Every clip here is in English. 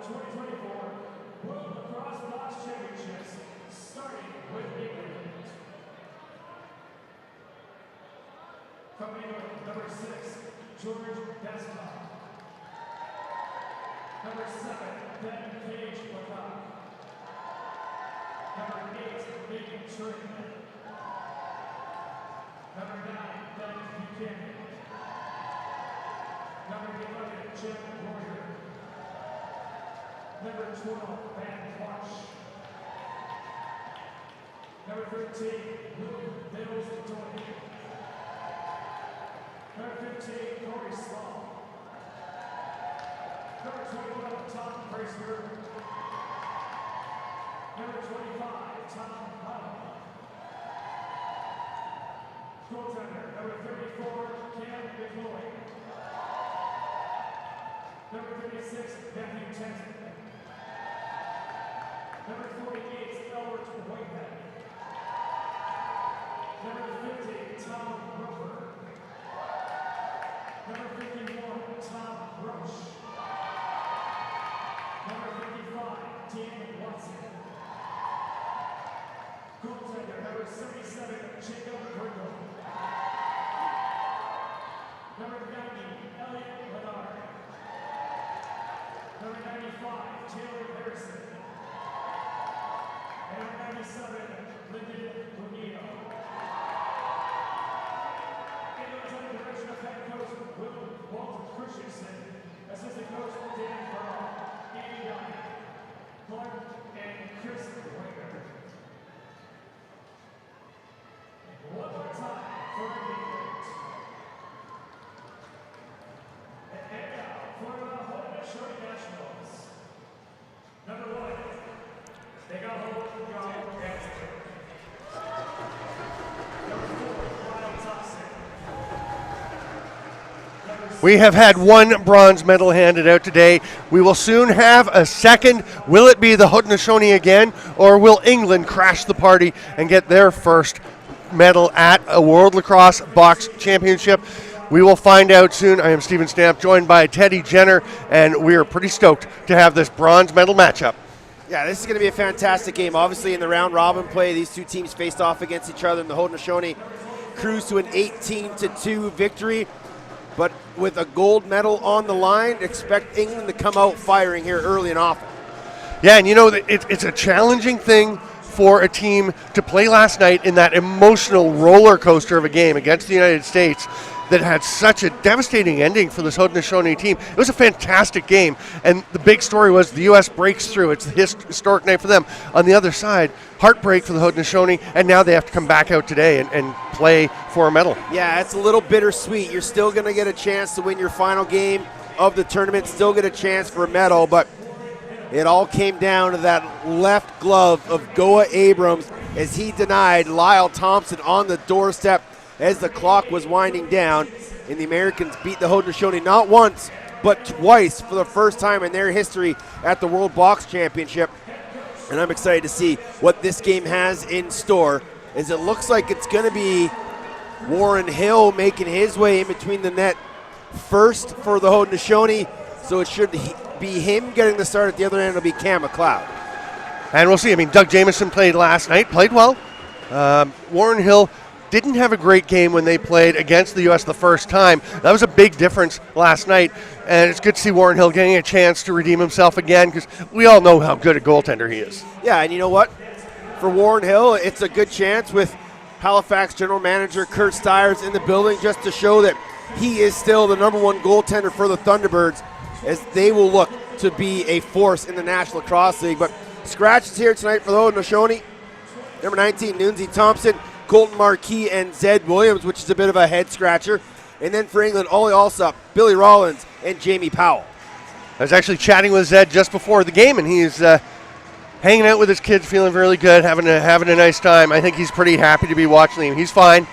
2024 World Lacrosse Box Championships, starting with England. Coming in number 6, George Desmond. Number 7, Ben Cage Lecoq. Number 8, Megan Trinidad. Number 9, Ben Buchanan. Number 11, Jim Warrior. Number 12, Van Wash. Number 13, Luke Mills Tony. Number 15, Corey Small. Number 21, Tom Fraser. Number 25, Tom Huddle. Goaltender, number 34, Cam McLeod. Number 36, Matthew Tenton. Number 48, Albert Whitehead. Number 50, Tom Roper. Number 51, Tom Roche. Number 55, Dan Watson. Goaltender, number 77, Jacob Bringle. Number 90, Elliot Lenard. Number 95, Taylor Harrison. And number 97, Lyndon Bonino. And under the direction of head coach Walter Christensen, assistant coach Dan Burrow, Andy Young, Clark, and Chris Winger. One more time for England. And now for the Haudenosaunee Nationals. Number 1, they got hold of John Gadsden. Number 4, Ryan Thompson. We have had one bronze medal handed out today. We will soon have a second. Will it be the Haudenosaunee again, or will England crash the party and get their first medal at a World Lacrosse Box Championship? We will find out soon. I am Stephen Stamp, joined by Teddy Jenner, and we are pretty stoked to have this bronze medal matchup. Yeah, this is going to be a fantastic game. Obviously, in the round robin play, these two teams faced off against each other, and the Haudenosaunee cruised to an 18-2 victory. But with a gold medal on the line, expect England to come out firing here early and often. Yeah, and you know, it's a challenging thing for a team to play last night in that emotional roller coaster of a game against the United States that had such a devastating ending for this Haudenosaunee team. It was a fantastic game, and the big story was the U.S. breaks through. It's a historic night for them. On the other side, heartbreak for the Haudenosaunee, and now they have to come back out today and play for a medal. Yeah, it's a little bittersweet. You're still going to get a chance to win your final game of the tournament, still get a chance for a medal, but it all came down to that left glove of Goa Abrams as he denied Lyle Thompson on the doorstep as the clock was winding down, and the Americans beat the Haudenosaunee not once, but twice for the first time in their history at the World Box Championship. And I'm excited to see what this game has in store, as it looks like it's going to be Warren Hill making his way in between the net first for the Haudenosaunee, so it should be him getting the start. At the other end, it'll be Cam McLeod. And we'll see. I mean, Doug Jamieson played last night, played well. Warren Hill didn't have a great game when they played against the U.S. the first time. That was a big difference last night, and it's good to see Warren Hill getting a chance to redeem himself again, because we all know how good a goaltender he is. Yeah, and you know what? For Warren Hill, it's a good chance with Halifax General Manager Kurt Stiers in the building, just to show that he is still the number one goaltender for the Thunderbirds, as they will look to be a force in the National Lacrosse League. But scratches here tonight for the Haudenosaunee. Number 19, Nunzi Thompson, Colton Marquis, and Zed Williams, which is a bit of a head-scratcher. And then for England, Ollie Alsop, Billy Rollins, and Jamie Powell. I was actually chatting with Zed just before the game, and he's hanging out with his kids, feeling really good, having a nice time. I think he's pretty happy to be watching him. He's fine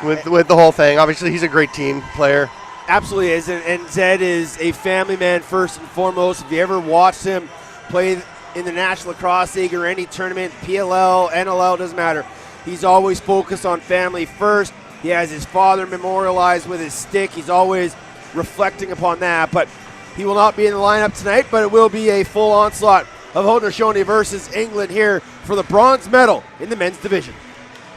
with the whole thing. Obviously, he's a great team player. Absolutely is, and Zed is a family man first and foremost. If you ever watched him play in the National Lacrosse League or any tournament, PLL, NLL, doesn't matter, he's always focused on family first. He has his father memorialized with his stick. He's always reflecting upon that. But he will not be in the lineup tonight, but it will be a full onslaught of Haudenosaunee versus England here for the bronze medal in the men's division.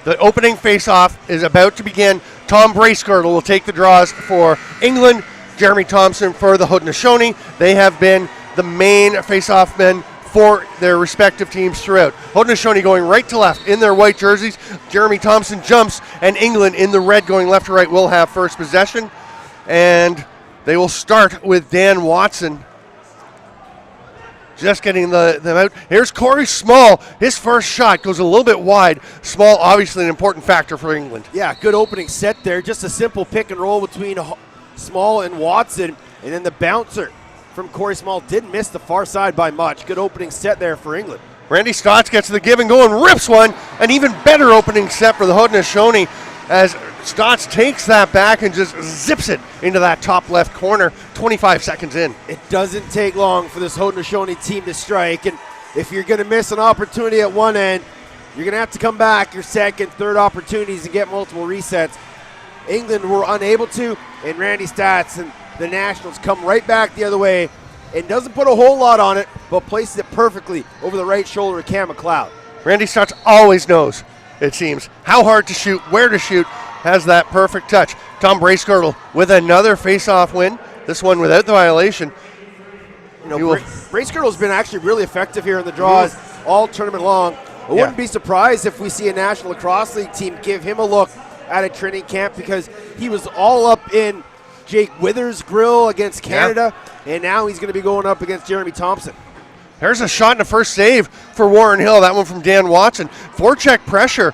The opening face-off is about to begin. Tom Bracegirdle will take the draws for England. Jeremy Thompson for the Haudenosaunee. They have been the main face-off men for their respective teams throughout. Haudenosaunee going right to left in their white jerseys. Jeremy Thompson jumps, and England in the red going left to right will have first possession. And they will start with Dan Watson just getting them out. Here's Corey Small. His first shot goes a little bit wide. Small, obviously an important factor for England. Yeah, good opening set there. Just a simple pick and roll between Small and Watson. And then the bouncer from Corey Small didn't miss the far side by much. Good opening set there for England. Randy Stotts gets the give and go and rips one. An even better opening set for the Haudenosaunee as Stotts takes that back and just zips it into that top left corner 25 seconds in. It doesn't take long for this Haudenosaunee team to strike, and if you're going to miss an opportunity at one end, you're going to have to come back your second, third opportunities and get multiple resets. England were unable to, and Randy Stotts and the Nationals come right back the other way and doesn't put a whole lot on it, but places it perfectly over the right shoulder of Cam McLeod. Randy Stotts always knows, it seems, how hard to shoot, where to shoot, has that perfect touch. Tom Bracegirdle with another face-off win, this one without the violation. You know, Bracegirdle's been actually really effective here in the draws all tournament long. I wouldn't be surprised if we see a National Lacrosse League team give him a look at a training camp, because he was all up in Jake Withers' grill against Canada, and now he's going to be going up against Jeremy Thompson. There's a shot and a first save for Warren Hill. That one from Dan Watson. Forecheck pressure.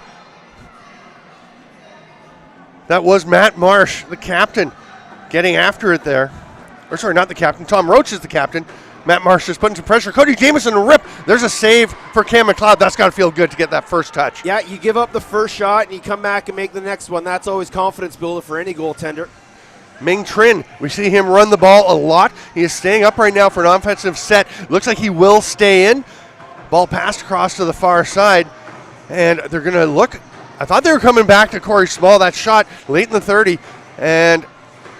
That was Matt Marsh, the captain, getting after it there. Or sorry, not the captain. Tom Roach is the captain. Matt Marsh is putting some pressure. Cody Jamieson rip. There's a save for Cam McLeod. That's got to feel good to get that first touch. Yeah, you give up the first shot and you come back and make the next one. That's always confidence builder for any goaltender. Ming Trin, we see him run the ball a lot. He is staying up right now for an offensive set. Looks like he will stay in. Ball passed across to the far side. And they're going to look. I thought they were coming back to Corey Small. That shot late in the 30. And,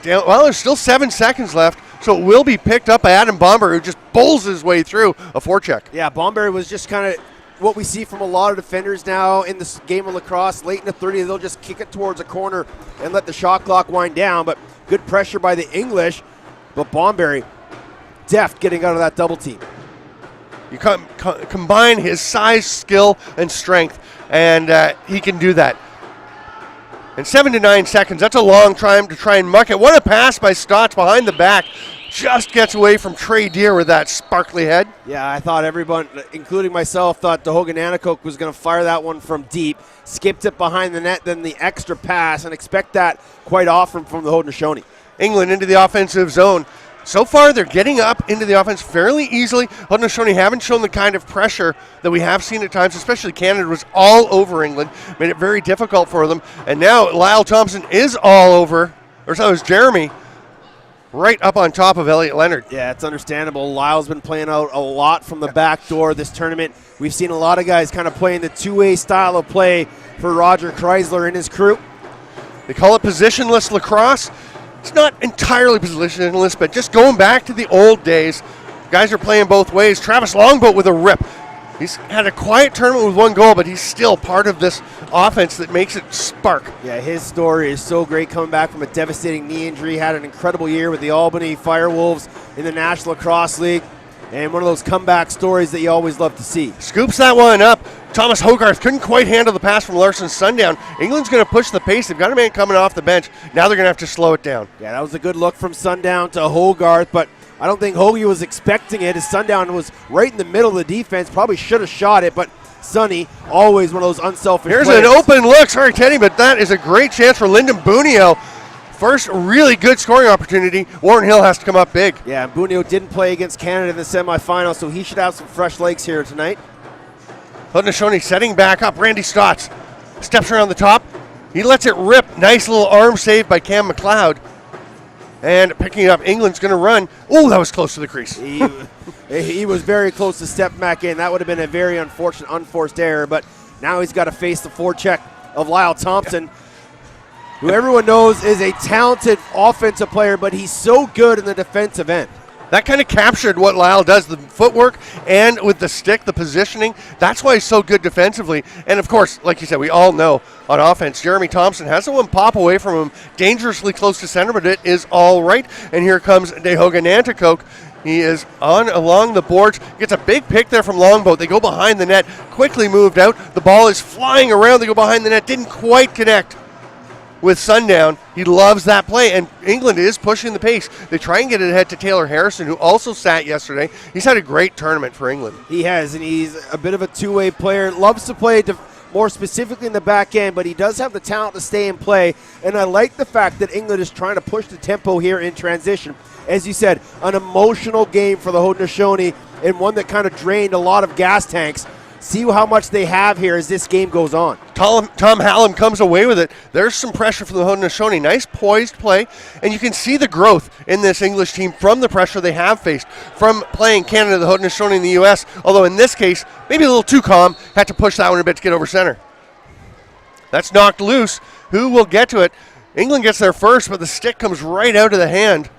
well, there's still 7 seconds left. So it will be picked up by Adam Bomber, who just bowls his way through a forecheck. Yeah, Bomber was just kind of what we see from a lot of defenders now in this game of lacrosse. Late in the 30, they'll just kick it towards a corner and let the shot clock wind down. But good pressure by the English. But Bomberry, deft getting out of that double team. You combine his size, skill, and strength, and he can do that. And 7 to 9 seconds, that's a long time to try and muck it. What a pass by Stotts behind the back. Just gets away from Trey Deer with that sparkly head. Yeah, I thought everyone, including myself, thought the Haudenosaunee was going to fire that one from deep. Skipped it behind the net, then the extra pass, and expect that quite often from the Haudenosaunee. England into the offensive zone. So far, they're getting up into the offense fairly easily. Haudenosaunee haven't shown the kind of pressure that we have seen at times, especially Canada was all over England, made it very difficult for them. And now Lyle Thompson is all over, or so is Jeremy, right up on top of Elliot Leonard. Yeah, it's understandable. Lyle's been playing out a lot from the back door this tournament. We've seen a lot of guys kind of playing the two-way style of play for Roger Chrysler and his crew. They call it positionless lacrosse. It's not entirely positionless, but just going back to the old days. Guys are playing both ways. Travis Longboat with a rip. He's had a quiet tournament with 1 goal, but he's still part of this offense that makes it spark. Yeah, his story is so great, coming back from a devastating knee injury. Had an incredible year with the Albany Firewolves in the National Lacrosse League. And one of those comeback stories that you always love to see. Scoops that one up. Thomas Hogarth couldn't quite handle the pass from Larson Sundown. England's going to push the pace. They've got a man coming off the bench. Now they're going to have to slow it down. Yeah, that was a good look from Sundown to Hogarth, but I don't think Hoagie was expecting it, as Sundown was right in the middle of the defense. Probably should have shot it, but Sonny, always one of those unselfish Here's players. An open look. Sorry, Teddy, but that is a great chance for Lyndon Bunio. First really good scoring opportunity. Warren Hill has to come up big. Yeah, and Bunio didn't play against Canada in the semifinals, so he should have some fresh legs here tonight. Haudenosaunee setting back up. Randy Stotts steps around the top. He lets it rip. Nice little arm save by Cam McLeod. And picking it up, England's going to run. Oh, that was close to the crease. He was very close to stepping back in. That would have been a very unfortunate, unforced error, but now he's got to face the forecheck of Lyle Thompson, who everyone knows is a talented offensive player, but he's so good in the defensive end. That kind of captured what Lyle does, the footwork and with the stick, the positioning. That's why he's so good defensively. And, of course, like you said, we all know on offense, Jeremy Thompson has the one pop away from him, dangerously close to center, but it is all right. And here comes Haudenosaunee. He is on along the boards, gets a big pick there from Longboat. They go behind the net, quickly moved out. The ball is flying around. They go behind the net, didn't quite connect with Sundown. He loves that play, and England is pushing the pace. They try and get it ahead to Taylor Harrison, who also sat yesterday. He's had a great tournament for England. He has, and he's a bit of a two-way player. Loves to play more specifically in the back end, but he does have the talent to stay in play, and I like the fact that England is trying to push the tempo here in transition. As you said, an emotional game for the Haudenosaunee, and one that kind of drained a lot of gas tanks. See how much they have here as this game goes on. Tom Hallam comes away with it. There's some pressure from the Haudenosaunee. Nice poised play, and you can see the growth in this English team from the pressure they have faced from playing Canada, the Haudenosaunee, in the U.S., although in this case, maybe a little too calm, had to push that one a bit to get over center. That's knocked loose. Who will get to it? England gets there first, but the stick comes right out of the hand.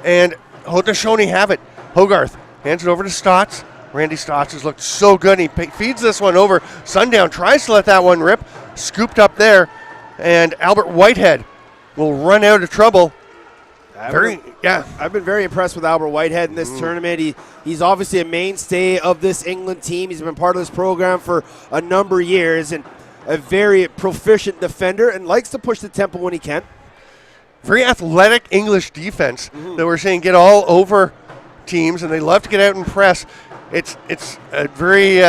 And Haudenosaunee have it. Hogarth hands it over to Stotts. Randy Stotts has looked so good. He feeds this one over. Sundown tries to let that one rip. Scooped up there. And Albert Whitehead will run out of trouble. I've been very impressed with Albert Whitehead in this tournament. He's obviously a mainstay of this England team. He's been part of this program for a number of years and a very proficient defender and likes to push the tempo when he can. Very athletic English defense that we're seeing get all over teams, and they love to get out and press. It's a very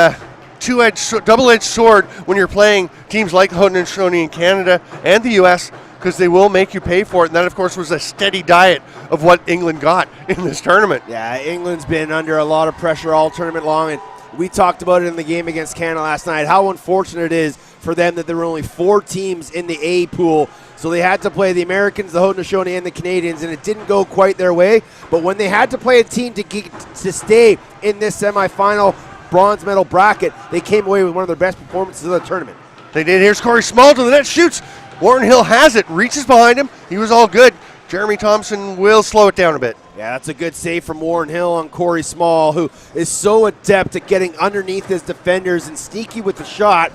double-edged sword when you're playing teams like Haudenosaunee in Canada and the U.S., because they will make you pay for it. And that, of course, was a steady diet of what England got in this tournament. Yeah, England's been under a lot of pressure all tournament long, and we talked about it in the game against Canada last night, how unfortunate it is for them that there were only 4 teams in the A pool. So they had to play the Americans, the Haudenosaunee, and the Canadians, and it didn't go quite their way. But when they had to play a team to stay in this semifinal bronze medal bracket, they came away with one of their best performances of the tournament. They did. Here's Corey Small to the net, shoots. Warren Hill has it, reaches behind him. He was all good. Jeremy Thompson will slow it down a bit. Yeah, that's a good save from Warren Hill on Corey Small, who is so adept at getting underneath his defenders and sneaky with the shot.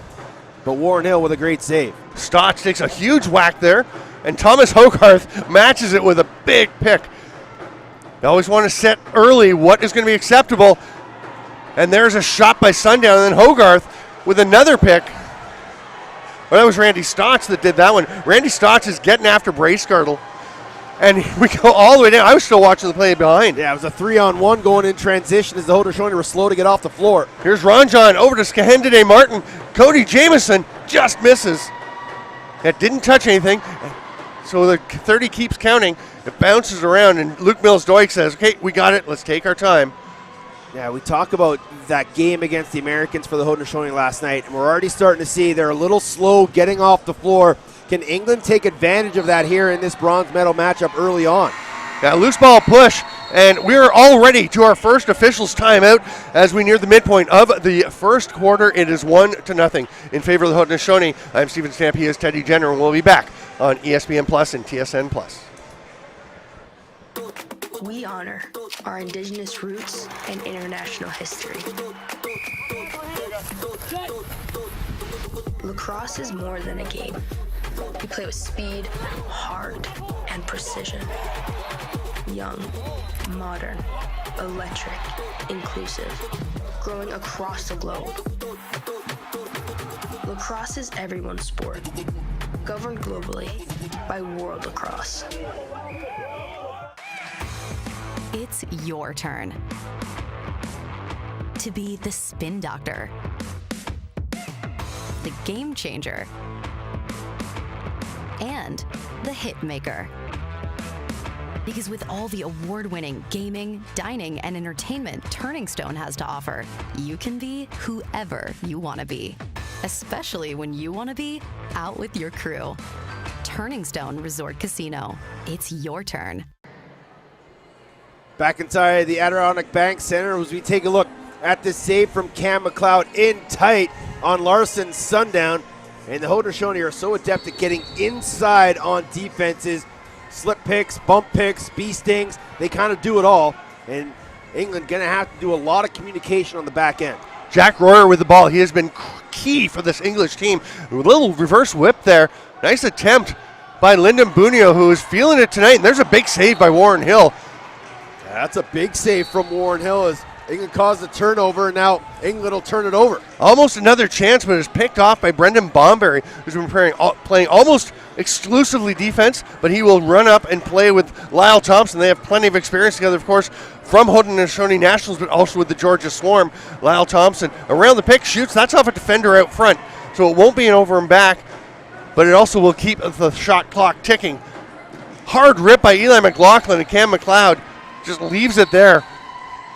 But Warren Hill with a great save. Stotts takes a huge whack there, and Thomas Hogarth matches it with a big pick. They always want to set early what is going to be acceptable. And there's a shot by Sundown, and then Hogarth with another pick. Well, that was Randy Stotts that did that one. Randy Stotts is getting after Bracegirdle. And we go all the way down. I was still watching the play behind. Yeah, it was a 3-on-1 going in transition as the Haudenosaunee were slow to get off the floor. Here's Ranjan over to Skahendade Martin. Cody Jamieson just misses. That didn't touch anything. So the 30 keeps counting. It bounces around, and Luke Mills-Doig says, okay, we got it. Let's take our time. Yeah, we talk about that game against the Americans for the Haudenosaunee last night, and we're already starting to see they're a little slow getting off the floor. Can England take advantage of that here in this bronze medal matchup early on? Yeah, loose ball push, and we're already to our first officials timeout as we near the midpoint of the first quarter. It is 1-0 in favor of the Haudenosaunee. I'm Stephen Stamp. He is Teddy Jenner, and we'll be back on ESPN Plus and TSN Plus. We honor our Indigenous roots and international history. Lacrosse is more than a game. We play with speed, heart, and precision. Young, modern, electric, inclusive, growing across the globe. Lacrosse is everyone's sport, governed globally by World Lacrosse. It's your turn to be the spin doctor, the game changer, and the hit maker. Because with all the award-winning gaming, dining, and entertainment Turning Stone has to offer, you can be whoever you want to be, especially when you want to be out with your crew. Turning Stone Resort Casino. It's your turn. Back inside the Adirondack Bank Center as we take a look at the save from Cam McLeod in tight on Larson Sundown. And the Haudenosaunee are so adept at getting inside on defenses. slip picks, bump picks, bee stings. They kind of do it all. And England going to have to do a lot of communication on the back end. Jack Royer with the ball. He has been key for this English team. A little reverse whip there. Nice attempt by Lyndon Bunio, who is feeling it tonight. And there's a big save by Warren Hill. That's a big save from Warren Hill as England caused a turnover, and now England will turn it over. Almost another chance, but it's picked off by Brendan Bomberry, who's been playing almost exclusively defense, but he will run up and play with Lyle Thompson. They have plenty of experience together, of course, from Haudenosaunee Nationals, but also with the Georgia Swarm. Lyle Thompson around the pick, shoots. That's off a defender out front, so it won't be an over and back, but it also will keep the shot clock ticking. Hard rip by Eli McLaughlin, and Cam McLeod just leaves it there.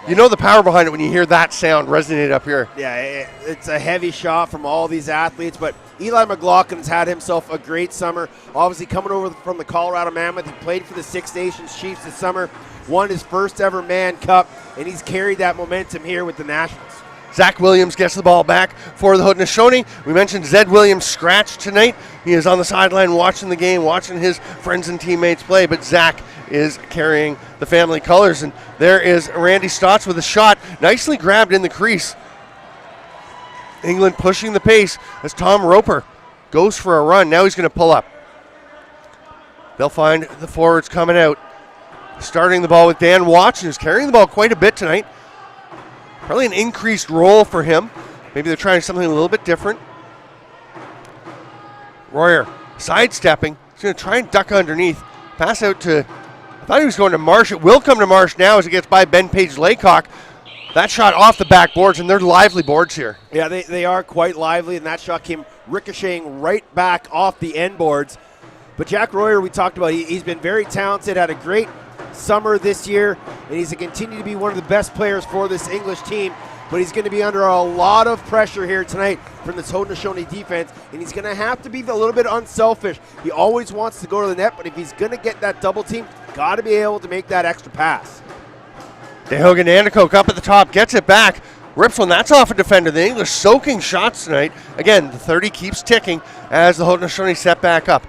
You know the power behind it when you hear that sound resonate up here. Yeah, it's a heavy shot from all these athletes, but Eli McLaughlin's had himself a great summer. Obviously coming over from the Colorado Mammoth. He played for the Six Nations Chiefs this summer, won his first ever Man Cup, and he's carried that momentum here with the Nationals. Zach Williams gets the ball back for the Haudenosaunee. We mentioned Zed Williams scratched tonight. He is on the sideline watching the game, watching his friends and teammates play, but Zach is carrying the family colors. And there is Randy Stotts with a shot, nicely grabbed in the crease. England pushing the pace as Tom Roper goes for a run. Now he's going to pull up. They'll find the forwards coming out. Starting the ball with Dan Watson, who's carrying the ball quite a bit tonight. Probably an increased role for him. Maybe they're trying something a little bit different. Royer sidestepping. He's going to try and duck underneath. Pass out to, I thought he was going to Marsh. It will come to Marsh now as it gets by Ben Page-Laycock. That shot off the backboards, and they're lively boards here. Yeah, they are quite lively, and that shot came ricocheting right back off the end boards. But Jack Royer, we talked about, he's been very talented, had a great summer this year, and he's continued to be one of the best players for this English team. But he's going to be under a lot of pressure here tonight from this Haudenosaunee defense, and he's going to have to be a little bit unselfish. He always wants to go to the net, but if he's going to get that double team, got to be able to make that extra pass. DeHogan Nanticoke up at the top, gets it back, rips one. That's off a defender. The English soaking shots tonight. Again, the 30 keeps ticking as the Haudenosaunee set back up.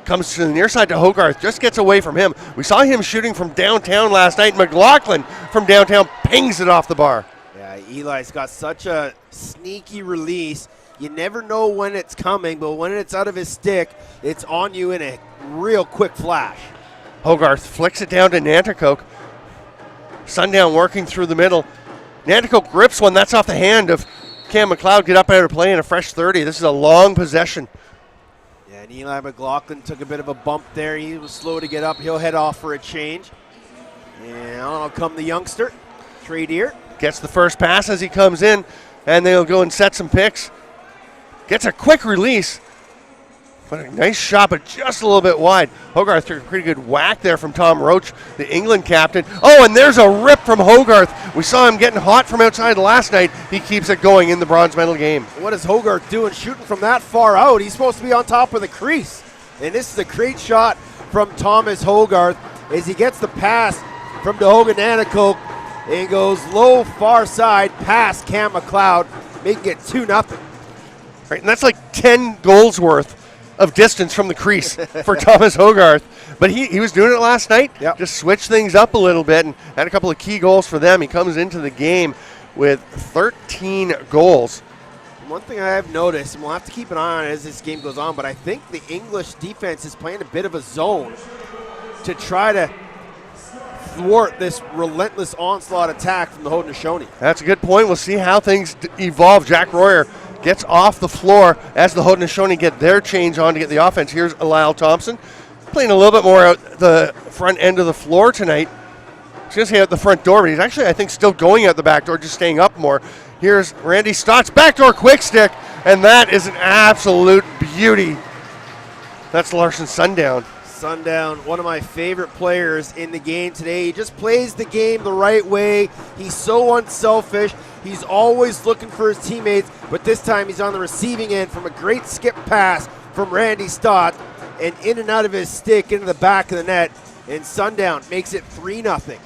Comes to the near side to Hogarth, just gets away from him. We saw him shooting from downtown last night. McLaughlin from downtown pings it off the bar. Yeah, Eli's got such a sneaky release. You never know when it's coming, but when it's out of his stick, it's on you in a real quick flash. Hogarth flicks it down to Nanticoke. Sundown working through the middle. Nanticoke grips one. That's off the hand of Cam McLeod. Get up out of play in a fresh 30. This is a long possession. Yeah, and Eli McLaughlin took a bit of a bump there. He was slow to get up. He'll head off for a change. And on come the youngster, Trey Deer. Gets the first pass as he comes in, and they'll go and set some picks. Gets a quick release. But a nice shot, but just a little bit wide. Hogarth took a pretty good whack there from Tom Roach, the England captain. Oh, and there's a rip from Hogarth. We saw him getting hot from outside last night. He keeps it going in the bronze medal game. What is Hogarth doing shooting from that far out? He's supposed to be on top of the crease. And this is a great shot from Thomas Hogarth as he gets the pass from DeHogan Nanticoke and goes low far side past Cam McLeod, making it 2-0. Right, and that's like 10 goals worth of distance from the crease for Thomas Hogarth. But he was doing it last night. Yep. Just switched things up a little bit and had a couple of key goals for them. He comes into the game with 13 goals. One thing I have noticed, and we'll have to keep an eye on it as this game goes on, but I think the English defense is playing a bit of a zone to try to thwart this relentless onslaught attack from the Haudenosaunee. That's a good point. We'll see how things evolve. Jack Royer gets off the floor as the Haudenosaunee get their change on to get the offense. Here's Lyle Thompson playing a little bit more out the front end of the floor tonight. He's going to stay out the front door, but he's actually, I think, still going out the back door, just staying up more. Here's Randy Stotts, backdoor quick stick, and that is an absolute beauty. That's Larson Sundown. Sundown, one of my favorite players in the game today. He just plays the game the right way. He's so unselfish. He's always looking for his teammates, but this time he's on the receiving end from a great skip pass from Randy Stott and in and out of his stick into the back of the net, and Sundown makes it 3-0.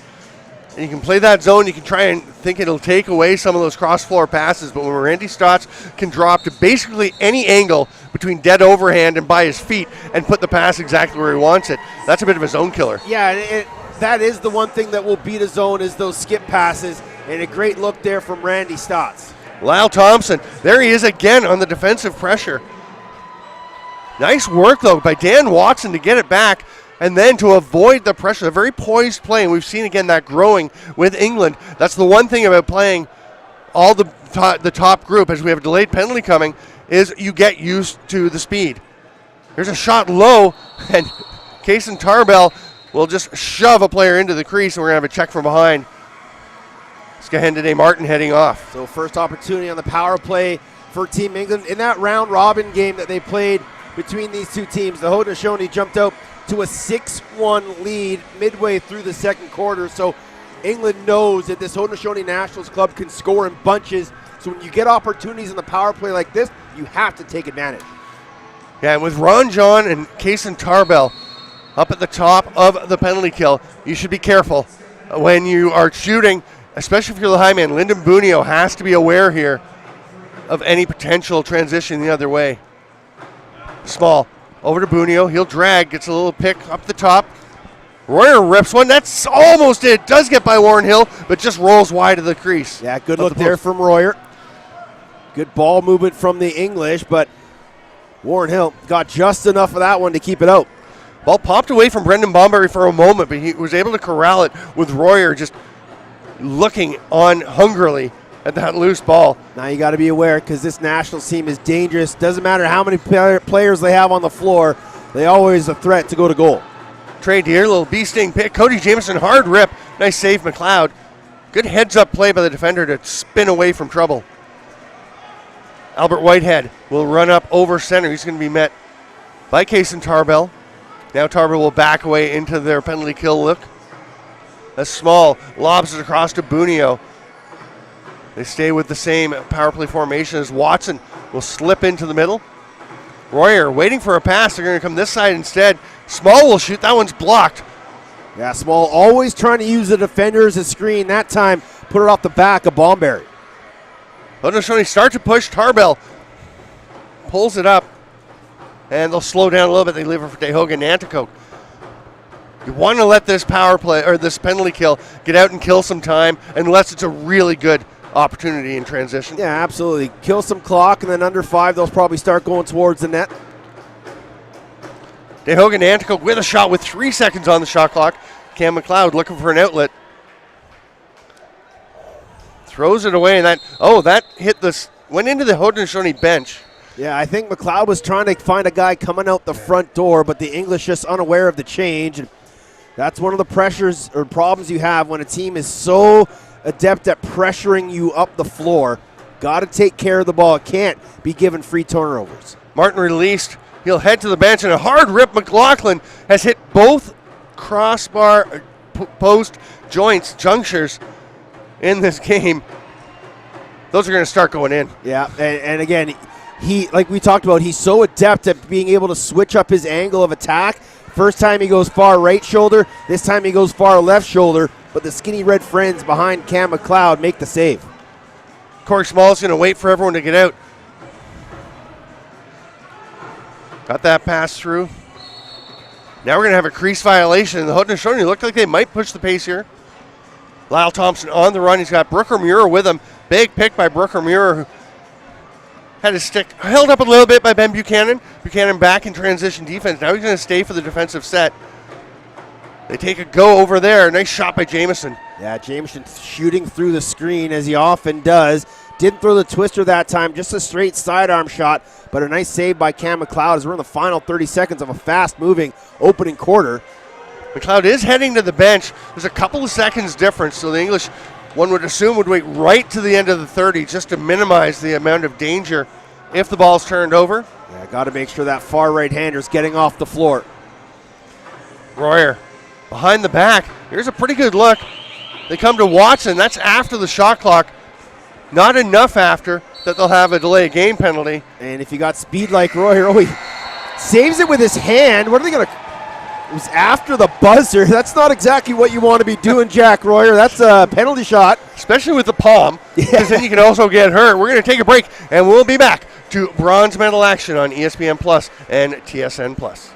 and you can play that zone. You can try and think it'll take away some of those cross-floor passes, but when Randy Stotts can drop to basically any angle between dead overhand and by his feet and put the pass exactly where he wants it, that's a bit of a zone killer. Yeah, that is the one thing that will beat a zone is those skip passes, and a great look there from Randy Stotts. Lyle Thompson, there he is again on the defensive pressure. Nice work, though, by Dan Watson to get it back and then to avoid the pressure. A very poised play, and we've seen, again, that growing with England. That's the one thing about playing all the top group as we have a delayed penalty coming is you get used to the speed. There's a shot low, and Kaysen Tarbell will just shove a player into the crease, and we're going to have a check from behind. Skahende Martin heading off. So first opportunity on the power play for Team England. In that round-robin game that they played between these two teams, the Haudenosaunee jumped out to a 6-1 lead midway through the second quarter. So England knows that this Haudenosaunee Nationals club can score in bunches. So when you get opportunities in the power play like this, you have to take advantage. Yeah, and with Ron John and Kaysen Tarbell up at the top of the penalty kill, you should be careful when you are shooting, especially if you're the high man. Lyndon Bunio has to be aware here of any potential transition the other way. Small, over to Bunio. He'll drag, gets a little pick up the top. Royer rips one. That's almost it. Does get by Warren Hill, but just rolls wide of the crease. Yeah, good look there from Royer. Good ball movement from the English, but Warren Hill got just enough of that one to keep it out. Ball popped away from Brendan Bomberry for a moment, but he was able to corral it with Royer just looking on hungrily at that loose ball. Now you got to be aware because this Nationals team is dangerous. Doesn't matter how many players they have on the floor, they always a threat to go to goal. Trey Deer, little bee sting pick. Cody Jamieson, hard rip. Nice save, McLeod. Good heads-up play by the defender to spin away from trouble. Albert Whitehead will run up over center. He's going to be met by Kaysen Tarbell. Now Tarbell will back away into their penalty kill look. That's Small, lobs it across to Bunio. They stay with the same power play formation as Watson will slip into the middle. Royer waiting for a pass. They're going to come this side instead. Small will shoot. That one's blocked. Yeah, Small always trying to use the defender as a screen. That time, put it off the back of Bomberry. Haudenosaunee start to push. Tarbell pulls it up, and they'll slow down a little bit. They leave it for Dehoga Nanticoke. You want to let this power play or this penalty kill get out and kill some time, unless it's a really good opportunity in transition. Yeah, absolutely. Kill some clock, and then under 5, they'll probably start going towards the net. Dehoga Nanticoke with a shot with 3 seconds on the shot clock. Cam McLeod looking for an outlet. Throws it away, and that hit this, went into the Haudenosaunee bench. Yeah, I think McLeod was trying to find a guy coming out the front door, but the English just unaware of the change. And that's one of the pressures or problems you have when a team is so adept at pressuring you up the floor. Got to take care of the ball. It can't be given free turnovers. Martin released. He'll head to the bench, and a hard rip. McLaughlin has hit both crossbar post joints, junctures in this game. Those are going to start going in. Yeah, and again, he, like we talked about, he's so adept at being able to switch up his angle of attack. First time he goes far right shoulder. This time he goes far left shoulder. But the skinny red friends behind Cam McLeod make the save. Corey Small's going to wait for everyone to get out. Got that pass through. Now we're going to have a crease violation. The Haudenosaunee look like they might push the pace here. Lyle Thompson on the run. He's got Brooker Muir with him. Big pick by Brooker Muir, who had his stick held up a little bit by Ben Buchanan. Buchanan back in transition defense. Now he's going to stay for the defensive set. They take a go over there. Nice shot by Jamieson. Yeah, Jamieson shooting through the screen as he often does. Didn't throw the twister that time, just a straight sidearm shot, but a nice save by Cam McLeod as we're in the final 30 seconds of a fast-moving opening quarter. McLeod is heading to the bench. There's a couple of seconds difference, so the English, one would assume, would wait right to the end of the 30 just to minimize the amount of danger if the ball's turned over. Yeah, got to make sure that far right-hander's getting off the floor. Royer behind the back. Here's a pretty good look. They come to Watson. That's after the shot clock. Not enough after that they'll have a delay game penalty. And if you got speed like Royer, he saves it with his hand. What are they going to? It was after the buzzer. That's not exactly what you want to be doing, Jack Royer. That's a penalty shot. Especially with the palm, because then you can also get hurt. We're going to take a break, and we'll be back to bronze medal action on ESPN Plus and TSN Plus.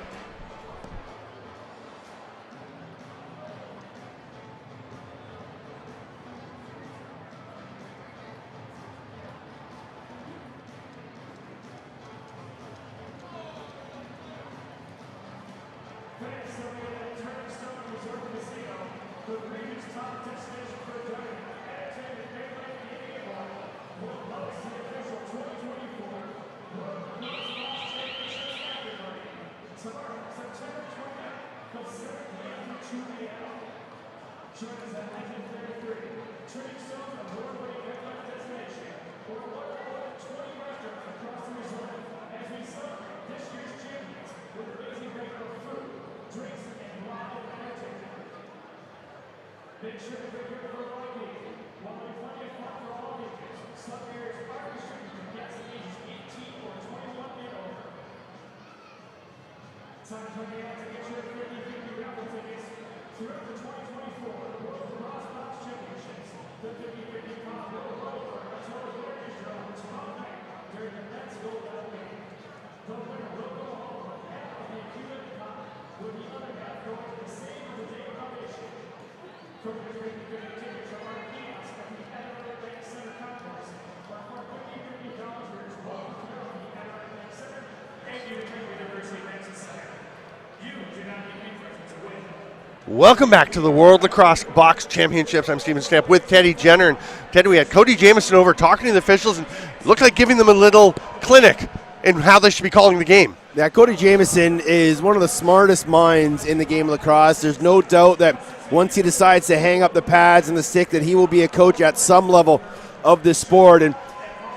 Welcome back to the World Lacrosse Box Championships. I'm Stephen Stamp with Teddy Jenner. And Teddy, we had Cody Jamieson over talking to the officials and looked like giving them a little clinic in how they should be calling the game. Yeah, Cody Jamieson is one of the smartest minds in the game of lacrosse. There's no doubt that once he decides to hang up the pads and the stick that he will be a coach at some level of this sport. And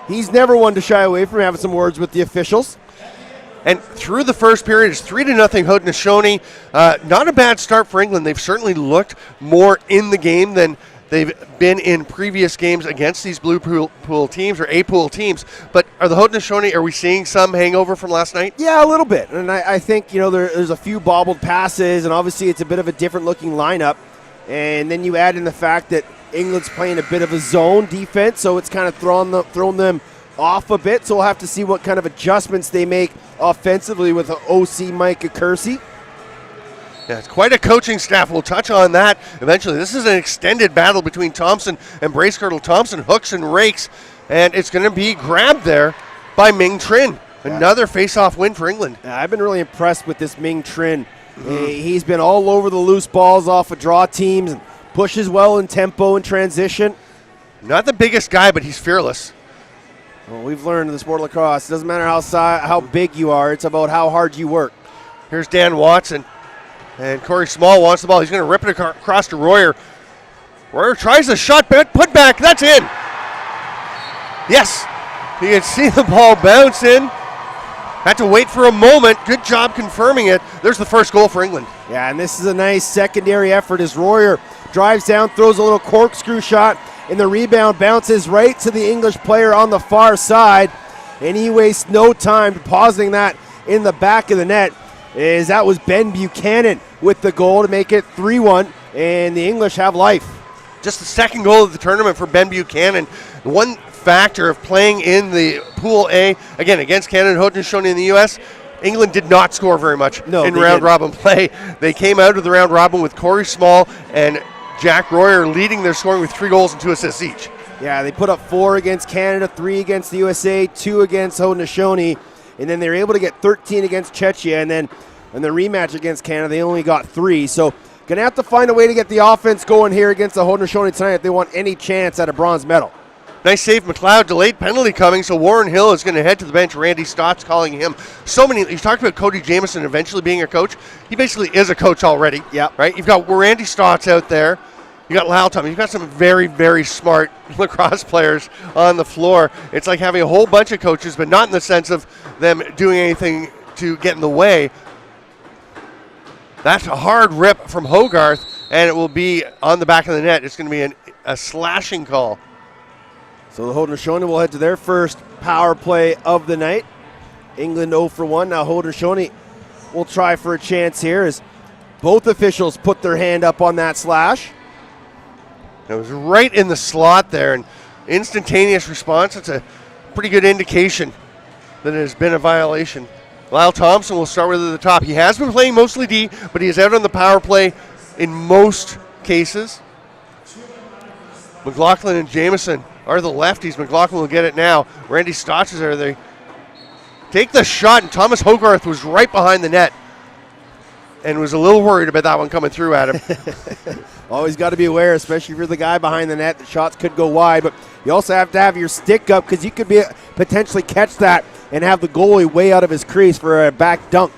he's never one to shy away from having some words with the officials. And through the first period, it's 3-0 Haudenosaunee. Not a bad start for England. They've certainly looked more in the game than they've been in previous games against these blue pool teams or A-pool teams. But are the Haudenosaunee, are we seeing some hangover from last night? Yeah, a little bit. And I think, there's a few bobbled passes, and obviously it's a bit of a different looking lineup. And then you add in the fact that England's playing a bit of a zone defense, so it's kind of thrown them off a bit. So we'll have to see what kind of adjustments they make offensively with OC Micah Kersey. Yeah, it's quite a coaching staff. We'll touch on that eventually. This is an extended battle between Thompson and Bracegirdle. Thompson hooks and rakes, and it's going to be grabbed there by Ming Trin. Another face-off win for England. Yeah, I've been really impressed with this Ming Trin. He's been all over the loose balls off of draw teams and pushes well in tempo and transition. Not the biggest guy, but he's fearless. Well, we've learned in the sport of lacrosse, it doesn't matter how big you are, it's about how hard you work. Here's Dan Watson, and Corey Small wants the ball. He's going to rip it across to Royer. Royer tries the shot, but put back, that's in. Yes, you can see the ball bounce in. Had to wait for a moment. Good job confirming it. There's the first goal for England. Yeah, and this is a nice secondary effort as Royer drives down, throws a little corkscrew shot, and the rebound bounces right to the English player on the far side, and he wastes no time depositing that in the back of the net. As that was Ben Buchanan with the goal to make it 3-1, and the English have life. Just the second goal of the tournament for Ben Buchanan. One factor of playing in the Pool A, again, against Canada, Haudenosaunee in the U.S., England did not score very much in round-robin play. They came out of the round-robin with Corey Small and Jack Royer leading their scoring with 3 goals and 2 assists each. Yeah, they put up 4 against Canada, 3 against the USA, 2 against Haudenosaunee, and then they were able to get 13 against Czechia, and then in the rematch against Canada, they only got 3. So going to have to find a way to get the offense going here against the Haudenosaunee tonight if they want any chance at a bronze medal. Nice save, McLeod. Delayed penalty coming, so Warren Hill is going to head to the bench. Randy Stott's calling him. You talked about Cody Jamieson eventually being a coach. He basically is a coach already. Yeah. Right? You've got Randy Stott's out there. You got Lyle Thompson. You've got some very, very smart lacrosse players on the floor. It's like having a whole bunch of coaches, but not in the sense of them doing anything to get in the way. That's a hard rip from Hogarth, and it will be on the back of the net. It's going to be a slashing call. So the Haudenosaunee will head to their first power play of the night. England 0 for 1. Now Haudenosaunee will try for a chance here as Both officials put their hand up on that slash. It was right in the slot there, and instantaneous response. That's a pretty good indication that it has been a violation. Lyle Thompson will start with at the top. He has been playing mostly D, but he is out on the power play in most cases. McLaughlin and Jamieson are the lefties. McLaughlin will get it now. Randy Stotts is there. They take the shot, and Thomas Hogarth was right behind the net and was a little worried about that one coming through at him. Always got to be aware, especially if you're the guy behind the net, that shots could go wide, but you also have to have your stick up because you could be potentially catch that and have the goalie way out of his crease for a back dunk.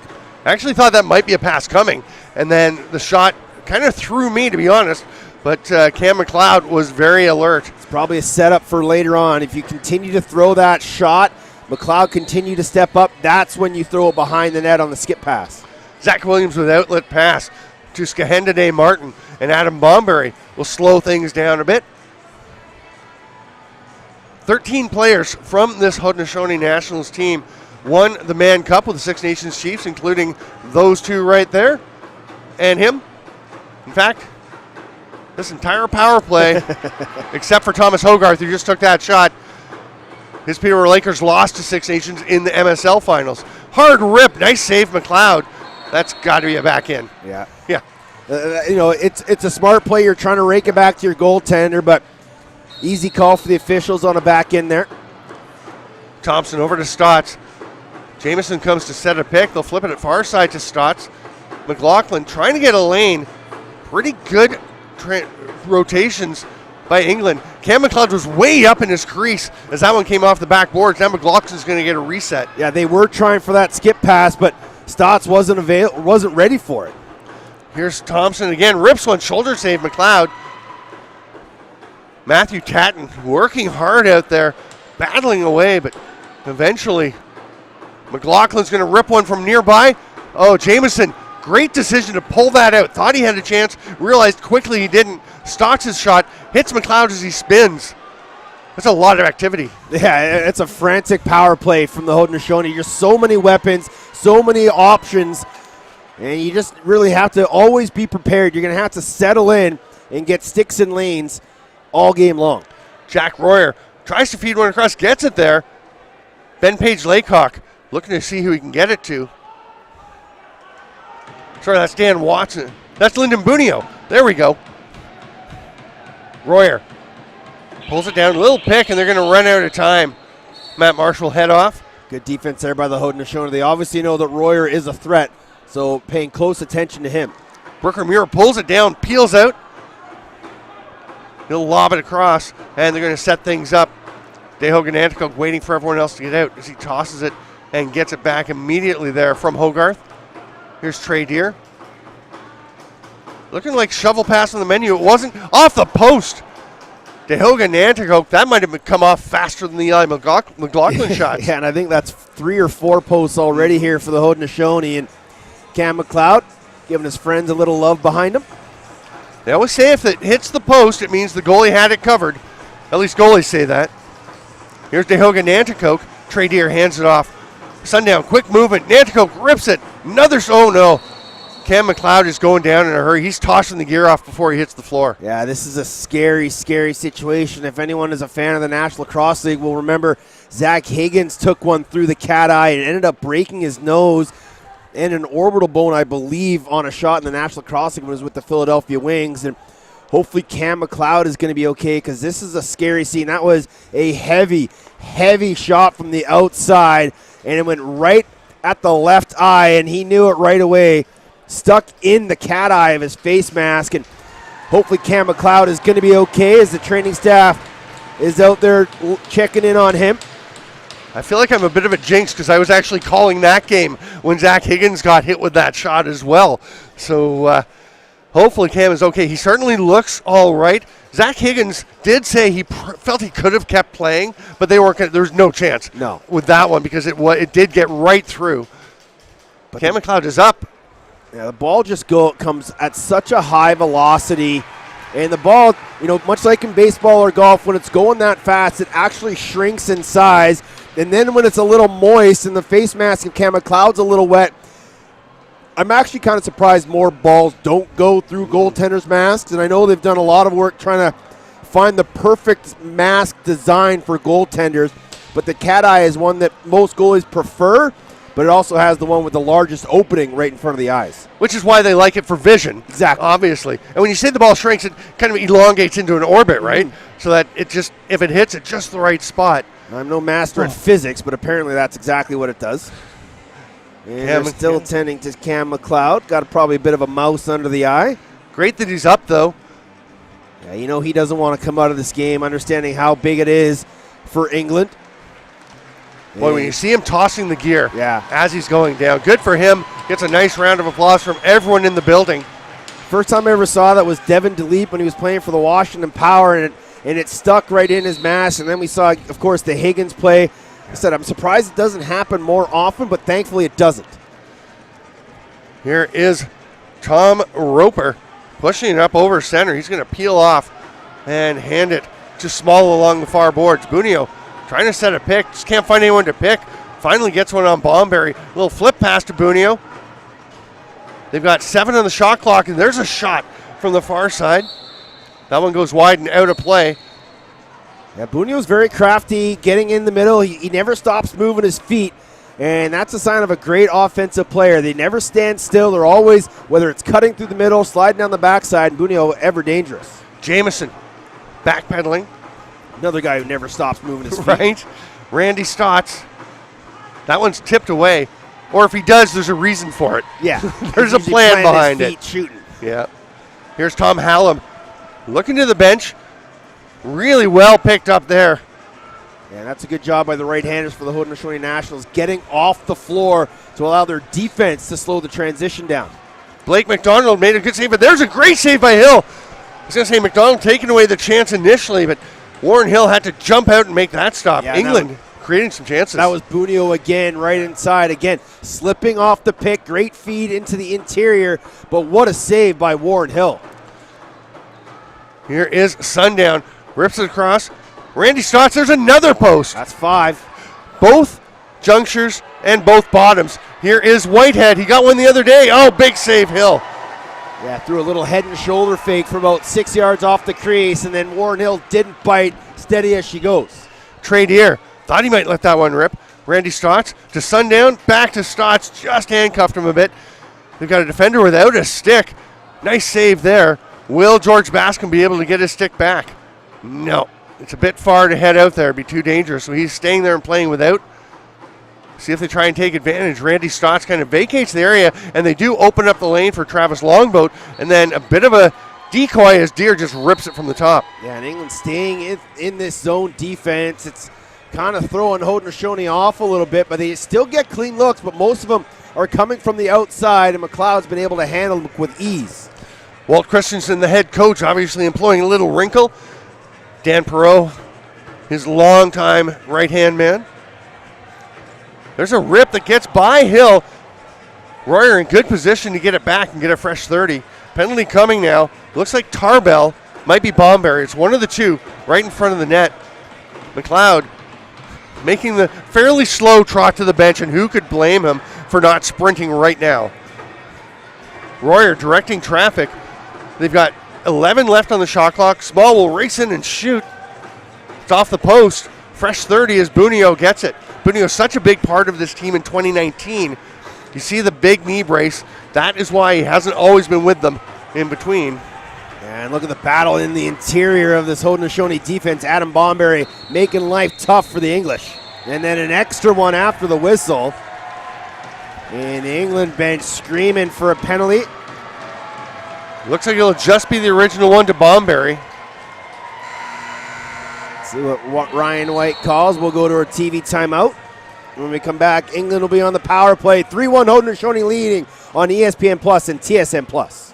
I actually thought that might be a pass coming, and then the shot kind of threw me, to be honest, but Cam McLeod was very alert. It's probably a setup for later on. If you continue to throw that shot, McLeod continue to step up, that's when you throw it behind the net on the skip pass. Zach Williams with outlet pass to Skahendane Martin, and Adam Bomberry will slow things down a bit. 13 players from this Haudenosaunee Nationals team won the Mann Cup with the Six Nations Chiefs, including those two right there and him. In fact, this entire power play, except for Thomas Hogarth, who just took that shot, his Peterborough Lakers lost to Six Nations in the MSL finals. Hard rip, nice save, McLeod. That's got to be a back in. Yeah. Yeah. It's a smart play. You're trying to rake it back to your goaltender, but easy call for the officials on a back in there. Thompson over to Stotts. Jamieson comes to set a pick. They'll flip it at far side to Stotts. McLaughlin trying to get a lane. Pretty good rotations by England. Cam McLeod was way up in his crease as that one came off the backboards. Now McLaughlin's going to get a reset. Yeah, they were trying for that skip pass, but Stotts wasn't ready for it. Here's Thompson again. Rips one. Shoulder save, McLeod. Matthew Tatton working hard out there, battling away, but eventually McLaughlin's going to rip one from nearby. Oh, Jamieson, great decision to pull that out. Thought he had a chance, realized quickly he didn't. Stotts' shot hits McLeod as he spins. That's a lot of activity. Yeah, it's a frantic power play from the Haudenosaunee. Just so many weapons, so many options, and you just really have to always be prepared. You're going to have to settle in and get sticks and lanes all game long. Jack Royer tries to feed one across, gets it there. Ben Page Laycock looking to see who he can get it to. Sorry, that's Dan Watson. That's Lyndon Bunio. There we go. Royer pulls it down, a little pick, and they're going to run out of time. Matt Marshall head off. Good defense there by the Haudenosaunee. They obviously know that Royer is a threat, so paying close attention to him. Brooker Muir pulls it down, peels out. He'll lob it across, and they're going to set things up. Dehogan Anticoke waiting for everyone else to get out as he tosses it and gets it back immediately there from Hogarth. Here's Trey Deer. Looking like shovel pass on the menu. It wasn't. Off the post. Dehogan Anticoke, that might have come off faster than the Eli McLaughlin shot. Yeah, and I think that's 3 or 4 posts already here for the Haudenosaunee. And Cam McLeod giving his friends a little love behind him. They always say if it hits the post, it means the goalie had it covered. At least goalies say that. Here's Dehogan Nanticoke. Trey Deer hands it off. Sundown, quick movement. Nanticoke rips it. Another, oh no. Cam McLeod is going down in a hurry. He's tossing the gear off before he hits the floor. Yeah, this is a scary, scary situation. If anyone is a fan of the National Lacrosse League will remember Zach Higgins took one through the cat eye and ended up breaking his nose and an orbital bone, I believe, on a shot in the National Lacrosse League when it was with the Philadelphia Wings. And hopefully Cam McLeod is going to be okay because this is a scary scene. That was a heavy, heavy shot from the outside, and it went right at the left eye, and he knew it right away. Stuck in the cat eye of his face mask, and hopefully Cam McLeod is going to be okay as the training staff is out there checking in on him. I feel like I'm a bit of a jinx because I was actually calling that game when Zach Higgins got hit with that shot as well. So hopefully Cam is okay. He certainly looks all right. Zach Higgins did say he felt he could have kept playing, but they weren't. There was no chance with that one because it did get right through. But Cam McLeod is up. Yeah, the ball just comes at such a high velocity, and the ball, much like in baseball or golf, when it's going that fast, it actually shrinks in size. And then when it's a little moist and the face mask of Cam McLeod's a little wet, I'm actually kind of surprised more balls don't go through goaltenders' masks, and I know they've done a lot of work trying to find the perfect mask design for goaltenders, but the cat eye is one that most goalies prefer, but it also has the one with the largest opening right in front of the eyes. Which is why they like it for vision. Exactly. Obviously. And when you say the ball shrinks, it kind of elongates into an orbit, right? So that it just, if it hits at just the right spot. I'm no master at physics, but apparently that's exactly what it does. And they're still tending to Cam McLeod. Got probably a bit of a mouse under the eye. Great that he's up, though. Yeah, you know he doesn't want to come out of this game, understanding how big it is for England. Boy, when you see him tossing the gear Yeah. as he's going down, good for him. Gets a nice round of applause from everyone in the building. First time I ever saw that was Devin DeLeap when he was playing for the Washington Power, and it stuck right in his mask. And then we saw, of course, the Higgins play. I said, I'm surprised it doesn't happen more often, but thankfully it doesn't. Here is Tom Roper pushing it up over center. He's going to peel off and hand it to Small along the far boards. Bunio trying to set a pick, just can't find anyone to pick. Finally gets one on Bomberry. Little flip pass to Bunio. They've got 7 on the shot clock, and there's a shot from the far side. That one goes wide and out of play. Yeah, Bunio's very crafty, getting in the middle. He never stops moving his feet, and that's a sign of a great offensive player. They never stand still. They're always, whether it's cutting through the middle, sliding down the backside, and Bunio ever dangerous. Jamison backpedaling. Another guy who never stops moving his feet. Right. Randy Stotts. That one's tipped away. Or if he does, there's a reason for it. Yeah. There's a He's plan planting behind his it. feet shooting. Yeah. Here's Tom Hallam looking to the bench. Really well picked up there. Yeah, that's a good job by the right-handers for the Haudenosaunee Nationals, getting off the floor to allow their defense to slow the transition down. Blake McDonald made a good save, but there's a great save by Hill. I was going to say McDonald taking away the chance initially, but Warren Hill had to jump out and make that stop. Yeah, England creating some chances. That was Bunio again, right inside. Again, slipping off the pick. Great feed into the interior, but what a save by Warren Hill. Here is Sundown. Rips it across. Randy Stotts, there's another post. That's 5. Both junctures and both bottoms. Here is Whitehead. He got one the other day. Oh, big save, Hill. Yeah, threw a little head and shoulder fake from about 6 yards off the crease, and then Warren Hill didn't bite, steady as she goes. Trade here. Thought he might let that one rip. Randy Stotts to Sundown. Back to Stotts. Just handcuffed him a bit. They've got a defender without a stick. Nice save there. Will George Bascom be able to get his stick back? No. It's a bit far to head out there. It'd be too dangerous. So he's staying there and playing without. See if they try and take advantage. Randy Stotts kind of vacates the area, and they do open up the lane for Travis Longboat, and then a bit of a decoy as Deere just rips it from the top. Yeah, and England staying in this zone defense. It's kind of throwing Haudenosaunee off a little bit, but they still get clean looks, but most of them are coming from the outside, and McLeod's been able to handle them with ease. Walt Christensen, the head coach, obviously employing a little wrinkle. Dan Perreault, his longtime right-hand man. There's a rip that gets by Hill. Royer in good position to get it back and get a fresh 30. Penalty coming now. Looks like Tarbell, might be Bomberry. It's one of the two right in front of the net. McLeod making the fairly slow trot to the bench, and who could blame him for not sprinting right now? Royer directing traffic. They've got 11 left on the shot clock. Small will race in and shoot. It's off the post. Fresh 30 as Bunio gets it. Bunio is such a big part of this team in 2019. You see the big knee brace. That is why he hasn't always been with them in between. And look at the battle in the interior of this Haudenosaunee defense. Adam Bomberry making life tough for the English. And then an extra one after the whistle. And the England bench screaming for a penalty. Looks like it'll just be the original one to Bomberry. See what Ryan White calls. We'll go to our TV timeout. When we come back, England will be on the power play. 3-1 Haudenosaunee leading on ESPN Plus and TSN Plus.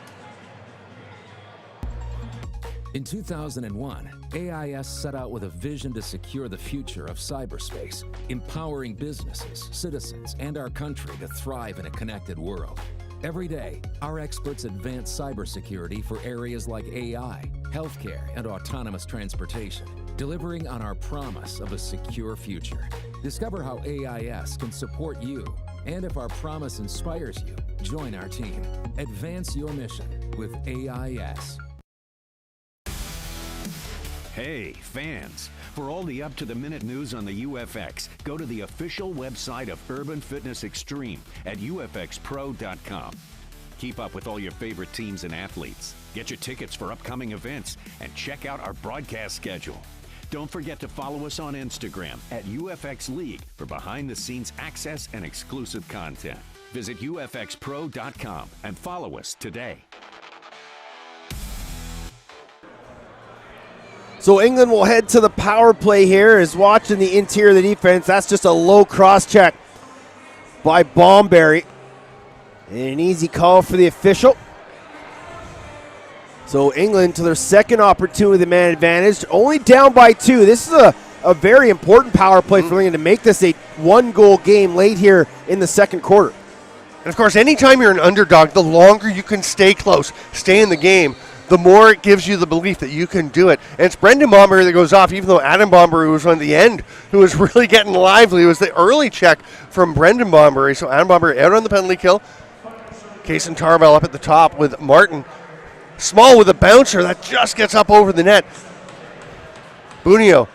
In 2001, AIS set out with a vision to secure the future of cyberspace, empowering businesses, citizens, and our country to thrive in a connected world. Every day, our experts advance cybersecurity for areas like AI, healthcare, and autonomous transportation. delivering on our promise of a secure future. Discover how AIS can support you. And if our promise inspires you, join our team. Advance your mission with AIS. Hey, fans. For all the up-to-the-minute news on the UFX, go to the official website of Urban Fitness Extreme at ufxpro.com. Keep up with all your favorite teams and athletes. Get your tickets for upcoming events and check out our broadcast schedule. Don't forget to follow us on Instagram at UFX League for behind-the-scenes access and exclusive content. Visit ufxpro.com and follow us today. So England will head to the power play here. Is watching the interior of the defense. That's just a low cross check by Bomberry. And an easy call for the official. So England to their second opportunity, the man advantage. Only down by 2. This is a very important power play for England to make this a 1-goal game late here in the second quarter. And of course, anytime you're an underdog, the longer you can stay close, stay in the game, the more it gives you the belief that you can do it. And it's Brendan Bomberry that goes off, even though Adam Bomberry was on the end, who was really getting lively. It was the early check from Brendan Bomberry. So Adam Bomberry out on the penalty kill. Kaysen Tarbell up at the top with Martin. Small with a bouncer that just gets up over the net. Bunio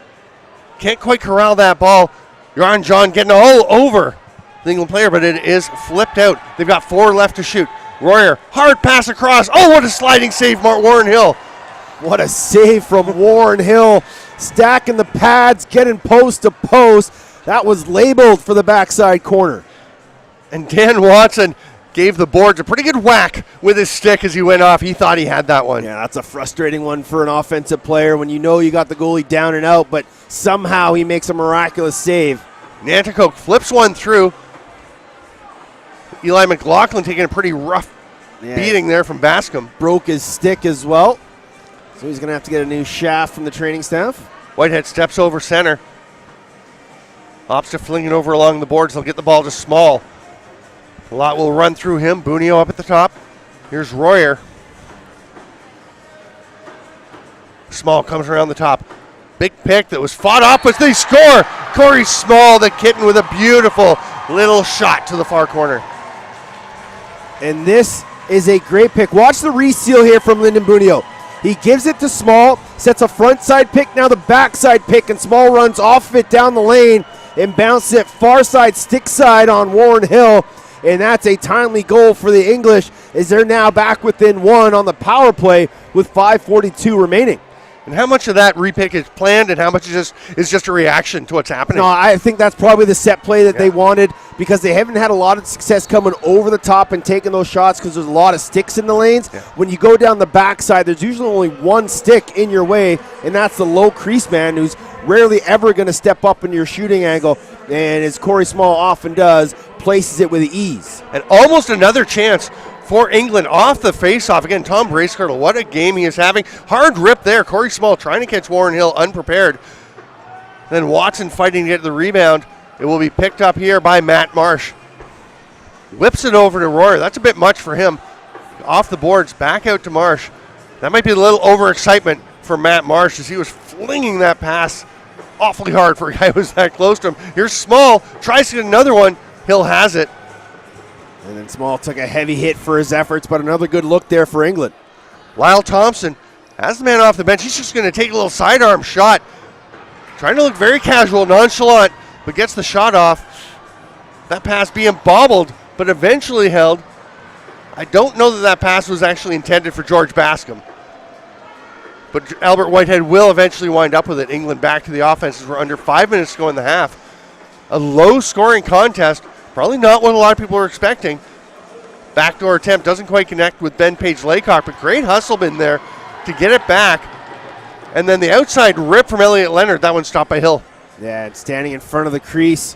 can't quite corral that ball. Yaron John getting all over the England player, but it is flipped out. They've got 4 left to shoot. Royer, hard pass across. Oh, what a sliding save, Warren Hill. What a save from Warren Hill. Stacking the pads, getting post to post. That was labeled for the backside corner. And Dan Watson gave the boards a pretty good whack with his stick as he went off. He thought he had that one. Yeah, that's a frustrating one for an offensive player when you know you got the goalie down and out, but somehow he makes a miraculous save. Nanticoke flips one through. Eli McLaughlin taking a pretty rough beating there from Bascom. Broke his stick as well, so he's going to have to get a new shaft from the training staff. Whitehead steps over center. Opts to fling it over along the boards. They'll get the ball to Small. A lot will run through him. Bunio up at the top. Here's Royer. Small comes around the top. Big pick that was fought off as they score. Corey Small, the kitten, with a beautiful little shot to the far corner. And this is a great pick. Watch the reseal here from Lyndon Bunio. He gives it to Small, sets a front side pick, now the backside pick, and Small runs off of it down the lane and bounces it far side, stick side on Warren Hill. And that's a timely goal for the English as they're now back within 1 on the power play with 5:42 remaining. And how much of that repick is planned and how much is just a reaction to what's happening? No, I think that's probably the set play that they wanted because they haven't had a lot of success coming over the top and taking those shots because there's a lot of sticks in the lanes. Yeah. When you go down the backside, there's usually only one stick in your way, and that's the low crease man who's rarely ever going to step up in your shooting angle. And as Corey Small often does, places it with ease. And almost another chance for England off the face-off. Again, Tom Bracegirdle, what a game he is having. Hard rip there. Corey Small trying to catch Warren Hill unprepared. Then Watson fighting to get the rebound. It will be picked up here by Matt Marsh. Whips it over to Royer. That's a bit much for him. Off the boards, back out to Marsh. That might be a little overexcitement for Matt Marsh as he was flinging that pass awfully hard for a guy who was that close to him. Here's Small, tries to get another one. Hill has it. And then Small took a heavy hit for his efforts, but another good look there for England. Lyle Thompson has the man off the bench. He's just going to take a little sidearm shot. Trying to look very casual, nonchalant, but gets the shot off. That pass being bobbled, but eventually held. I don't know that pass was actually intended for George Bascom. But Albert Whitehead will eventually wind up with it. England back to the offense as we're under 5 minutes to go in the half. A low-scoring contest. Probably not what a lot of people were expecting. Backdoor attempt doesn't quite connect with Ben Page-Laycock, but great hustleman there to get it back. And then the outside rip from Elliot Leonard. That one stopped by Hill. Yeah, and standing in front of the crease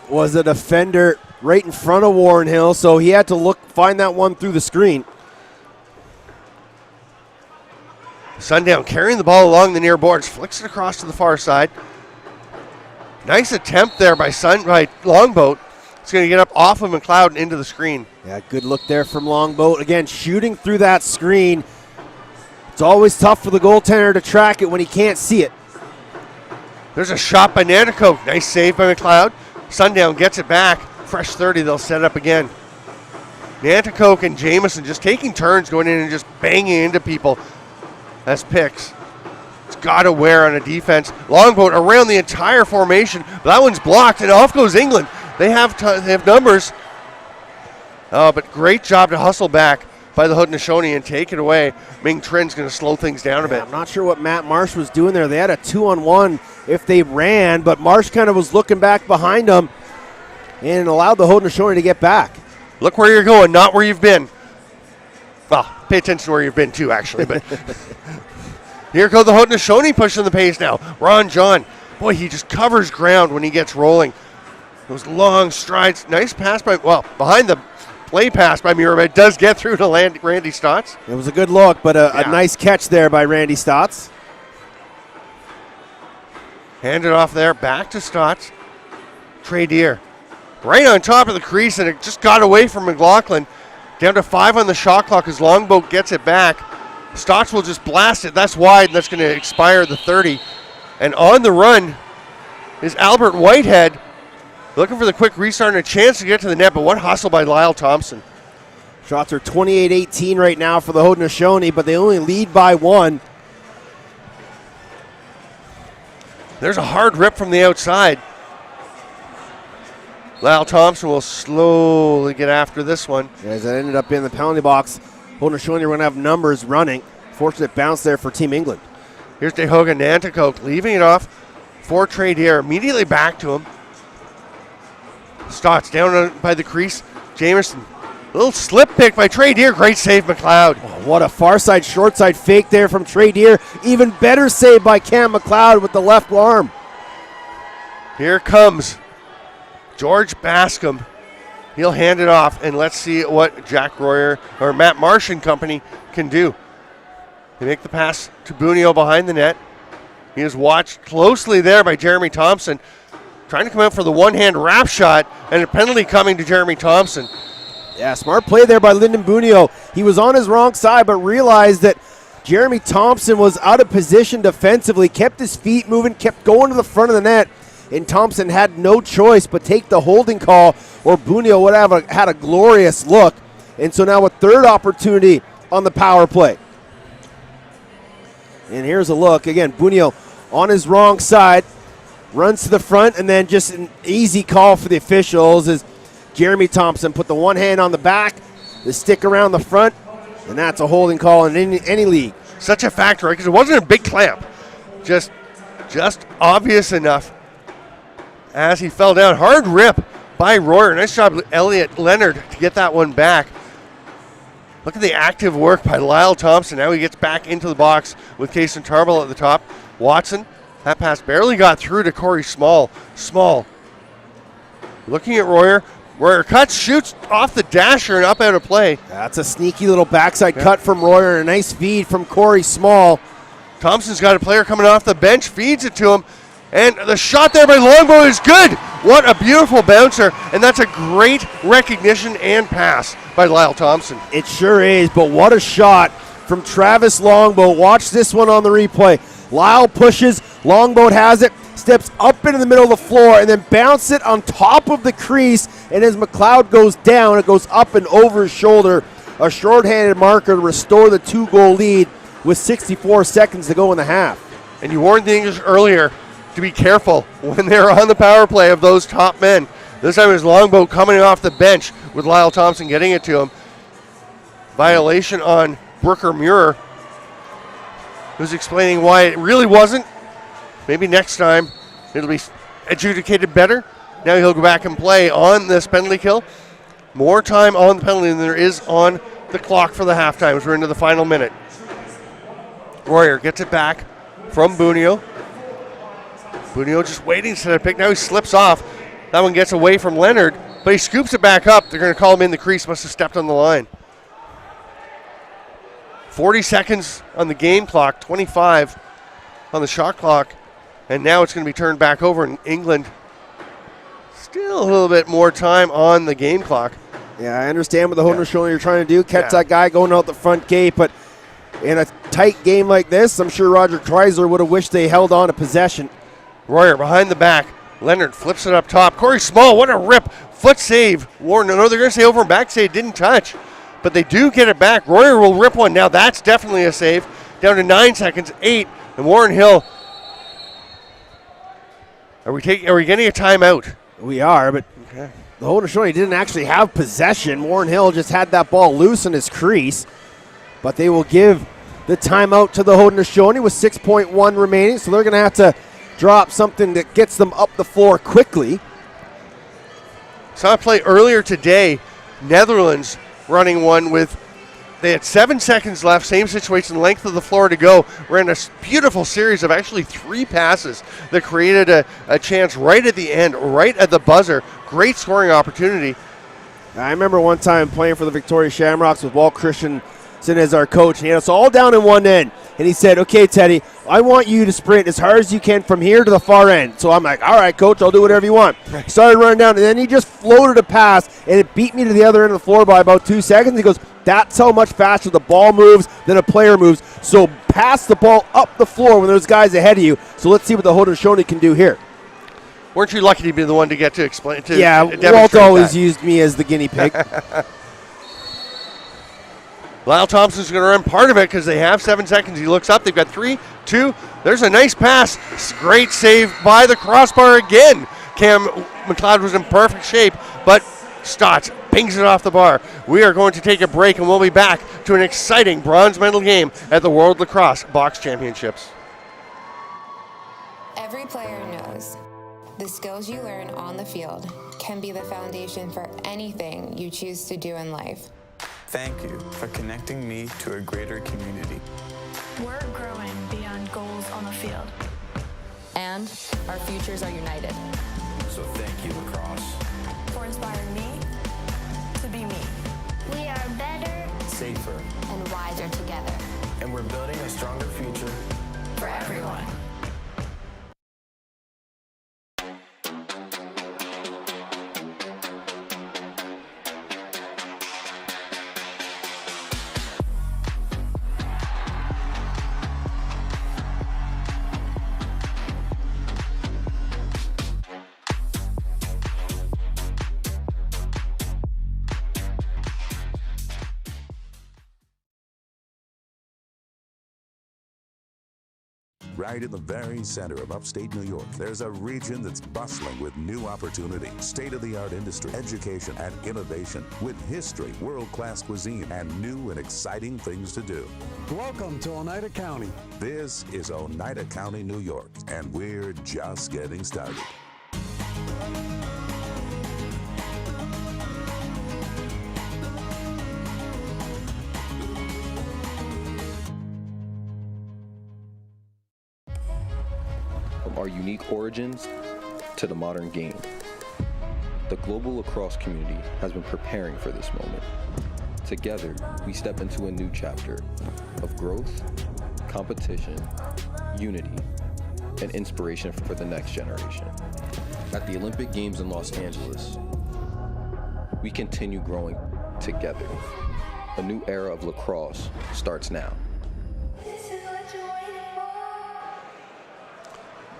was a defender right in front of Warren Hill, so he had to find that one through the screen. Sundown carrying the ball along the near boards, flicks it across to the far side. Nice attempt there by Longboat. It's going to get up off of McLeod and into the screen. Yeah, good look there from Longboat. Again, shooting through that screen. It's always tough for the goaltender to track it when he can't see it. There's a shot by Nanticoke. Nice save by McLeod. Sundown gets it back. Fresh 30, they'll set up again. Nanticoke and Jamison just taking turns going in and just banging into people as picks. It's got to wear on a defense. Longboat around the entire formation, but that one's blocked, and off goes England. They have numbers. Oh, but great job to hustle back by the Haudenosaunee and take it away. Ming Trin's going to slow things down a bit. I'm not sure what Matt Marsh was doing there. They had a 2-on-1 if they ran, but Marsh kind of was looking back behind them and allowed the Haudenosaunee to get back. Look where you're going, not where you've been. Well, pay attention to where you've been too, actually. But here go the Haudenosaunee pushing the pace now. Ron John, boy, he just covers ground when he gets rolling. Those long strides. Nice pass behind the play pass by Mira, but it does get through to Randy Stotts. It was a good look, but a nice catch there by Randy Stotts. Hand it off there, back to Stotts. Trey Deer right on top of the crease, and it just got away from McLaughlin. Down to 5 on the shot clock as Longboat gets it back. Stotts will just blast it. That's wide, and that's going to expire the 30. And on the run is Albert Whitehead, looking for the quick restart and a chance to get to the net, but what hustle by Lyle Thompson. Shots are 28-18 right now for the Haudenosaunee, but they only lead by 1. There's a hard rip from the outside. Lyle Thompson will slowly get after this one. As it ended up in the penalty box, Haudenosaunee are going to have numbers running. Fortunate bounce there for Team England. Here's DeHoga Nanticoke leaving it off for Trey Deer. Immediately back to him. Stotts down by the crease. Jameson, a little slip pick by Trey Deer. Great save, McLeod. Oh, what a far side, short side fake there from Trey Deer. Even better save by Cam McLeod with the left arm. Here comes George Bascom. He'll hand it off, and let's see what Jack Royer or Matt Marsh and company can do. They make the pass to Bunio behind the net. He is watched closely there by Jeremy Thompson, trying to come out for the one-hand wrap shot, and a penalty coming to Jeremy Thompson. Yeah, smart play there by Lyndon Bunio. He was on his wrong side, but realized that Jeremy Thompson was out of position defensively, kept his feet moving, kept going to the front of the net, and Thompson had no choice but take the holding call, or Bunio would have had a glorious look. And so now a third opportunity on the power play. And here's a look. Again, Bunio on his wrong side, runs to the front, and then just an easy call for the officials as Jeremy Thompson put the one hand on the back, the stick around the front, and that's a holding call in any league. Such a factor, right? Because it wasn't a big clamp. Just obvious enough as he fell down. Hard rip by Royer. Nice job, Elliot Leonard, to get that one back. Look at the active work by Lyle Thompson. Now he gets back into the box with Kason Tarbell at the top. Watson, that pass barely got through to Corey Small. Looking at Royer. Royer cuts, shoots off the dasher and up out of play. That's a sneaky little backside cut from Royer and a nice feed from Corey Small. Thompson's got a player coming off the bench, feeds it to him, and the shot there by Longbow is good. What a beautiful bouncer, and that's a great recognition and pass by Lyle Thompson. It sure is, but what a shot from Travis Longbow. Watch this one on the replay. Lyle pushes, Longboat has it, steps up into the middle of the floor, and then bounce it on top of the crease, and as McLeod goes down, it goes up and over his shoulder. A shorthanded marker to restore the 2-goal lead with 64 seconds to go in the half. And you warned the English earlier to be careful when they're on the power play of those top men. This time it was Longboat coming off the bench with Lyle Thompson getting it to him. Violation on Brooker Muir, who's explaining why it really wasn't. Maybe next time it'll be adjudicated better. Now he'll go back and play on this penalty kill. More time on the penalty than there is on the clock for the halftime as we're into the final minute. Royer gets it back from Bunio. Bunio just waiting to set a pick. Now he slips off. That one gets away from Leonard, but he scoops it back up. They're going to call him in the crease. Must have stepped on the line. 40 seconds on the game clock, 25 on the shot clock, and now it's going to be turned back over in England. Still a little bit more time on the game clock. Yeah, I understand what the Haudenosaunee are trying to do. Catch that guy going out the front gate, but in a tight game like this, I'm sure Roger Kreisler would have wished they held on to possession. Royer behind the back. Leonard flips it up top. Corey Small, what a rip. Foot save. Warren, no, they're going to say over and back save. Didn't touch. But they do get it back. Royer will rip one. Now that's definitely a save. Down to 9 seconds, 8. And Warren Hill. Are we getting a timeout? We are, but Okay. the Haudenosaunee didn't actually have possession. Warren Hill just had that ball loose in his crease. But they will give the timeout to the Haudenosaunee with 6.1 remaining. So they're going to have to drop something that gets them up the floor quickly. Saw a play earlier today. Netherlands running one with, they had 7 seconds left, same situation, length of the floor to go. Ran a beautiful series of actually 3 passes that created a chance right at the end, right at the buzzer. Great scoring opportunity. I remember one time playing for the Victoria Shamrocks with Walt Christensen as our coach. And he had us all down in one end. And he said, okay, Teddy, I want you to sprint as hard as you can from here to the far end. So I'm like, all right, coach, I'll do whatever you want. Started running down, and then he just floated a pass, and it beat me to the other end of the floor by about 2 seconds. He goes, that's how much faster the ball moves than a player moves. So pass the ball up the floor when there's guys ahead of you. So let's see what the Haudenosaunee can do here. Weren't you lucky to be the one to get to explain? To Walt demonstrate always that? used me as the guinea pig. Lyle Thompson's going to run part of it because they have 7 seconds. He looks up. They've got 3, 2. There's a nice pass. Great save by the crossbar again. Cam McLeod was in perfect shape, but Stotts pings it off the bar. We are going to take a break, and we'll be back to an exciting bronze medal game at the World Lacrosse Box Championships. Every player knows the skills you learn on the field can be the foundation for anything you choose to do in life. Thank you for connecting me to a greater community. We're growing beyond goals on the field. And our futures are united. So thank you, Lacrosse. For inspiring me to be me. We are better, Safer. And wiser together. And we're building a stronger future For everyone. Right in the very center of upstate New York, there's a region that's bustling with new opportunity, state-of-the-art industry, education, and innovation, with history, world-class cuisine, and new and exciting things to do. Welcome to Oneida County. This is Oneida County, New York, and we're just getting started. From our unique origins to the modern game, the global lacrosse community has been preparing for this moment. Together, we step into a new chapter of growth, competition, unity, and inspiration for the next generation. At the Olympic Games in Los Angeles, we continue growing together. A new era of lacrosse starts now.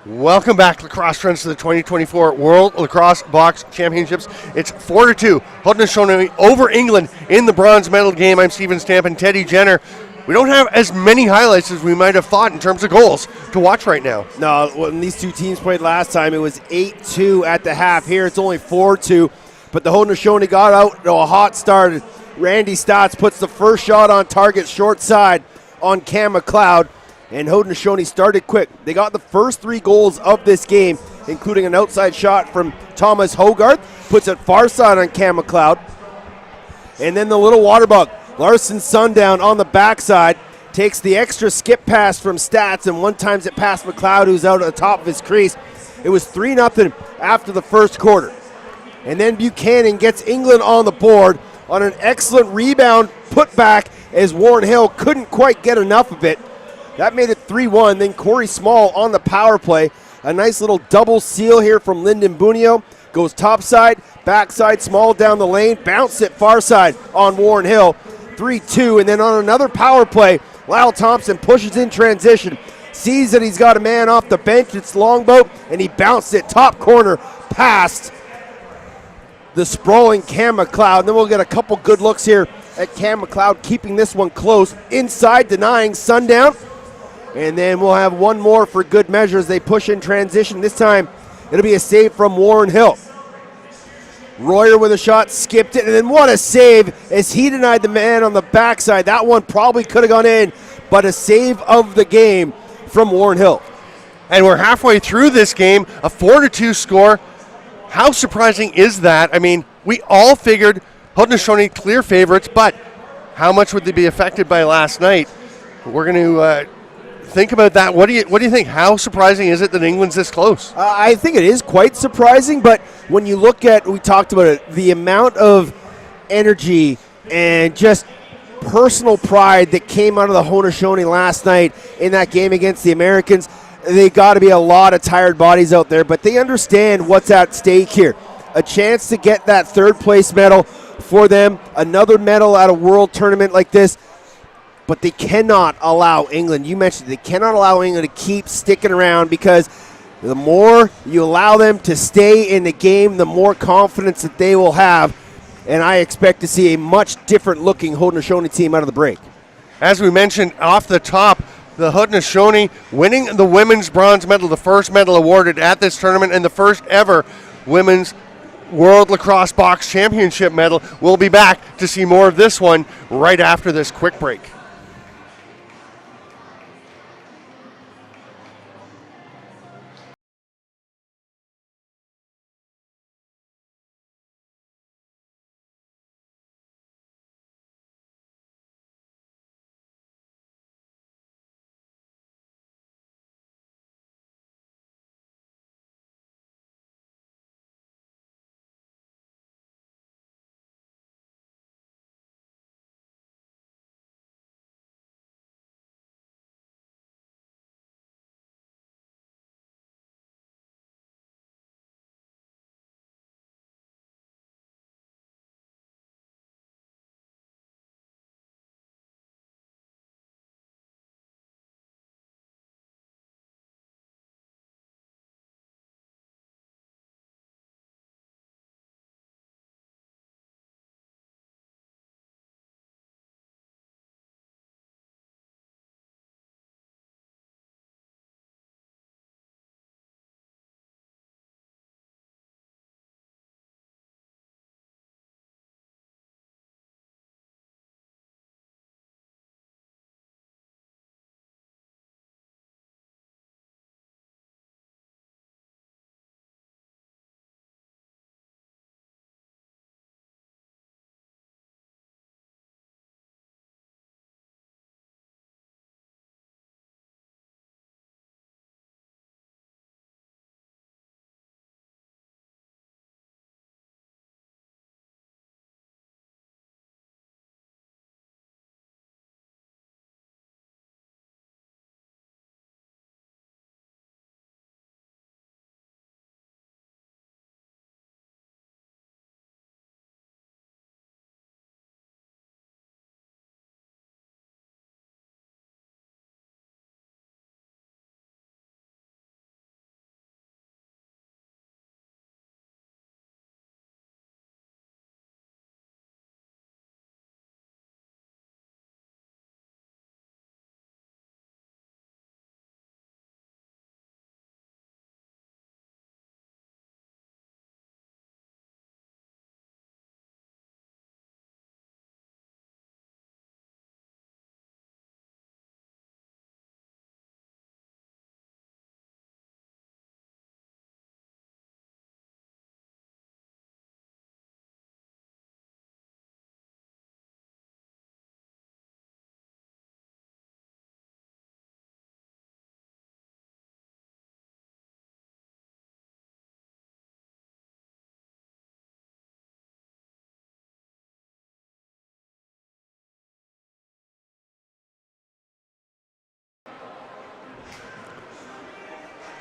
Welcome back, lacrosse friends, to the 2024 World Lacrosse Box Championships. It's 4-2. Haudenosaunee over England in the bronze medal game. I'm Steven Stamp and Teddy Jenner. We don't have as many highlights as we might have thought in terms of goals to watch right now. No, when these two teams played last time, it was 8-2 at the half. Here it's only 4-2, but the Haudenosaunee got out to a hot start. Randy Stotts puts the first shot on target, short side on Cam McLeod. And Haudenosaunee started quick. They got the first 3 goals of this game, including an outside shot from Thomas Hogarth. Puts it far side on Cam McLeod. And then the little water bug, Larson Sundown on the backside, takes the extra skip pass from Stats and one-times it past McLeod, who's out at the top of his crease. It was 3-0 after the first quarter. And then Buchanan gets England on the board on an excellent rebound putback as Warren Hill couldn't quite get enough of it. That made it 3-1. Then Corey Small on the power play. A nice little double seal here from Lyndon Bunio. Goes topside, backside, Small down the lane. Bounce it far side on Warren Hill. 3-2. And then on another power play, Lyle Thompson pushes in transition, sees that he's got a man off the bench. It's Longboat, and he bounced it top corner past the sprawling Cam McLeod. And then we'll get a couple good looks here at Cam McLeod keeping this one close. Inside, denying Sundown. And then we'll have one more for good measure as they push in transition. This time, it'll be a save from Warren Hill. Royer with a shot, skipped it, and then what a save as he denied the man on the backside. That one probably could have gone in, but a save of the game from Warren Hill. And we're halfway through this game, a 4-2 score. How surprising is that? I mean, we all figured Haudenosaunee clear favorites, but how much would they be affected by last night? We're going to think about that. What do you think? How surprising is it that England's this close? I think it is quite surprising, but when you look at, we talked about it, the amount of energy and just personal pride that came out of the Haudenosaunee last night in that game against the Americans, they got to be a lot of tired bodies out there, but they understand what's at stake here. A chance to get that third place medal for them, another medal at a world tournament like this, but they cannot allow England, you mentioned, they cannot allow England to keep sticking around, because the more you allow them to stay in the game, the more confidence that they will have, and I expect to see a much different looking Haudenosaunee team out of the break. As we mentioned off the top, the Haudenosaunee winning the women's bronze medal, the first medal awarded at this tournament, and the first ever women's World Lacrosse Box Championship medal. We'll be back to see more of this one right after this quick break.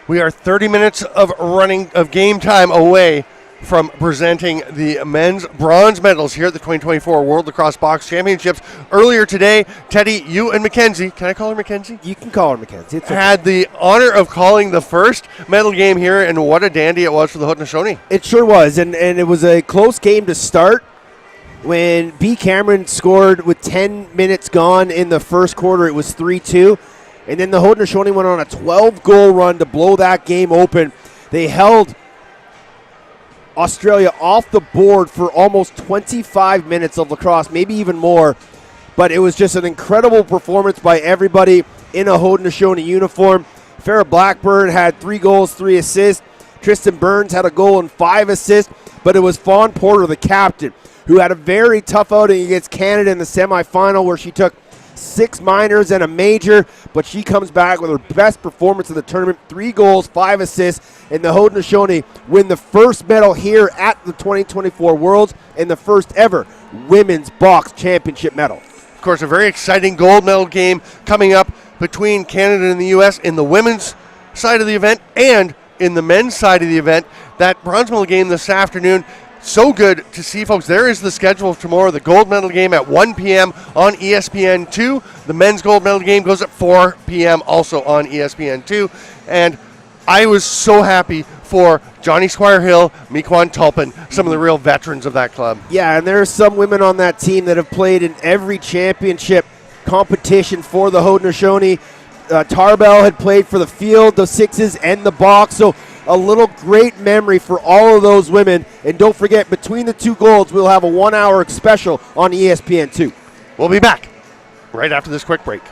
We are 30 minutes of game time away from presenting the men's bronze medals here at the 2024 World Lacrosse Box Championships. Earlier today, Teddy, you and Mackenzie, can I call her Mackenzie? You can call her Mackenzie. It's okay. Had the honor of calling the first medal game here, and what a dandy it was for the Haudenosaunee. It sure was, and it was a close game to start. When B. Cameron scored with 10 minutes gone in the first quarter, it was 3-2. And then the Haudenosaunee went on a 12-goal run to blow that game open. They held Australia off the board for almost 25 minutes of lacrosse, maybe even more. But it was just an incredible performance by everybody in a Haudenosaunee uniform. Farrah Blackburn had 3 goals, 3 assists. Tristan Burns had a goal and 5 assists. But it was Fawn Porter, the captain, who had a very tough outing against Canada in the semifinal, where she took 6 minors and a major, but she comes back with her best performance of the tournament, 3 goals, 5 assists, and the Haudenosaunee win the first medal here at the 2024 Worlds and the first ever women's box championship medal. Of course, a very exciting gold medal game coming up between Canada and the U.S. in the women's side of the event and in the men's side of the event. That bronze medal game this afternoon, so good to see, folks. There is the schedule of tomorrow. The gold medal game at 1 p.m. on ESPN2. The men's gold medal game goes at 4 p.m. also on ESPN2. And I was so happy for Johnny Squire-Hill, Mequan Tulpin, some of the real veterans of that club. Yeah, and there are some women on that team that have played in every championship competition for the Haudenosaunee. Tarbell had played for the field, the sixes, and the box. So a little great memory for all of those women. And don't forget, between the 2 golds, we'll have a 1-hour special on ESPN2. We'll be back right after this quick break.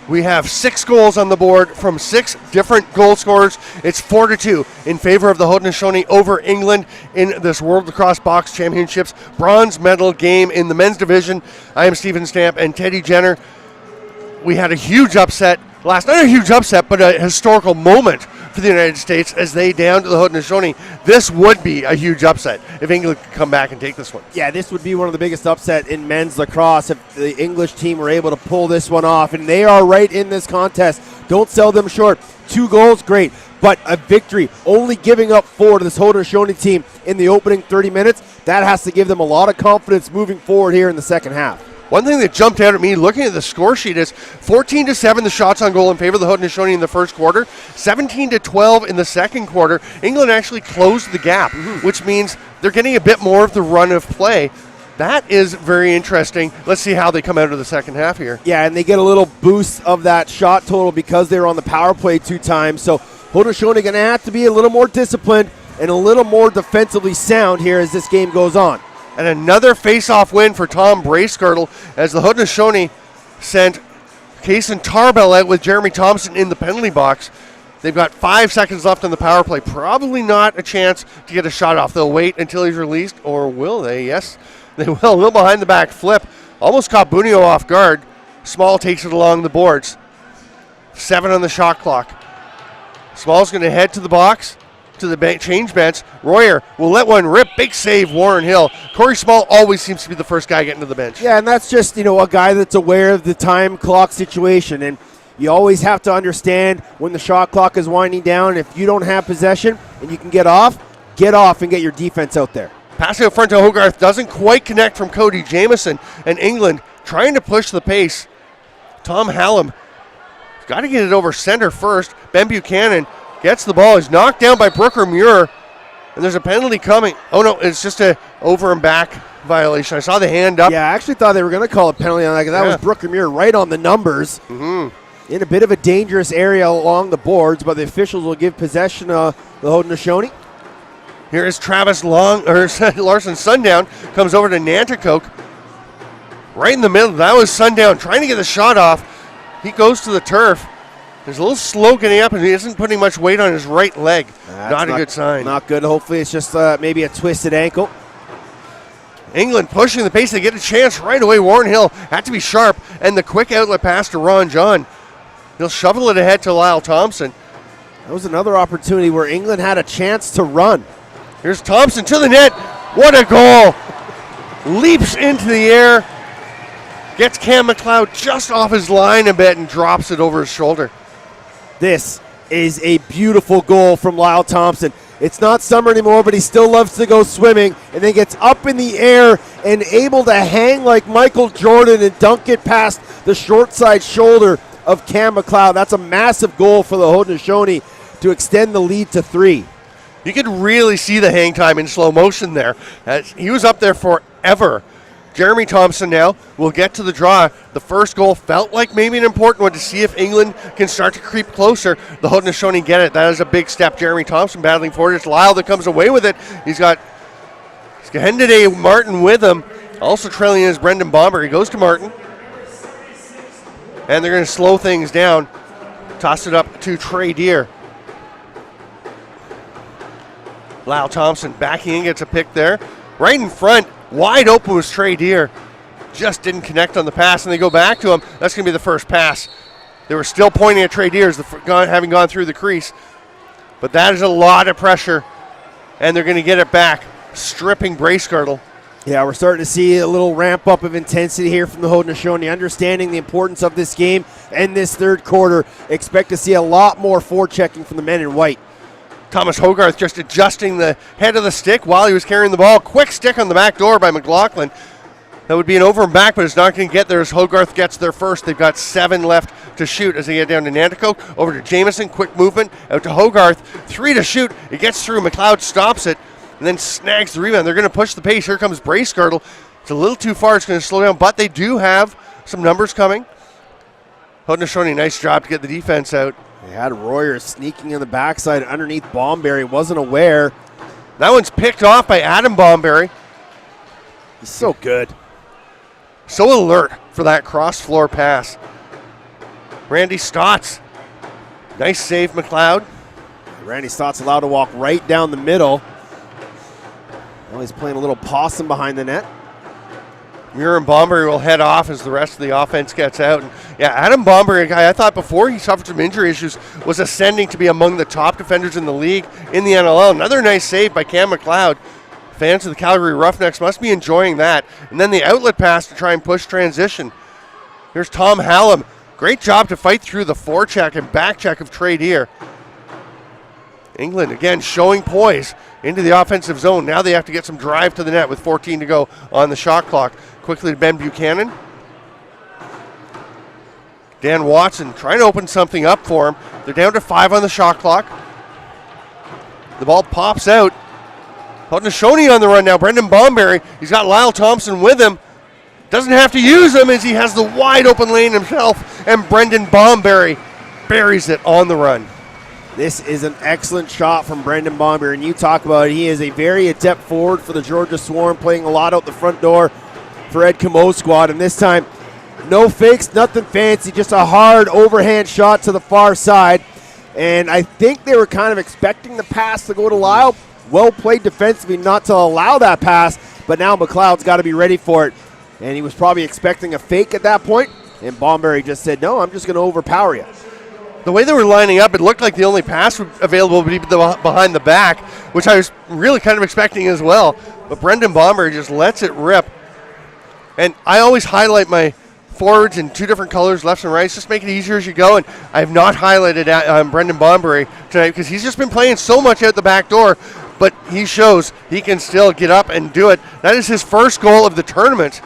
We have 6 goals on the board from 6 different goal scorers. It's 4-2 in favor of the Haudenosaunee over England in this World Lacrosse Box Championships bronze medal game in the men's division. I am Stephen Stamp and Teddy Jenner. We had a huge upset last night, not a huge upset, but a historical moment for the United States as they down to the Haudenosaunee. This would be a huge upset if England could come back and take this one. Yeah, this would be one of the biggest upset in men's lacrosse if the English team were able to pull this one off, and they are right in this contest. Don't sell them short. 2 goals, great, but a victory, only giving up 4 to this Haudenosaunee team in the opening 30 minutes, that has to give them a lot of confidence moving forward here in the second half. One thing that jumped out at me looking at the score sheet is 14-7 the shots on goal in favor of the Haudenosaunee in the first quarter, 17-12 in the second quarter. England actually closed the gap, which means they're getting a bit more of the run of play. That is very interesting. Let's see how they come out of the second half here. Yeah, and they get a little boost of that shot total because they were on the power play 2 times. So Haudenosaunee going to have to be a little more disciplined and a little more defensively sound here as this game goes on. And another face-off win for Tom Bracegirdle as the Haudenosaunee sent Kaysen Tarbell out with Jeremy Thompson in the penalty box. They've got 5 seconds left on the power play. Probably not a chance to get a shot off. They'll wait until he's released, or will they? Yes, they will. A little behind the back flip. Almost caught Bunio off guard. Small takes it along the boards. 7 on the shot clock. Small's going to head to the box, to the change bench. Royer will let one rip. Big save, Warren Hill. Corey Small always seems to be the first guy getting to the bench. Yeah, and that's just, a guy that's aware of the time clock situation. And you always have to understand when the shot clock is winding down. If you don't have possession and you can get off and get your defense out there. Pass out front to Hogarth. Doesn't quite connect from Cody Jamieson. And England trying to push the pace. Tom Hallam got to get it over center first. Ben Buchanan gets the ball. He's knocked down by Brooker Muir. And there's a penalty coming. Oh, no, it's just a over and back violation. I saw the hand up. Yeah, I actually thought they were going to call a penalty on that because that was Brooker Muir right on the numbers. In a bit of a dangerous area along the boards, but the officials will give possession of the Haudenosaunee. Here is Travis Larson Sundown. Comes over to Nanticoke. Right in the middle. That was Sundown trying to get the shot off. He goes to the turf. He's a little slow getting up, and he isn't putting much weight on his right leg. Not a good sign. Not good. Hopefully it's just maybe a twisted ankle. England pushing the pace. They get a chance right away. Warren Hill had to be sharp, and the quick outlet pass to Ron John. He'll shovel it ahead to Lyle Thompson. That was another opportunity where England had a chance to run. Here's Thompson to the net. What a goal. Leaps into the air. Gets Cam McLeod just off his line a bit and drops it over his shoulder. This is a beautiful goal from Lyle Thompson. It's not summer anymore, but he still loves to go swimming, and then gets up in the air and able to hang like Michael Jordan and dunk it past the short side shoulder of Cam McLeod. That's a massive goal for the Haudenosaunee to extend the lead to 3. You could really see the hang time in slow motion there. He was up there forever. Jeremy Thompson now will get to the draw. The first goal felt like maybe an important one to see if England can start to creep closer. The Haudenosaunee get it. That is a big step. Jeremy Thompson battling forward. It's Lyle that comes away with it. He's got Hendeday Martin with him. Also trailing is Brendan Bomber. He goes to Martin. And they're going to slow things down. Toss it up to Trey Deer. Lyle Thompson backing in, gets a pick there. Right in front, wide open was Trey Deer. Just didn't connect on the pass, and they go back to him. That's going to be the first pass. They were still pointing at Trey Deer having gone through the crease. But that is a lot of pressure, and they're going to get it back, stripping Bracegirdle. Yeah, we're starting to see a little ramp up of intensity here from the Haudenosaunee, understanding the importance of this game and this third quarter. Expect to see a lot more forechecking from the men in white. Thomas Hogarth just adjusting the head of the stick while he was carrying the ball. Quick stick on the back door by McLaughlin. That would be an over and back, but it's not going to get there as Hogarth gets there first. They've got 7 left to shoot as they get down to Nanticoke. Over to Jamieson, quick movement, out to Hogarth. 3 to shoot. It gets through. McLeod stops it and then snags the rebound. They're going to push the pace. Here comes Bracegirdle. It's a little too far. It's going to slow down, but they do have some numbers coming. Haudenosaunee, nice job to get the defense out. They had Royer sneaking in the backside underneath Bomberry. Wasn't aware. That one's picked off by Adam Bomberry. He's so good. So alert for that cross-floor pass. Randy Stotts. Nice save, McLeod. Randy Stotts allowed to walk right down the middle. Now he's playing a little possum behind the net. Muir and Bomberry will head off as the rest of the offense gets out. And yeah, Adam Bomberry, a guy I thought before he suffered some injury issues, was ascending to be among the top defenders in the league in the NLL. Another nice save by Cam McLeod. Fans of the Calgary Roughnecks must be enjoying that. And then the outlet pass to try and push transition. Here's Tom Hallam. Great job to fight through the forecheck and back check of Trey Deer. England again showing poise into the offensive zone. Now they have to get some drive to the net with 14 to go on the shot clock. Quickly to Ben Buchanan. Dan Watson trying to open something up for him. They're down to 5 on the shot clock. The ball pops out. Haudenosaunee on the run now. Brendan Bomberry. He's got Lyle Thompson with him. Doesn't have to use him as he has the wide open lane himself. And Brendan Bomberry buries it on the run. This is an excellent shot from Brendan Bomber, and you talk about it. He is a very adept forward for the Georgia Swarm, playing a lot out the front door for Ed Camo's squad, and this time, no fakes, nothing fancy, just a hard overhand shot to the far side. And I think they were kind of expecting the pass to go to Lyle. Well played defensively not to allow that pass, but now McLeod's got to be ready for it. And he was probably expecting a fake at that point, and Bomberry just said, no, I'm just going to overpower you. The way they were lining up, it looked like the only pass available would be behind the back, which I was really kind of expecting as well. But Brendan Bomberry just lets it rip. And I always highlight my forwards in 2 different colors, lefts and rights, just make it easier as you go. And I have not highlighted Brendan Bomberry tonight because he's just been playing so much out the back door, but he shows he can still get up and do it. That is his first goal of the tournament.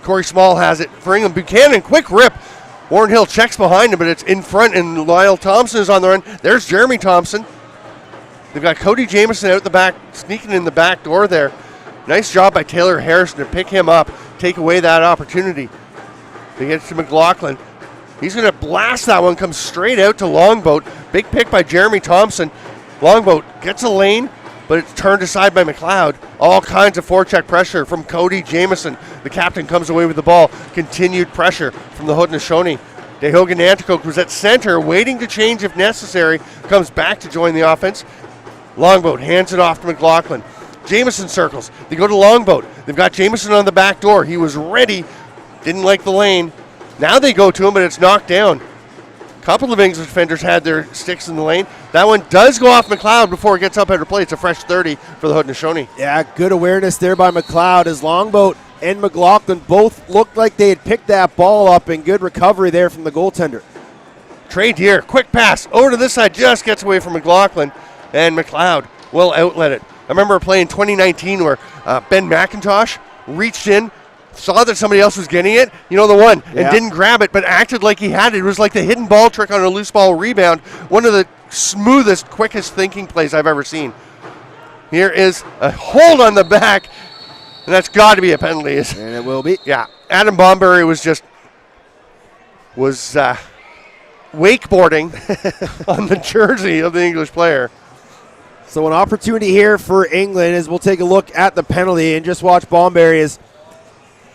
Corey Small has it for England. Buchanan, quick rip. Warren Hill checks behind him, but it's in front, and Lyle Thompson is on the run. There's Jeremy Thompson. They've got Cody Jamieson out the back, sneaking in the back door there. Nice job by Taylor Harrison to pick him up, take away that opportunity. They get to McLaughlin. He's going to blast that one, comes straight out to Longboat. Big pick by Jeremy Thompson. Longboat gets a lane, but it's turned aside by McLeod. All kinds of forecheck pressure from Cody Jamieson. The captain comes away with the ball. Continued pressure from the Haudenosaunee. DeHogan Nanticoke was at center, waiting to change if necessary. Comes back to join the offense. Longboat hands it off to McLaughlin. Jamieson circles. They go to Longboat. They've got Jamieson on the back door. He was ready. Didn't like the lane. Now they go to him, but it's knocked down. A couple of English defenders had their sticks in the lane. That one does go off McLeod before it gets up under play. It's a fresh 30 for the Haudenosaunee. Yeah, good awareness there by McLeod as Longboat and McLaughlin both looked like they had picked that ball up, and good recovery there from the goaltender. Trey Deer, quick pass over to this side, just gets away from McLaughlin, and McLeod will outlet it. I remember playing 2019 where Ben McIntosh reached in, saw that somebody else was getting it, you know the one, and didn't grab it, but acted like he had it. It was like the hidden ball trick on a loose ball rebound. One of the smoothest, quickest thinking plays I've ever seen. Here is a hold on the back, and that's got to be a penalty. And it will be. Yeah, Adam Bomberry was wakeboarding on the jersey of the English player. So an opportunity here for England as we'll take a look at the penalty and just watch Bomberry as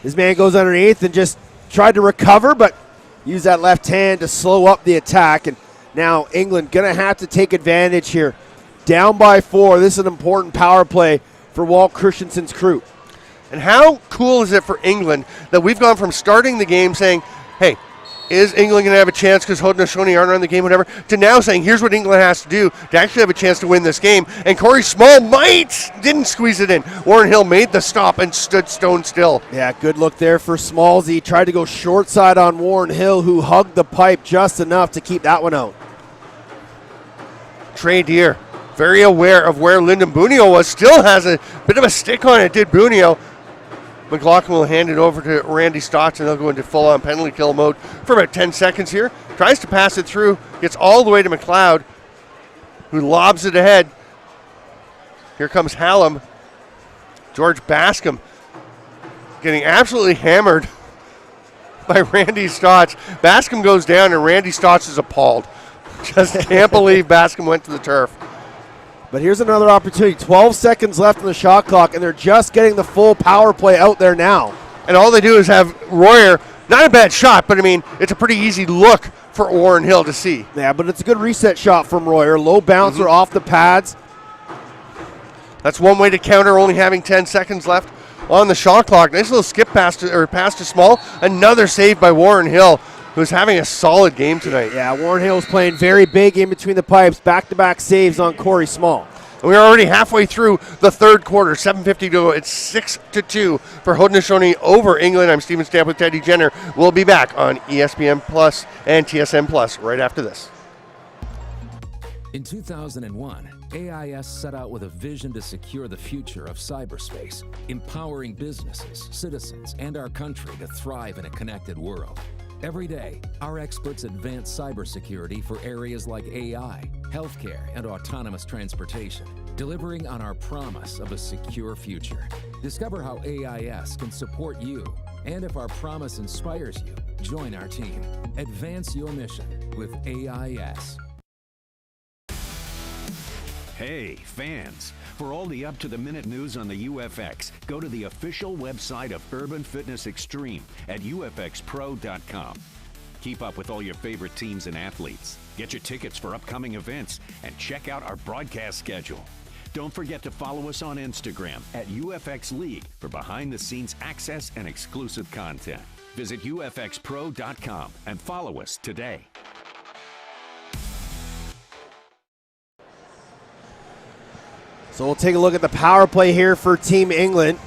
his man goes underneath and just tried to recover, but use that left hand to slow up the attack. And now England going to have to take advantage here. Down by 4. This is an important power play for Walt Christensen's crew. And how cool is it for England that we've gone from starting the game saying, hey, is England going to have a chance because Haudenosaunee aren't on the game, whatever, to now saying here's what England has to do to actually have a chance to win this game. And Corey Small didn't squeeze it in. Warren Hill made the stop and stood stone still. Yeah, good look there for Smalls. He tried to go short side on Warren Hill, who hugged the pipe just enough to keep that one out. Trey Deer, very aware of where Lyndon Bunio was, still has a bit of a stick on it, did Bunio. McLaughlin will hand it over to Randy Stotts, and they'll go into full-on penalty kill mode for about 10 seconds here. Tries to pass it through, gets all the way to McLeod, who lobs it ahead. Here comes Hallam. George Bascom getting absolutely hammered by Randy Stotts. Bascom goes down, and Randy Stotts is appalled. Just can't believe Bascom went to the turf. But here's another opportunity. 12 seconds left on the shot clock, and they're just getting the full power play out there now. And all they do is have Royer, not a bad shot, but I mean, it's a pretty easy look for Warren Hill to see. Yeah, but it's a good reset shot from Royer. Low bouncer off the pads. That's one way to counter only having 10 seconds left on the shot clock. Nice little skip pass to Small. Another save by Warren Hill, who's having a solid game tonight. Yeah, Warren Hill is playing very big in between the pipes. Back-to-back saves on Corey Small. And we're already halfway through the third quarter. 7:50 to go. It's 6-2 for Haudenosaunee over England. I'm Steven Stamp with Teddy Jenner. We'll be back on ESPN Plus and TSN Plus right after this. In 2001, AIS set out with a vision to secure the future of cyberspace, empowering businesses, citizens, and our country to thrive in a connected world. Every day, our experts advance cybersecurity for areas like AI, healthcare, and autonomous transportation, delivering on our promise of a secure future. Discover how AIS can support you, and if our promise inspires you, join our team. Advance your mission with AIS. Hey, fans. For all the up-to-the-minute news on the UFX, go to the official website of Urban Fitness Extreme at ufxpro.com. Keep up with all your favorite teams and athletes. Get your tickets for upcoming events and check out our broadcast schedule. Don't forget to follow us on Instagram at UFX League for behind-the-scenes access and exclusive content. Visit ufxpro.com and follow us today. So we'll take a look at the power play here for Team England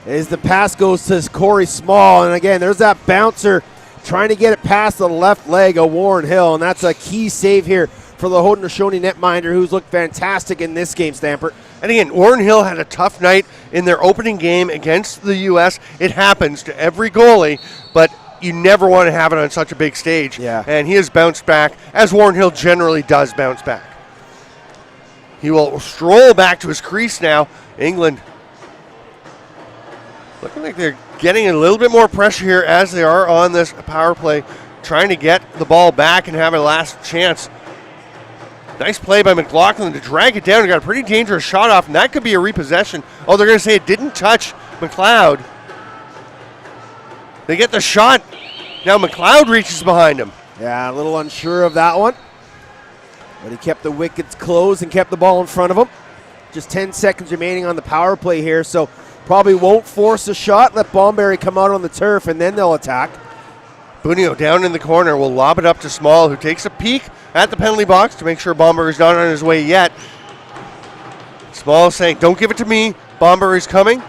as the pass goes to Corey Small. And again, there's that bouncer trying to get it past the left leg of Warren Hill, and that's a key save here for the Haudenosaunee netminder, who's looked fantastic in this game, Stamper. And again, Warren Hill had a tough night in their opening game against the U.S. It happens to every goalie, but you never want to have it on such a big stage. Yeah. And he has bounced back, as Warren Hill generally does bounce back. He will stroll back to his crease now. England looking like they're getting a little bit more pressure here as they are on this power play, trying to get the ball back and have a last chance. Nice play by McLaughlin to drag it down. He got a pretty dangerous shot off, and that could be a repossession. Oh, they're going to say it didn't touch McLeod. They get the shot. Now McLeod reaches behind him. Yeah, a little unsure of that one. But he kept the wickets closed and kept the ball in front of him. Just 10 seconds remaining on the power play here, so probably won't force a shot. Let Bomberry come out on the turf, and then they'll attack. Bunio down in the corner will lob it up to Small, who takes a peek at the penalty box to make sure Bomberry's not on his way yet. Small saying, don't give it to me. Bomberry's coming.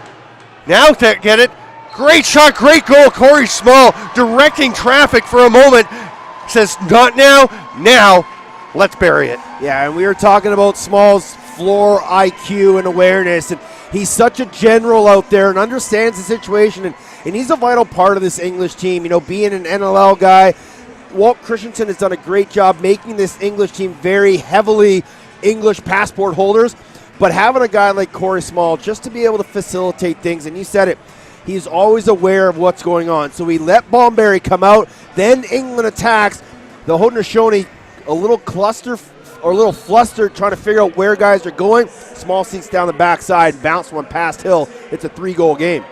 Now get it. Great shot, great goal. Corey Small directing traffic for a moment. Says, not now, now. Let's bury it. Yeah, and we were talking about Small's floor IQ and awareness, and he's such a general out there and understands the situation, and he's a vital part of this English team. You know, being an NLL guy, Walt Christensen has done a great job making this English team very heavily English passport holders, but having a guy like Corey Small just to be able to facilitate things, and you said it, he's always aware of what's going on. So we let Bomberry come out, then England attacks. The Haudenosaunee a little cluster or a little flustered trying to figure out where guys are going. Small seats down the backside, bounce one past Hill. It's a 3-goal game.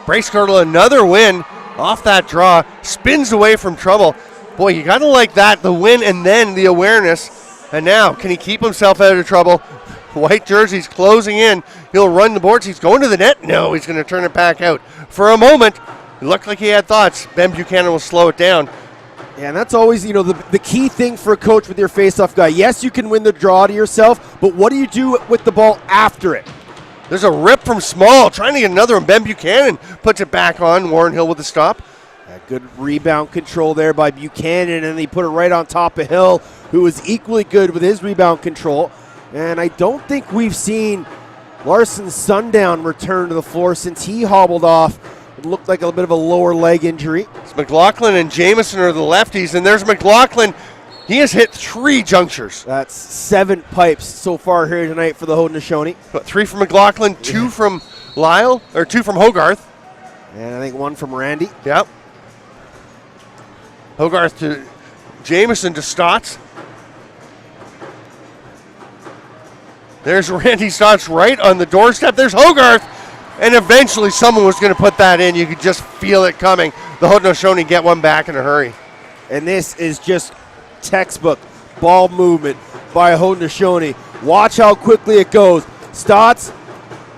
Bracegirdle, another win off that draw, spins away from trouble. Boy, you got to like that, the win and then the awareness. And now, can he keep himself out of trouble? White jersey's closing in. He'll run the boards. He's going to the net. No, he's going to turn it back out. For a moment, it looked like he had thoughts. Ben Buchanan will slow it down. Yeah, and that's always, the key thing for a coach with your faceoff guy. Yes, you can win the draw to yourself, but what do you do with the ball after it? There's a rip from Small, trying to get another one. Ben Buchanan puts it back on. Warren Hill with the stop. Yeah, good rebound control there by Buchanan, and he put it right on top of Hill, who was equally good with his rebound control. And I don't think we've seen Larson Sundown return to the floor since he hobbled off. It looked like a bit of a lower leg injury. It's McLaughlin and Jamieson are the lefties, and there's McLaughlin. He has hit 3 junctures. That's 7 pipes so far here tonight for the Haudenosaunee. 3 from McLaughlin, 2 from Lyle, or 2 from Hogarth. And I think 1 from Randy. Yep. Hogarth to Jamieson to Stotts. There's Randy Stotts right on the doorstep. There's Hogarth. And eventually someone was going to put that in. You could just feel it coming. The Haudenosaunee get one back in a hurry. And this is just textbook ball movement by Haudenosaunee. Watch how quickly it goes. Stotts,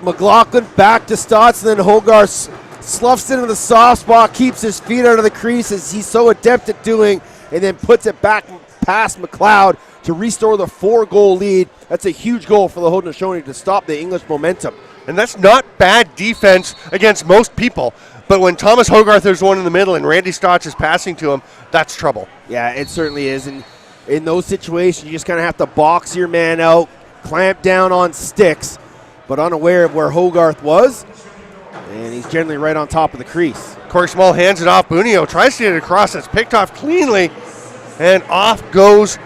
McLaughlin back to Stotts, and then Hogarth sloughs into the soft spot, keeps his feet out of the crease as he's so adept at doing, and then puts it back past McLeod to restore the 4-goal lead. That's a huge goal for the Haudenosaunee to stop the English momentum. And that's not bad defense against most people. But when Thomas Hogarth is one in the middle and Randy Stotts is passing to him, that's trouble. Yeah, it certainly is. And in those situations, you just kind of have to box your man out, clamp down on sticks, but unaware of where Hogarth was. And he's generally right on top of the crease. Corey Small hands it off. Bunio tries to get it across. It's picked off cleanly. And off goes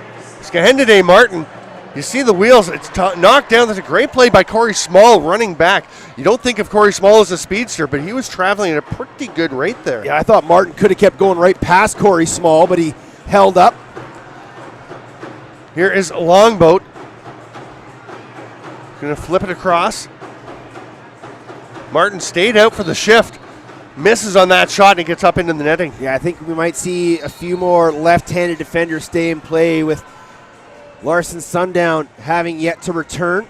Skahendade Martin. You see the wheels, it's knocked down. That's a great play by Corey Small running back. You don't think of Corey Small as a speedster, but he was traveling at a pretty good rate there. Yeah, I thought Martin could have kept going right past Corey Small, but he held up. Here is Longboat. Going to flip it across. Martin stayed out for the shift. Misses on that shot and it gets up into the netting. Yeah, I think we might see a few more left-handed defenders stay in play with Larson Sundown having yet to return.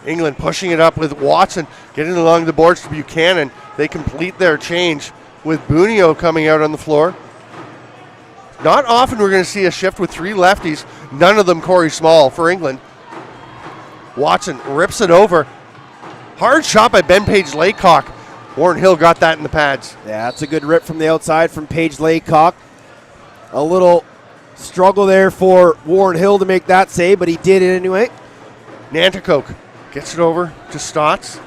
England pushing it up with Watson, getting along the boards to Buchanan. They complete their change with Bunio coming out on the floor. Not often we're going to see a shift with 3 lefties, none of them Corey Small for England. Watson rips it over. Hard shot by Ben Page Laycock. Warren Hill got that in the pads. Yeah, that's a good rip from the outside from Paige Laycock. A little struggle there for Warren Hill to make that save, but he did it anyway. Nanticoke gets it over to Stotts.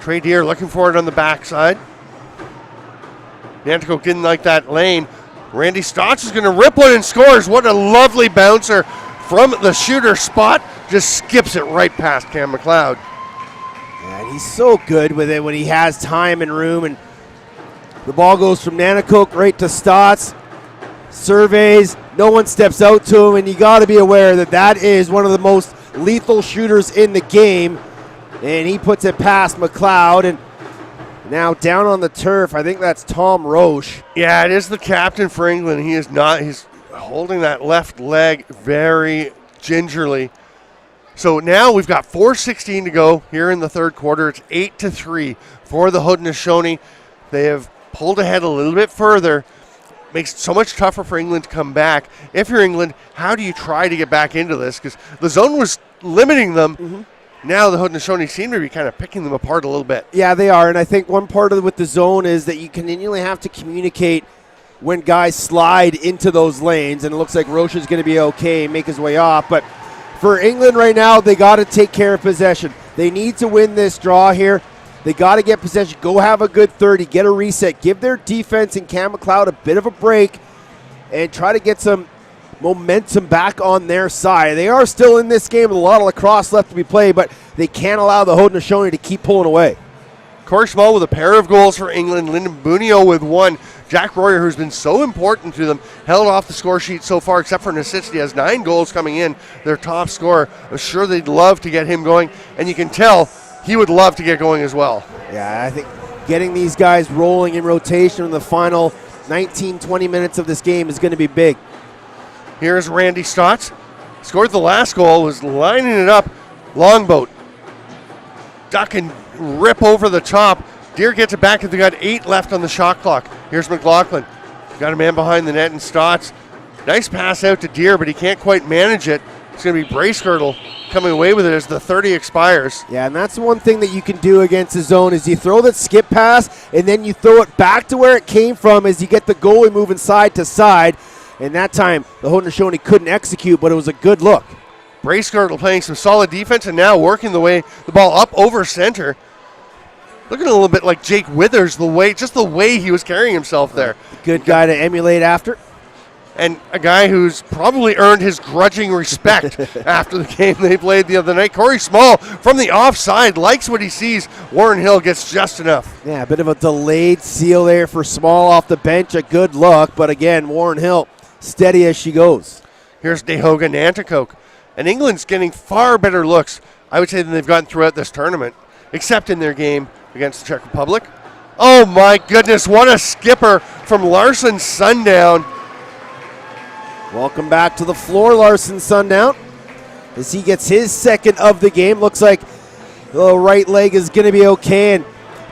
Trey Deer looking for it on the backside. Nanticoke didn't like that lane. Randy Stotts is going to rip one and scores. What a lovely bouncer from the shooter spot. Just skips it right past Cam McLeod. Yeah, and he's so good with it when he has time and room. And the ball goes from Nanticoke right to Stotts. Surveys, no one steps out to him, and you got to be aware that that is one of the most lethal shooters in the game. And he puts it past McLeod, and now down on the turf, I think that's Tom Roche. Yeah, it is the captain for England. He is not, he's holding that left leg very gingerly. So now we've got 4:16 to go here in the third quarter. It's 8-3 for the Haudenosaunee. They have pulled ahead a little bit further. Makes it so much tougher for England to come back. If you're England, how do you try to get back into this? Because the zone was limiting them. Mm-hmm. Now the Haudenosaunee seem to be kind of picking them apart a little bit. Yeah, they are. And I think one part of it with the zone is that you continually have to communicate when guys slide into those lanes. And it looks like Roche is going to be okay, make his way off. But for England right now, they got to take care of possession. They need to win this draw here. They got to get possession. Go have a good 30. Get a reset. Give their defense and Cam McLeod a bit of a break and try to get some momentum back on their side. They are still in this game with a lot of lacrosse left to be played, but they can't allow the Haudenosaunee to keep pulling away. Corey Small with a pair of goals for England. Lyndon Bunio with one. Jack Royer, who's been so important to them, held off the score sheet so far, except for necessity, has 9 goals coming in, their top scorer. I'm sure they'd love to get him going, and you can tell he would love to get going as well. Yeah, I think getting these guys rolling in rotation in the final 19, 20 minutes of this game is going to be big. Here's Randy Stotts. Scored the last goal, was lining it up. Longboat. Duck and rip over the top. Deer gets it back, and they got 8 left on the shot clock. Here's McLaughlin. Got a man behind the net, and Stotts. Nice pass out to Deer, but he can't quite manage it. It's going to be Bracegirdle coming away with it as the 30 expires. Yeah, and that's one thing that you can do against the zone is you throw that skip pass, and then you throw it back to where it came from as you get the goalie moving side to side. And that time, the Haudenosaunee couldn't execute, but it was a good look. Bracegirdle playing some solid defense and now working the ball up over center. Looking a little bit like Jake Withers, the way he was carrying himself there. Good guy to emulate after. And a guy who's probably earned his grudging respect after the game they played the other night. Corey Small from the offside likes what he sees. Warren Hill gets just enough. Yeah, a bit of a delayed seal there for Small off the bench. A good look, but again, Warren Hill steady as she goes. Here's DeHoga Nanticoke. And England's getting far better looks, I would say, than they've gotten throughout this tournament, except in their game against the Czech Republic. Oh my goodness, what a skipper from Larson Sundown. Welcome back to the floor, Larson Sundown, as he gets his second of the game. Looks like the right leg is going to be okay. And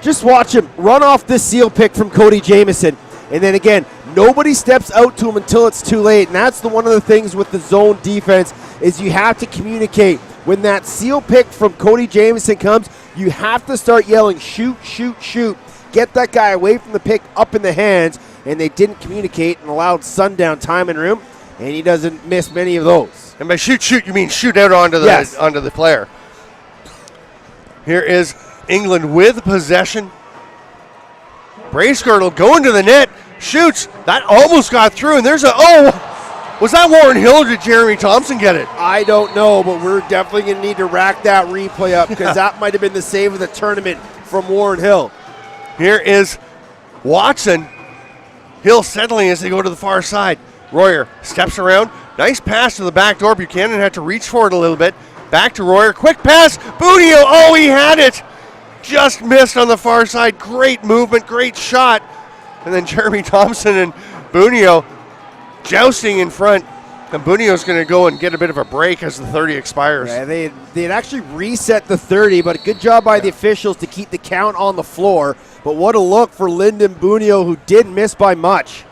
just watch him run off this seal pick from Cody Jamieson. And then again, nobody steps out to him until it's too late. And that's one of the things with the zone defense is you have to communicate. When that seal pick from Cody Jamieson comes, you have to start yelling, shoot, shoot, shoot. Get that guy away from the pick up in the hands. And they didn't communicate and allowed Sundown time and room. And he doesn't miss many of those. And by shoot, shoot, you mean shoot out onto the player. Here is England with possession. Bracegirdle going to the net, shoots. That almost got through, and there's was that Warren Hill or did Jeremy Thompson get it? I don't know, but we're definitely going to need to rack that replay up because that might have been the save of the tournament from Warren Hill. Here is Watson. Hill settling as they go to the far side. Royer steps around. Nice pass to the back door. Buchanan had to reach for it a little bit. Back to Royer. Quick pass. Bunio. Oh, he had it. Just missed on the far side. Great movement. Great shot. And then Jeremy Thompson and Bunio jousting in front. And Bunio's going to go and get a bit of a break as the 30 expires. Yeah, they had actually reset the 30, but a good job by the officials to keep the count on the floor. But what a look for Lyndon Bunio, who didn't miss by much.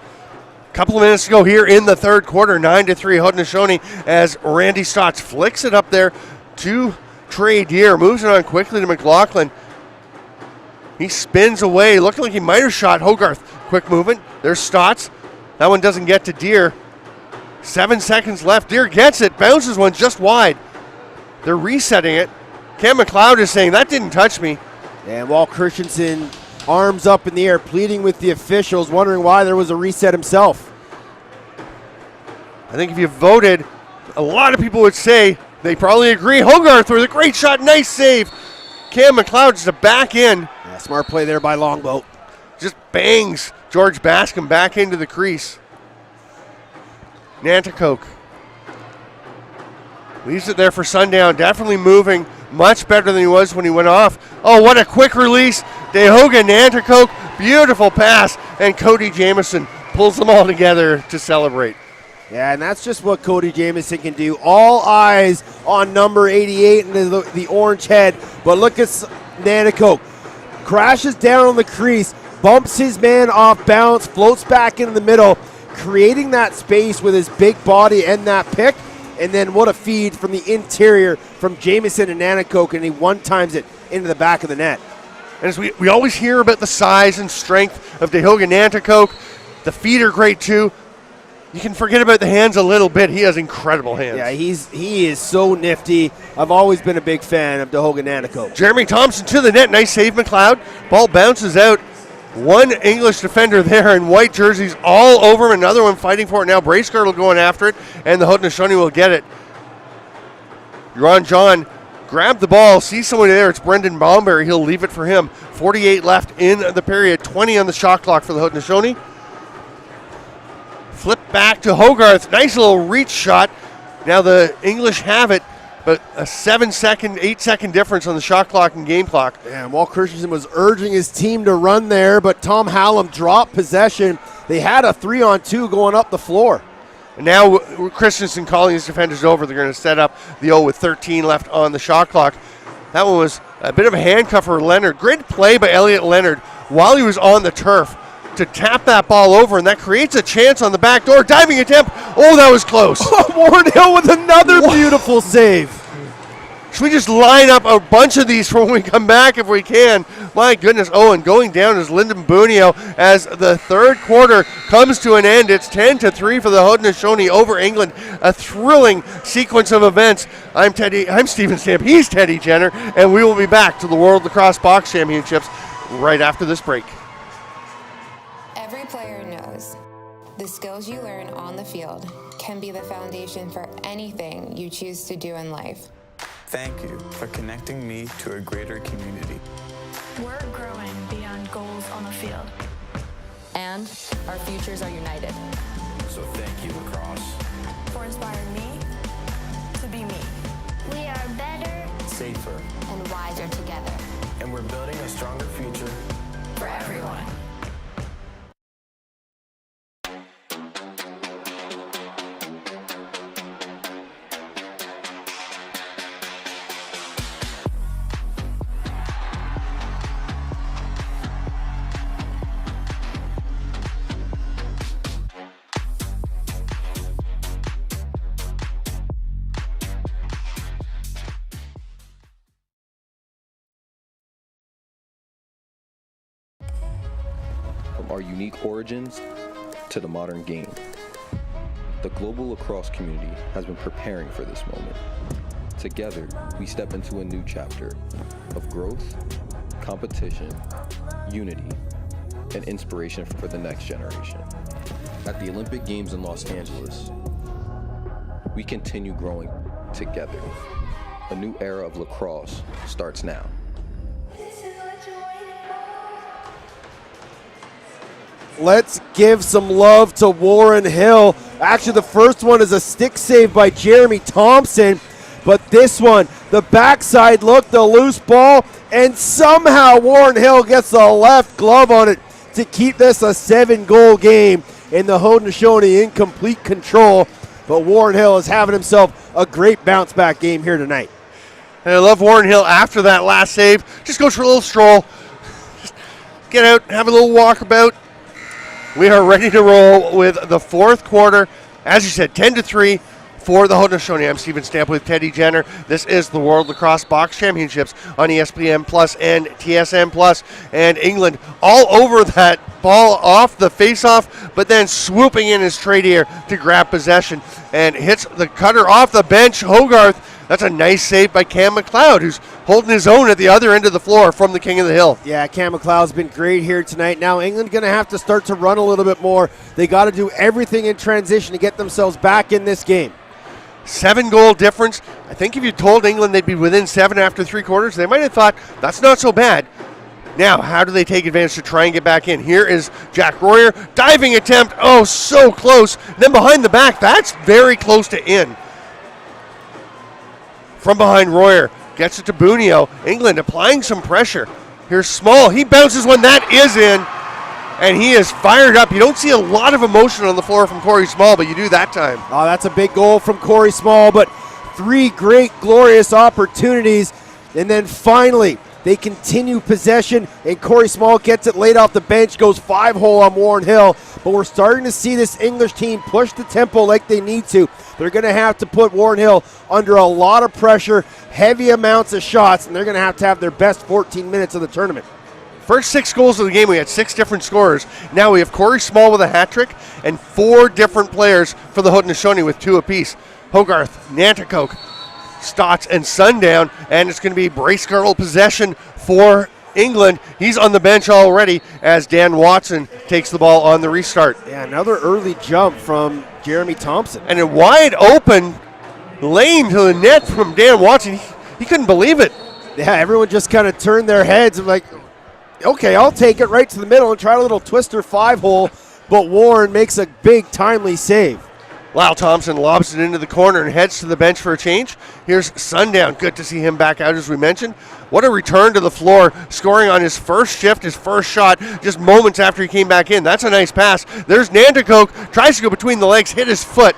Couple of minutes to go here in the third quarter, 9-3 Haudenosaunee, as Randy Stotts flicks it up there to Trey Deer, moves it on quickly to McLaughlin. He spins away, looking like he might have shot Hogarth. Quick movement. There's Stotts. That one doesn't get to Deer. 7 seconds left. Deer gets it, bounces one just wide. They're resetting it. Cam McLeod is saying, that didn't touch me. And Walt Christensen, arms up in the air, pleading with the officials, wondering why there was a reset himself. I think if you voted, a lot of people would say they probably agree. Hogarth with a great shot, nice save. Cam McLeod just a back in. Yeah, smart play there by Longboat. Just bangs George Bascom back into the crease. Nanticoke leaves it there for Sundown. Definitely moving much better than he was when he went off. Oh, what a quick release. DeHoga, Nanticoke, beautiful pass. And Cody Jamieson pulls them all together to celebrate. Yeah, and that's just what Cody Jamieson can do. All eyes on number 88 and the orange head. But look at Nanticoke. Crashes down on the crease, bumps his man off balance, floats back into the middle, creating that space with his big body and that pick. And then what a feed from the interior from Jamieson and Nanticoke, and he one-times it into the back of the net. And as we always hear about the size and strength of DeHoga Nanticoke, the feet are great too. You can forget about the hands a little bit. He has incredible hands. Yeah, he is so nifty. I've always been a big fan of DeHoga Nanticoke. Jeremy Thompson to the net. Nice save, McLeod. Ball bounces out. One English defender there in white jerseys all over him. Another one fighting for it now. Bracegirdle going after it, and the Haudenosaunee will get it. Ron John grabbed the ball, sees someone there. It's Brendan Baumberry. He'll leave it for him. 48 left in the period. 20 on the shot clock for the Haudenosaunee. Flip back to Hogarth. Nice little reach shot. Now the English have it, but a 7-second, 8-second difference on the shot clock and game clock. And Walt Christensen was urging his team to run there, but Tom Hallam dropped possession. They had a 3-on-2 going up the floor. And now Christensen calling his defenders over. They're going to set up the O with 13 left on the shot clock. That one was a bit of a handcuff for Leonard. Great play by Elliot Leonard while he was on the turf to tap that ball over, and that creates a chance on the back door. Diving attempt. Oh, that was close. Warren Hill with another beautiful save. Should we just line up a bunch of these for when we come back if we can? My goodness. Oh, and going down is Lyndon Bunio as the third quarter comes to an end. It's 10-3 for the Haudenosaunee over England. A thrilling sequence of events. I'm Stephen Stamp. He's Teddy Jenner, and we will be back to the World Lacrosse Box Championships right after this break. Every player knows the skills you learn on the field can be the foundation for anything you choose to do in life. Thank you for connecting me to a greater community. We're growing beyond goals on the field. And our futures are united. So thank you, Lacrosse, For inspiring me to be me. We are better, safer, And wiser together. and we're building a stronger future For everyone. From our unique origins to the modern game, the global lacrosse community has been preparing for this moment. Together, we step into a new chapter of growth, competition, unity, and inspiration for the next generation. At the Olympic Games in Los Angeles, we continue growing together. A new era of lacrosse starts now. Let's give some love to Warren Hill. Actually, the first one is a stick save by Jeremy Thompson. But this one, the backside look, the loose ball, and somehow Warren Hill gets the left glove on it to keep this a 7-goal game, and the Haudenosaunee in complete control. But Warren Hill is having himself a great bounce-back game here tonight. And I love Warren Hill after that last save. Just goes for a little stroll. Just get out, have a little walkabout. We are ready to roll with the fourth quarter. As you said, 10-3 for the Haudenosaunee. I'm Steven Stamp with Teddy Jenner. This is the World Lacrosse Box Championships on ESPN Plus and TSN Plus. And England all over that ball off the face-off, but then swooping in his trade here to grab possession and hits the cutter off the bench. Hogarth, that's a nice save by Cam McLeod, who's holding his own at the other end of the floor from the King of the Hill. Yeah, Cam McLeod's been great here tonight. Now England going to have to start to run a little bit more. They got to do everything in transition to get themselves back in this game. 7-goal difference. I think if you told England they'd be within 7 after 3 quarters, they might have thought that's not so bad. Now, how do they take advantage to try and get back in? Here is Jack Royer. Diving attempt. Oh, so close. Then behind the back. That's very close to in. From behind, Royer gets it to Bunio. England applying some pressure. Here's Small. He bounces one. That is in. And he is fired up. You don't see a lot of emotion on the floor from Corey Small, but you do that time. Oh, that's a big goal from Corey Small, but 3 great, glorious opportunities. And then finally, they continue possession, and Corey Small gets it laid off the bench, goes 5-hole on Warren Hill. But we're starting to see this English team push the tempo like they need to. They're going to have to put Warren Hill under a lot of pressure, heavy amounts of shots, and they're going to have their best 14 minutes of the tournament. First 6 goals of the game, we had 6 different scorers. Now we have Corey Small with a hat trick and 4 different players for the Haudenosaunee with 2 apiece. Hogarth, Nanticoke, Stotts, and Sundown, and it's going to be brace-girdle possession for England. He's on the bench already as Dan Watson takes the ball on the restart. Yeah, another early jump from Jeremy Thompson. And a wide open lane to the net from Dan Watson. He couldn't believe it. Yeah, everyone just kind of turned their heads and like, okay, I'll take it right to the middle and try a little twister 5-hole, but Warren makes a big, timely save. Lyle Thompson lobs it into the corner and heads to the bench for a change. Here's Sundown. Good to see him back out, as we mentioned. What a return to the floor, scoring on his first shift, his first shot, just moments after he came back in. That's a nice pass. There's Nanticoke, tries to go between the legs, hit his foot.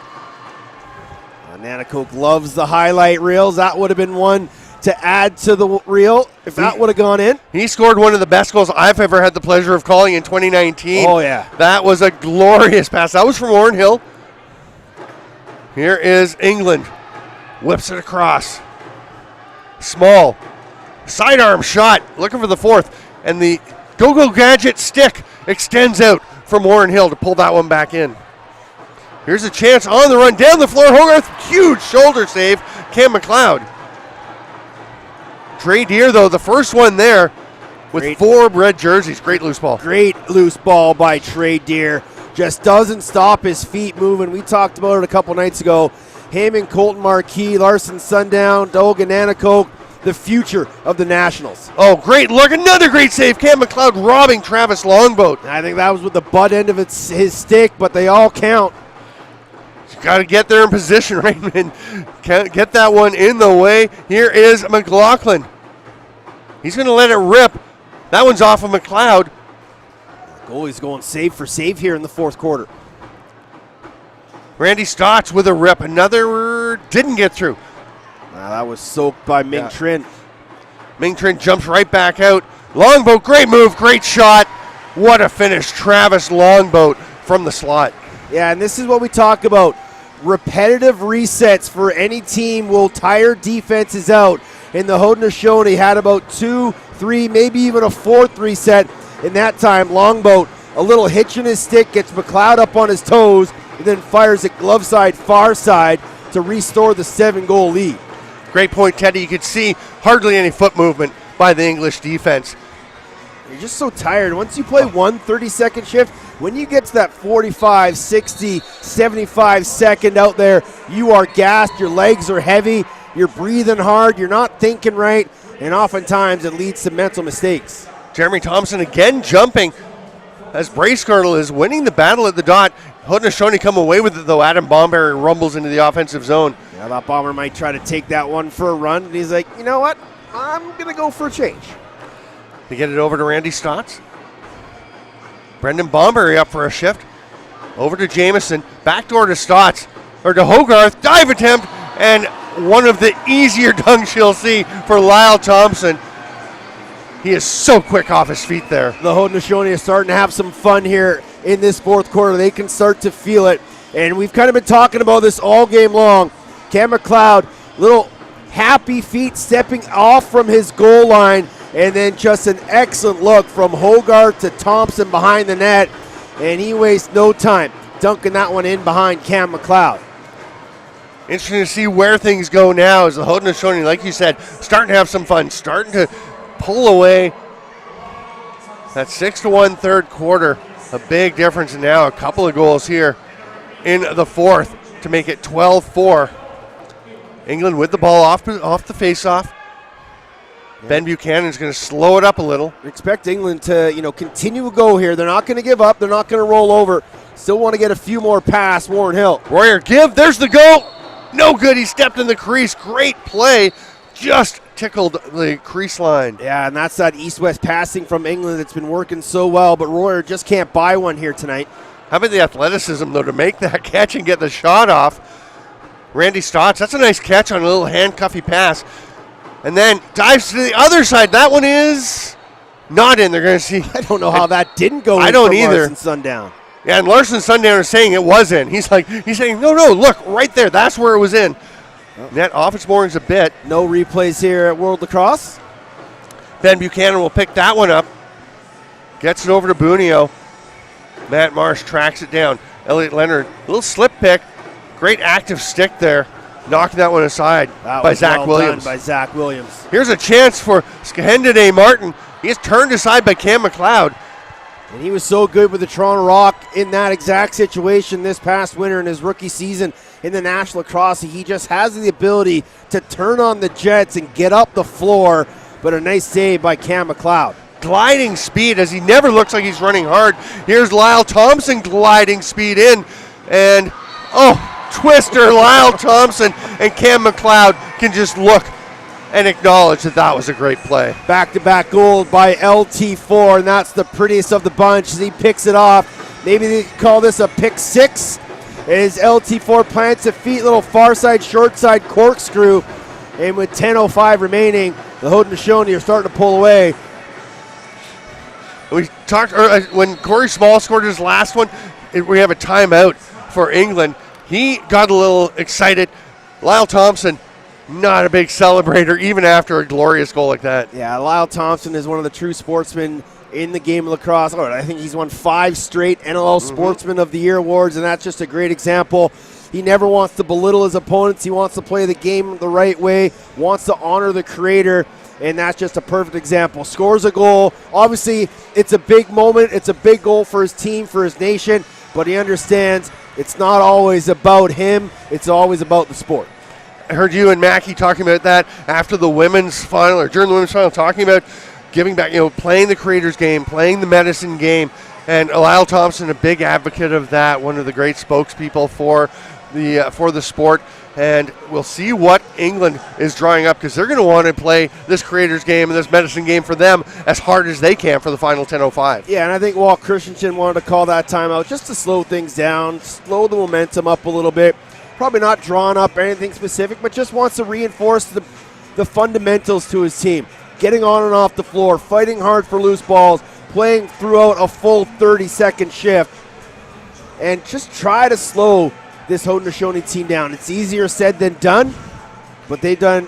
Nanticoke loves the highlight reels. That would have been one to add to the reel if that would have gone in. He scored one of the best goals I've ever had the pleasure of calling in 2019. Oh, yeah. That was a glorious pass. That was from Warren Hill. Here is England. Whips it across. Small. Sidearm shot. Looking for the fourth. And the go-go gadget stick extends out from Warren Hill to pull that one back in. Here's a chance on the run. Down the floor. Hogarth. Huge shoulder save. Cam McLeod. Trey Deer, though, the first one there with 4 red jerseys. Great loose ball. Great loose ball by Trey Deer. Just doesn't stop his feet moving. We talked about it a couple nights ago. Him and Colton Marquis, Larson Sundown, Dogan Nanticoke, the future of the Nationals. Oh, great look. Another great save. Cam McLeod robbing Travis Longboat. I think that was with the butt end of his stick, but they all count. Got to get there in position, right? And get that one in the way. Here is McLaughlin. He's going to let it rip. That one's off of McLeod. Goalie's going save for save here in the fourth quarter. Randy Stotts with a rip. Another didn't get through. That was soaked by Ming Trin. Ming Trin jumps right back out. Longboat, great move, great shot. What a finish. Travis Longboat from the slot. Yeah, and this is what we talk about. Repetitive resets for any team will tire defenses out. And the Haudenosaunee had about 2, 3, maybe even a 4th reset. In that time, Longboat, a little hitch in his stick, gets McLeod up on his toes, and then fires it glove side, far side to restore the 7-goal lead. Great point, Teddy. You could see hardly any foot movement by the English defense. You're just so tired. Once you play one 30-second shift, when you get to that 45, 60, 75 second out there, you are gassed, your legs are heavy, you're breathing hard, you're not thinking right, and oftentimes it leads to mental mistakes. Jeremy Thompson again jumping as brace-girdle is winning the battle at the dot. Haudenosaunee come away with it, though. Adam Bomberry rumbles into the offensive zone. I thought Bomber might try to take that one for a run, and he's like, you know what? I'm going to go for a change. They get it over to Randy Stotts. Brendan Bomberry up for a shift. Over to Jamieson. Backdoor to Stotts. Or to Hogarth. Dive attempt. And one of the easier dunks you'll see for Lyle Thompson. He is so quick off his feet there. The Haudenosaunee is starting to have some fun here in this fourth quarter. They can start to feel it. And we've kind of been talking about this all game long. Cam McLeod, little happy feet stepping off from his goal line. And then just an excellent look from Hogarth to Thompson behind the net. And he wastes no time dunking that one in behind Cam McLeod. Interesting to see where things go now as the Haudenosaunee, like you said, starting to have some fun, starting to pull away. That 6-1 third quarter, a big difference now. A couple of goals here in the fourth to make it 12-4. England with the ball off the face-off. Ben Buchanan's going to slow it up a little. Expect England to, continue to go here. They're not going to give up. They're not going to roll over. Still want to get a few more past Warren Hill. Royer give. There's the goal. No good. He stepped in the crease. Great play. Just tickled the crease line. Yeah, and that's that east-west passing from England that's been working so well, but Royer just can't buy one here tonight. How about the athleticism, though, to make that catch and get the shot off? Randy Stotts, that's a nice catch on a little handcuffy pass. And then dives to the other side. That one is not in. They're going to see. I don't know how that didn't go in. I don't either. Larson Sundown. Yeah, and Larson Sundown is saying it was in. He's saying, no, look, right there. That's where it was in. Oh. Net off its moorings a bit. No replays here at World Lacrosse. Ben Buchanan will pick that one up. Gets it over to Bunio. Matt Marsh tracks it down. Elliot Leonard, a little slip pick. Great active stick there. Knocking that one aside by Zach Williams. Done by Zach Williams. Here's a chance for Skahendade Martin. He is turned aside by Cam McLeod. And he was so good with the Toronto Rock in that exact situation this past winter in his rookie season in the National Lacrosse. He just has the ability to turn on the Jets and get up the floor, but a nice save by Cam McLeod. Gliding speed as he never looks like he's running hard. Here's Lyle Thompson gliding speed in. And, twister, Lyle Thompson and Cam McLeod can just look and acknowledge that was a great play. Back-to-back goal by LT4, and that's the prettiest of the bunch as he picks it off. Maybe they could call this a pick six. As LT4 plants a feet, little far side, short side corkscrew. And with 10:05 remaining, the Haudenosaunee are starting to pull away. We talked when Corey Small scored his last one, we have a timeout for England. He got a little excited. Lyle Thompson, not a big celebrator, even after a glorious goal like that. Yeah, Lyle Thompson is one of the true sportsmen in the game of lacrosse. I think he's won 5 straight NLL Sportsman of the Year awards, and that's just a great example. He never wants to belittle his opponents. He wants to play the game the right way, wants to honor the creator, and that's just a perfect example. Scores a goal. Obviously, it's a big moment. It's a big goal for his team, for his nation, but he understands it's not always about him. It's always about the sport. I heard you and Mackie talking about that after the women's final, or during the women's final, talking about giving back, playing the creator's game, playing the medicine game. And Lyle Thompson, a big advocate of that, one of the great spokespeople for the sport. And we'll see what England is drawing up, because they're going to want to play this creator's game and this medicine game for them as hard as they can for the final 10:05. Yeah, and I think Walt Christensen wanted to call that timeout just to slow things down, slow the momentum up a little bit. Probably not drawn up anything specific, but just wants to reinforce the fundamentals to his team. Getting on and off the floor, fighting hard for loose balls, playing throughout a full 30-second shift, and just try to slow this Haudenosaunee team down. It's easier said than done, but they've done,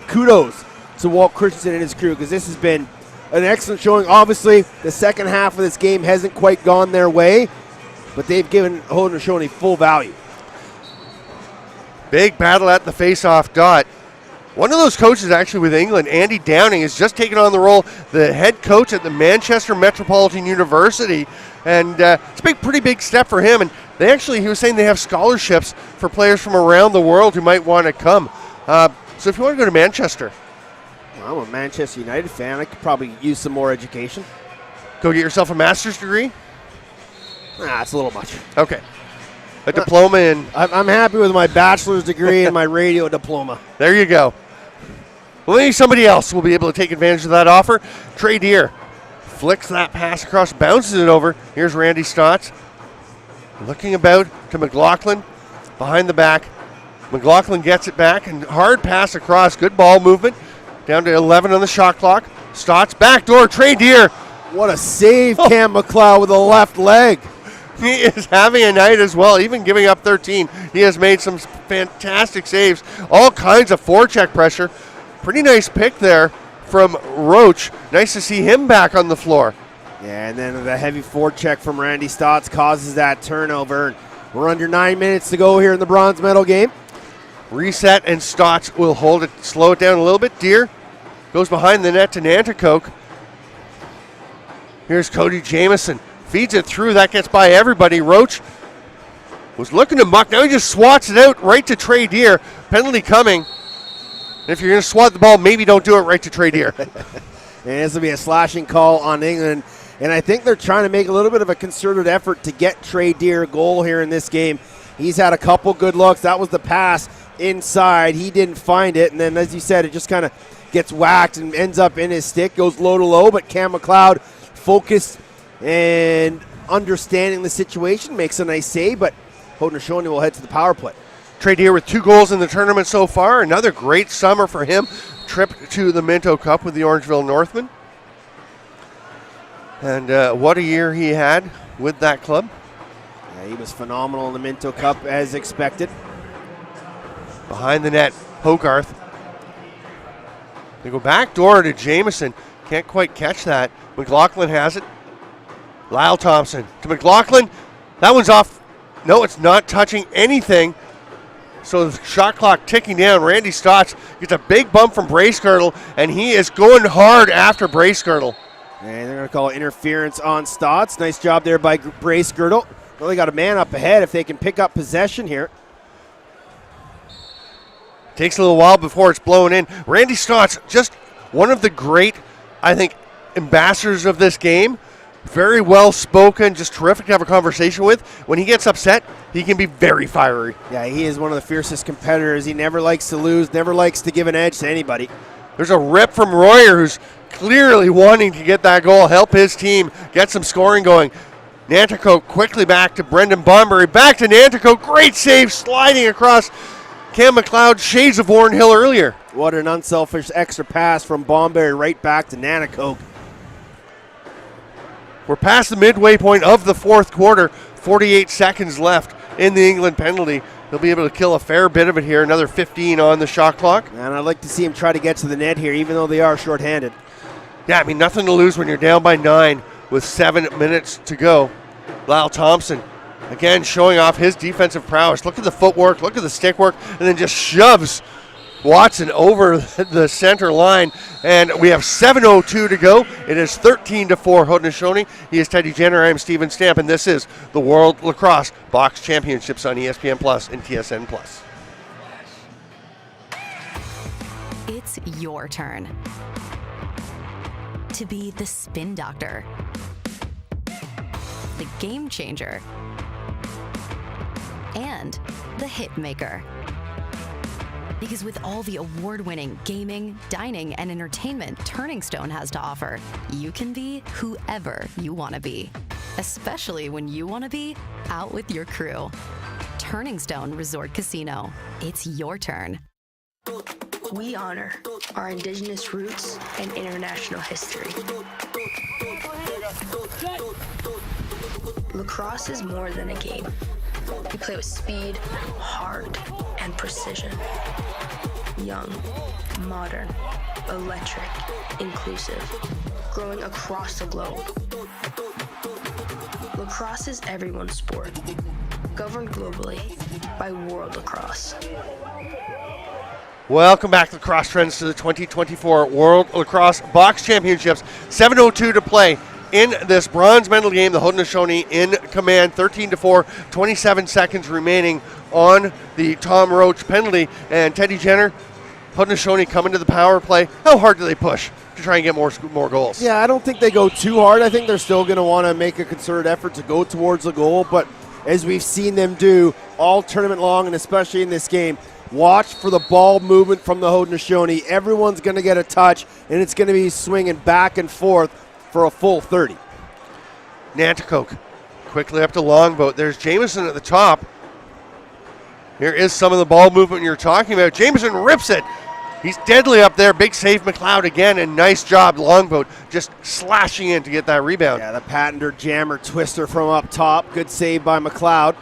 kudos to Walt Christensen and his crew, because this has been an excellent showing. Obviously, the second half of this game hasn't quite gone their way, but they've given Haudenosaunee full value. Big battle at the face-off dot. One of those coaches actually with England, Andy Downing, has just taken on the role, the head coach at the Manchester Metropolitan University. And it's a pretty big step for him. And he was saying they have scholarships for players from around the world who might want to come. So if you want to go to Manchester. Well, I'm a Manchester United fan. I could probably use some more education. Go get yourself a master's degree? It's a little much. Okay. a diploma in. I'm happy with my bachelor's degree and my radio diploma. There you go. Well, maybe somebody else will be able to take advantage of that offer. Trey Deer flicks that pass across, bounces it over. Here's Randy Stotts. Looking about to McLaughlin behind the back. McLaughlin gets it back and hard pass across. Good ball movement. Down to 11 on the shot clock. Stotts backdoor. Trey Deer. What a save, Cam McLeod with the left leg. He is having a night as well, even giving up 13. He has made some fantastic saves. All kinds of forecheck pressure. Pretty nice pick there from Roach. Nice to see him back on the floor. Yeah, and then the heavy forecheck from Randy Stotts causes that turnover. We're under 9 minutes to go here in the bronze medal game. Reset, and Stotts will hold it, slow it down a little bit. Deer goes behind the net to Nanticoke. Here's Cody Jamieson. Feeds it through. That gets by everybody. Roach was looking to muck. Now he just swats it out right to Trey Deer. Penalty coming. And if you're going to swat the ball, maybe don't do it right to Trey Deer. And this will be a slashing call on England. And I think they're trying to make a little bit of a concerted effort to get Trey Deer a goal here in this game. He's had a couple good looks. That was the pass inside. He didn't find it. And then, as you said, it just kind of gets whacked and ends up in his stick. Goes low to low, but Cam McLeod focused and understanding the situation makes a nice save, but Haudenosaunee will head to the power play. Trey Deer with 2 goals in the tournament so far. Another great summer for him. Trip to the Minto Cup with the Orangeville Northmen. And what a year he had with that club. Yeah, he was phenomenal in the Minto Cup as expected. Behind the net, Hogarth. They go back door to Jamieson. Can't quite catch that. McLaughlin has it. Lyle Thompson to McLaughlin. That one's off. No, it's not touching anything. So the shot clock ticking down. Randy Stotts gets a big bump from Bracegirdle, and he is going hard after Bracegirdle. And they're going to call interference on Stotts. Nice job there by Bracegirdle. Well, they got a man up ahead if they can pick up possession here. Takes a little while before it's blown in. Randy Stotts, just one of the great, I think, ambassadors of this game. Very well spoken, just terrific to have a conversation with. When he gets upset, he can be very fiery. Yeah, he is one of the fiercest competitors. He never likes to lose, never likes to give an edge to anybody. There's a rip from Royer, who's clearly wanting to get that goal, help his team get some scoring going. Nanticoke quickly back to Brendan Bonbury, back to Nanticoke. Great save, sliding across Cam McLeod, shades of Warren Hill earlier. What an unselfish extra pass from Bonbury right back to Nanticoke. We're past the midway point of the fourth quarter. 48 seconds left in the England penalty. They'll be able to kill a fair bit of it here. Another 15 on the shot clock. And I'd like to see him try to get to the net here, even though they are shorthanded. Yeah, I mean, nothing to lose when you're down by 9 with 7 minutes to go. Lyle Thompson, again, showing off his defensive prowess. Look at the footwork, look at the stick work, and then just shoves Watson over the center line. And we have 7:02 to go. It is 13-4 Haudenosaunee. He is Teddy Jenner. I am Steven Stamp, and this is the World Lacrosse Box Championships on ESPN Plus and TSN Plus. It's your turn to be the spin doctor, the game changer, and the hit maker. Because with all the award-winning gaming, dining, and entertainment Turning Stone has to offer, you can be whoever you want to be. Especially when you want to be out with your crew. Turning Stone Resort Casino. It's your turn. We honor our indigenous roots and international history. Lacrosse is more than a game. We play with speed, heart, and precision. Young, modern, electric, inclusive, growing across the globe. Lacrosse is everyone's sport, governed globally by World Lacrosse. Welcome back to Lacrosse Trends to the 2024 World Lacrosse Box Championships. 7:02 to play in this bronze medal game. The Haudenosaunee in command, 13-4, 27 seconds remaining on the Tom Roach penalty. And Teddy Jenner, Haudenosaunee coming to the power play. How hard do they push to try and get more goals? Yeah, I don't think they go too hard. I think they're still going to want to make a concerted effort to go towards the goal, but as we've seen them do all tournament long, and especially in this game. Watch for the ball movement from the Haudenosaunee. Everyone's going to get a touch, and it's going to be swinging back and forth for a full 30. Nanticoke quickly up to Longboat. There's Jameson at the top. Here is some of the ball movement you're talking about. Jameson rips it. He's deadly up there. Big save McLeod again, and nice job Longboat just slashing in to get that rebound. Yeah, the patented jammer twister from up top. Good save by McLeod.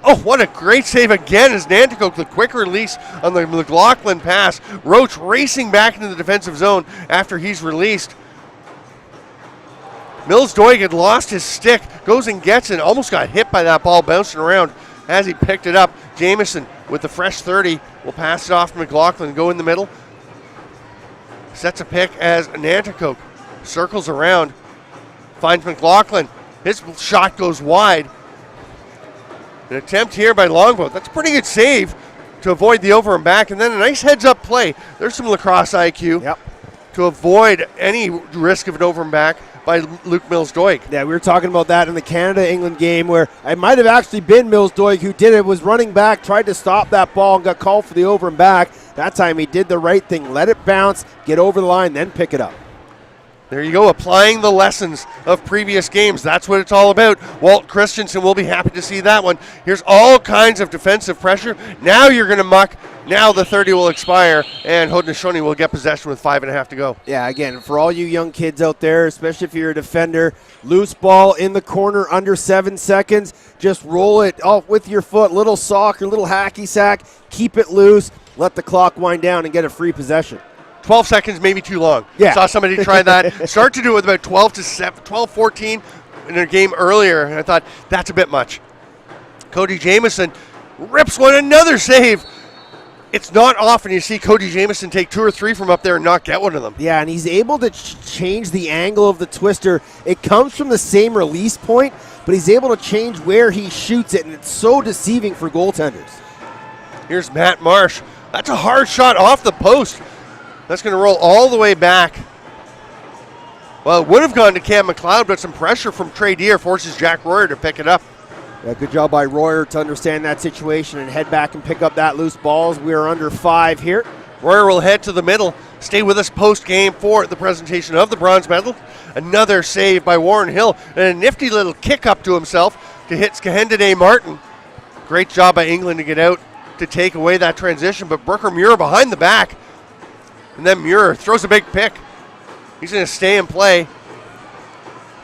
Oh, what a great save again as Nanticoke, the quick release on the McLaughlin pass. Roach racing back into the defensive zone after he's released. Mills Doig had lost his stick, goes and gets it, almost got hit by that ball bouncing around as he picked it up. Jameson with the fresh 30 will pass it off to McLaughlin, go in the middle. Sets a pick as Nanticoke circles around, finds McLaughlin. His shot goes wide. An attempt here by Longboat. That's a pretty good save to avoid the over and back, and then a nice heads-up play. There's some lacrosse IQ to avoid any risk of an over and back by Luke Mills-Doig. Yeah, we were talking about that in the Canada-England game where it might have actually been Mills-Doig who did it, was running back, tried to stop that ball and got called for the over and back. That time he did the right thing, let it bounce, get over the line, then pick it up. There you go, applying the lessons of previous games. That's what it's all about. Walt Christensen will be happy to see that one. Here's all kinds of defensive pressure. Now you're going to muck. Now the 30 will expire, and Haudenosaunee will get possession with 5.5 to go. Yeah, again, for all you young kids out there, especially if you're a defender, loose ball in the corner under 7 seconds. Just roll it off with your foot, little sock or little hacky sack. Keep it loose. Let the clock wind down and get a free possession. 12 seconds, maybe too long. Yeah. Saw somebody try that. Start to do it with about 12-14 in a game earlier, and I thought, that's a bit much. Cody Jameson rips one, another save. It's not often you see Cody Jameson take 2 or 3 from up there and not get one of them. Yeah, and he's able to change the angle of the twister. It comes from the same release point, but he's able to change where he shoots it, and it's so deceiving for goaltenders. Here's Matt Marsh. That's a hard shot off the post. That's going to roll all the way back. Well, it would have gone to Cam McLeod, but some pressure from Trey Deer forces Jack Royer to pick it up. Yeah, good job by Royer to understand that situation and head back and pick up that loose balls. We are under 5 here. Royer will head to the middle. Stay with us post-game for the presentation of the bronze medal. Another save by Warren Hill and a nifty little kick up to himself to hit Skahendade Martin. Great job by England to get out to take away that transition, but Brooker Muir behind the back. And then Muir throws a big pick. He's going to stay and play.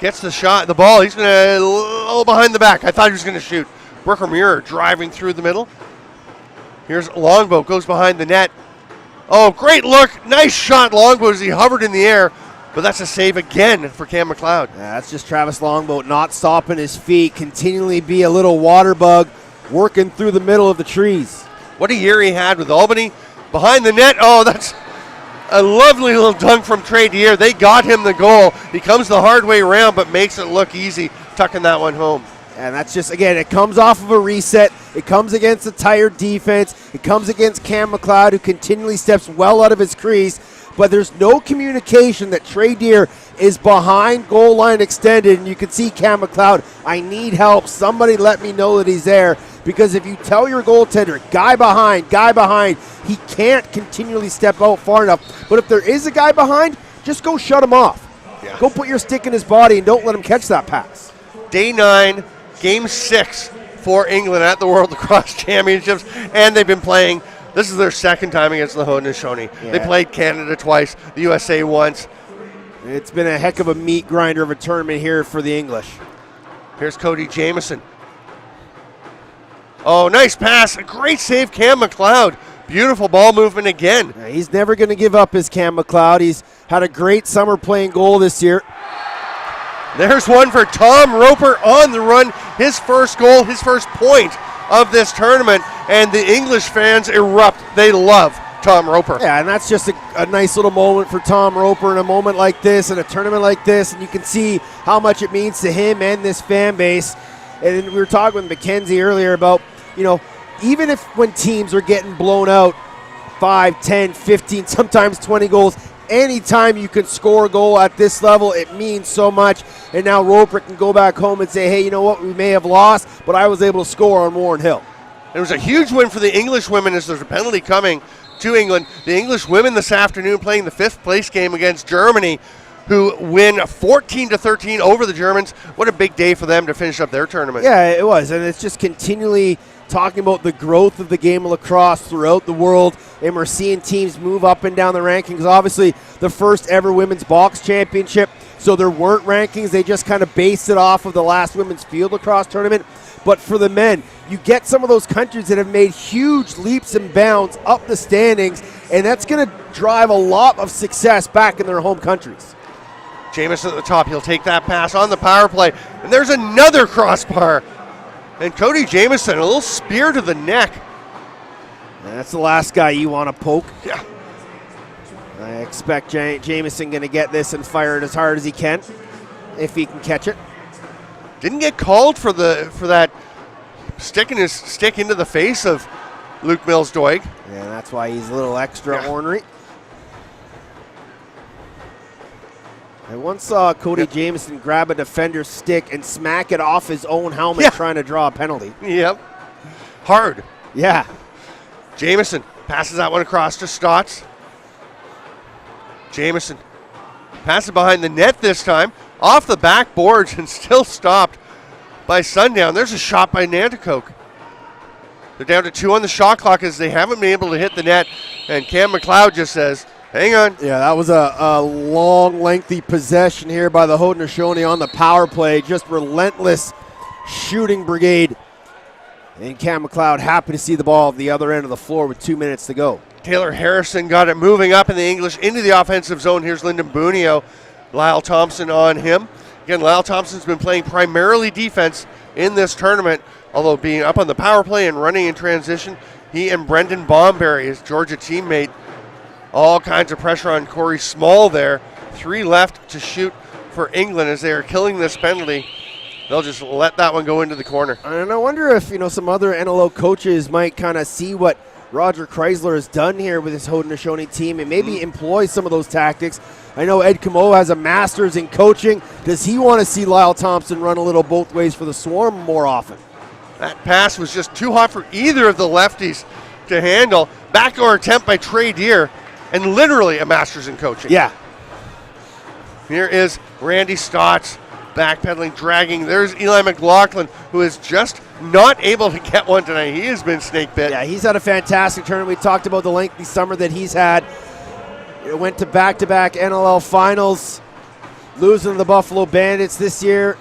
Gets the shot, the ball. He's going to behind the back. I thought he was going to shoot. Brooker Muir driving through the middle. Here's Longboat, goes behind the net. Oh, great look. Nice shot, Longboat, as he hovered in the air. But that's a save again for Cam McLeod. Yeah, that's just Travis Longboat not stopping his feet, continually be a little water bug, working through the middle of the trees. What a year he had with Albany. Behind the net. Oh, that's a lovely little dunk from Trey Deer. They got him the goal. He comes the hard way around, but makes it look easy, tucking that one home. And that's just, again, it comes off of a reset. It comes against a tired defense. It comes against Cam McLeod, who continually steps well out of his crease. But there's no communication that Trey Deer is behind goal line extended. And you can see Cam McLeod, I need help. Somebody let me know that he's there. Because if you tell your goaltender, guy behind, he can't continually step out far enough. But if there is a guy behind, just go shut him off. Yeah. Go put your stick in his body and don't let him catch that pass. Day 9, Game 6 for England at the World Lacrosse Championships. And they've been playing, this is their second time against the Haudenosaunee. Yeah. They played Canada twice, the USA once. It's been a heck of a meat grinder of a tournament here for the English. Here's Cody Jameson. Oh, nice pass. A great save, Cam McLeod. Beautiful ball movement again. Yeah, he's never going to give up his Cam McLeod. He's had a great summer playing goal this year. There's one for Tom Roper on the run. His first goal, his first point of this tournament. And the English fans erupt. They love Tom Roper. Yeah, and that's just a nice little moment for Tom Roper in a moment like this, in a tournament like this. And you can see how much it means to him and this fan base. And we were talking with Mackenzie earlier about, you know, even if when teams are getting blown out 5, 10, 15, sometimes 20 goals, anytime you can score a goal at this level, it means so much. And now Roper can go back home and say, hey, you know what, we may have lost, but I was able to score on Warren Hill. It was a huge win for the English women as there's a penalty coming to England. The English women this afternoon playing the 5th place game against Germany, who win 14-13 over the Germans. What a big day for them to finish up their tournament. Yeah, it was, and it's just continually talking about the growth of the game of lacrosse throughout the world, and we're seeing teams move up and down the rankings. Obviously, the first ever women's box championship, so there weren't rankings. They just kind of based it off of the last women's field lacrosse tournament. But for the men, you get some of those countries that have made huge leaps and bounds up the standings, and that's going to drive a lot of success back in their home countries. Jamison at the top. He'll take that pass on the power play, and there's another crossbar. And Cody Jamison, a little spear to the neck. That's the last guy you want to poke. Yeah. I expect Jamison going to get this and fire it as hard as he can, if he can catch it. Didn't get called for that sticking his stick into the face of Luke Mills-Doig. Yeah, that's why he's a little extra ornery. I once saw Cody Jamison grab a defender's stick and smack it off his own helmet trying to draw a penalty. Yep. Hard. Yeah. Jamison passes that one across to Stotts. Jamison passes behind the net this time, off the backboards and still stopped by Sundown. There's a shot by Nanticoke. They're down to 2 on the shot clock as they haven't been able to hit the net, and Cam McLeod just says, hang on. Yeah, that was a long, lengthy possession here by the Haudenosaunee on the power play. Just relentless shooting brigade. And Cam McLeod happy to see the ball at the other end of the floor with 2 minutes to go. Taylor Harrison got it moving up in the English into the offensive zone. Here's Lyndon Bunio. Lyle Thompson on him. Again, Lyle Thompson's been playing primarily defense in this tournament, although being up on the power play and running in transition. He and Brendan Bomberry, his Georgia teammate, all kinds of pressure on Corey Small there. 3 left to shoot for England as they are killing this penalty. They'll just let that one go into the corner. And I wonder if, some other NLO coaches might kind of see what Roger Chrysler has done here with his Haudenosaunee team and maybe employ some of those tactics. I know Ed Camo has a master's in coaching. Does he want to see Lyle Thompson run a little both ways for the Swarm more often? That pass was just too hot for either of the lefties to handle. Backdoor attempt by Trey Deer, and literally a master's in coaching. Yeah. Here is Randy Stotts backpedaling, dragging. There's Eli McLaughlin, who is just not able to get one tonight. He has been snake bit. Yeah, he's had a fantastic tournament. We talked about the lengthy summer that he's had. It went to back-to-back NLL finals, losing to the Buffalo Bandits this year.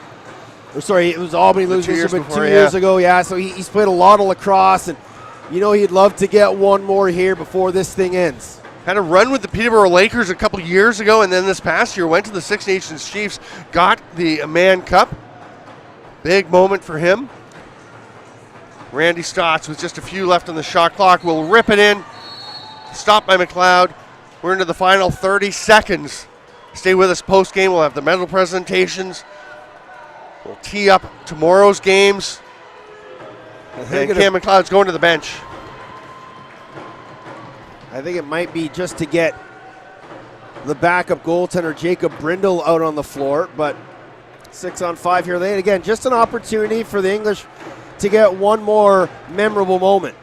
It was Albany losing this year, but 2 years ago. Yeah, so he's played a lot of lacrosse, and he'd love to get one more here before this thing ends. Had a run with the Peterborough Lakers a couple years ago, and then this past year went to the Six Nations Chiefs, got the Mann Cup. Big moment for him. Randy Stotts with just a few left on the shot clock will rip it in. Stopped by McLeod. We're into the final 30 seconds. Stay with us post-game. We'll have the medal presentations. We'll tee up tomorrow's games. And Cam McLeod's going to the bench. I think it might be just to get the backup goaltender Jacob Brindle out on the floor, but 6-on-5 here. They again, just an opportunity for the English to get one more memorable moment.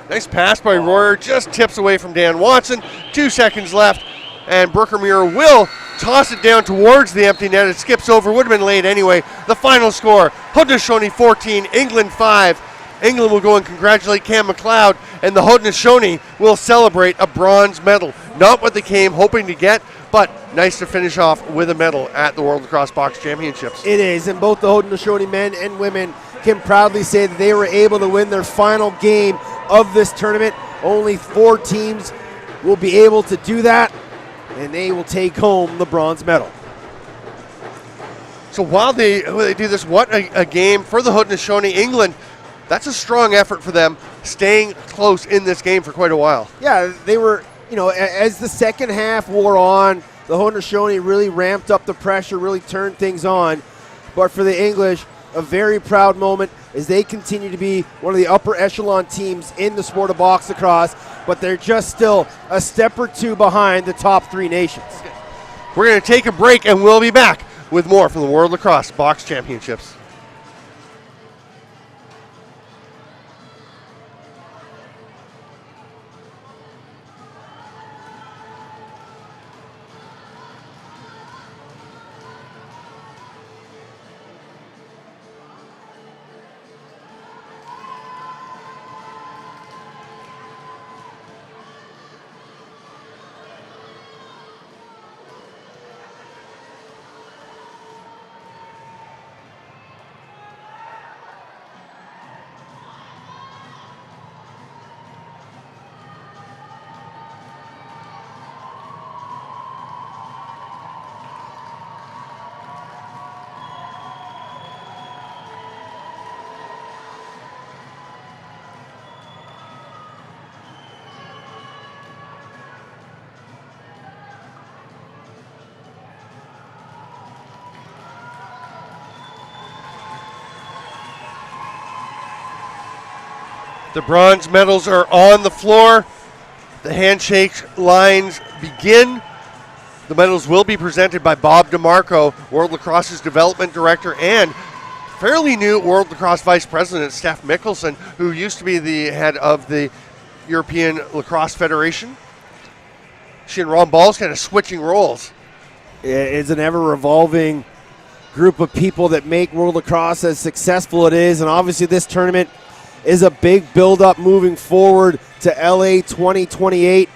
Nice pass by Royer, just tips away from Dan Watson. 2 seconds left, and Brooker-Muir will toss it down towards the empty net. It skips over, would have been late anyway. The final score, Haudenosaunee 14, England 5. England will go and congratulate Cam McLeod, and the Haudenosaunee will celebrate a bronze medal. Not what they came hoping to get, but nice to finish off with a medal at the World Lacrosse Box Championships. It is, and both the Haudenosaunee men and women can proudly say that they were able to win their final game of this tournament. Only 4 teams will be able to do that, and they will take home the bronze medal. So while they do this, what a game for the Haudenosaunee. England, that's a strong effort for them, staying close in this game for quite a while. Yeah, they were, as the second half wore on, the Haudenosaunee really ramped up the pressure, really turned things on. But for the English, a very proud moment as they continue to be one of the upper echelon teams in the sport of box lacrosse. but they're just still a step or two behind the top 3 nations. We're going to take a break, and we'll be back with more from the World Lacrosse Box Championships. The bronze medals are on the floor. The handshake lines begin. The medals will be presented by Bob DeMarco, World Lacrosse's development director, and fairly new World Lacrosse vice president, Steph Mickelson, who used to be the head of the European Lacrosse Federation. She and Ron Ball's kind of switching roles. It's an ever-revolving group of people that make World Lacrosse as successful it is, and obviously this tournament is a big build-up moving forward to LA 2028,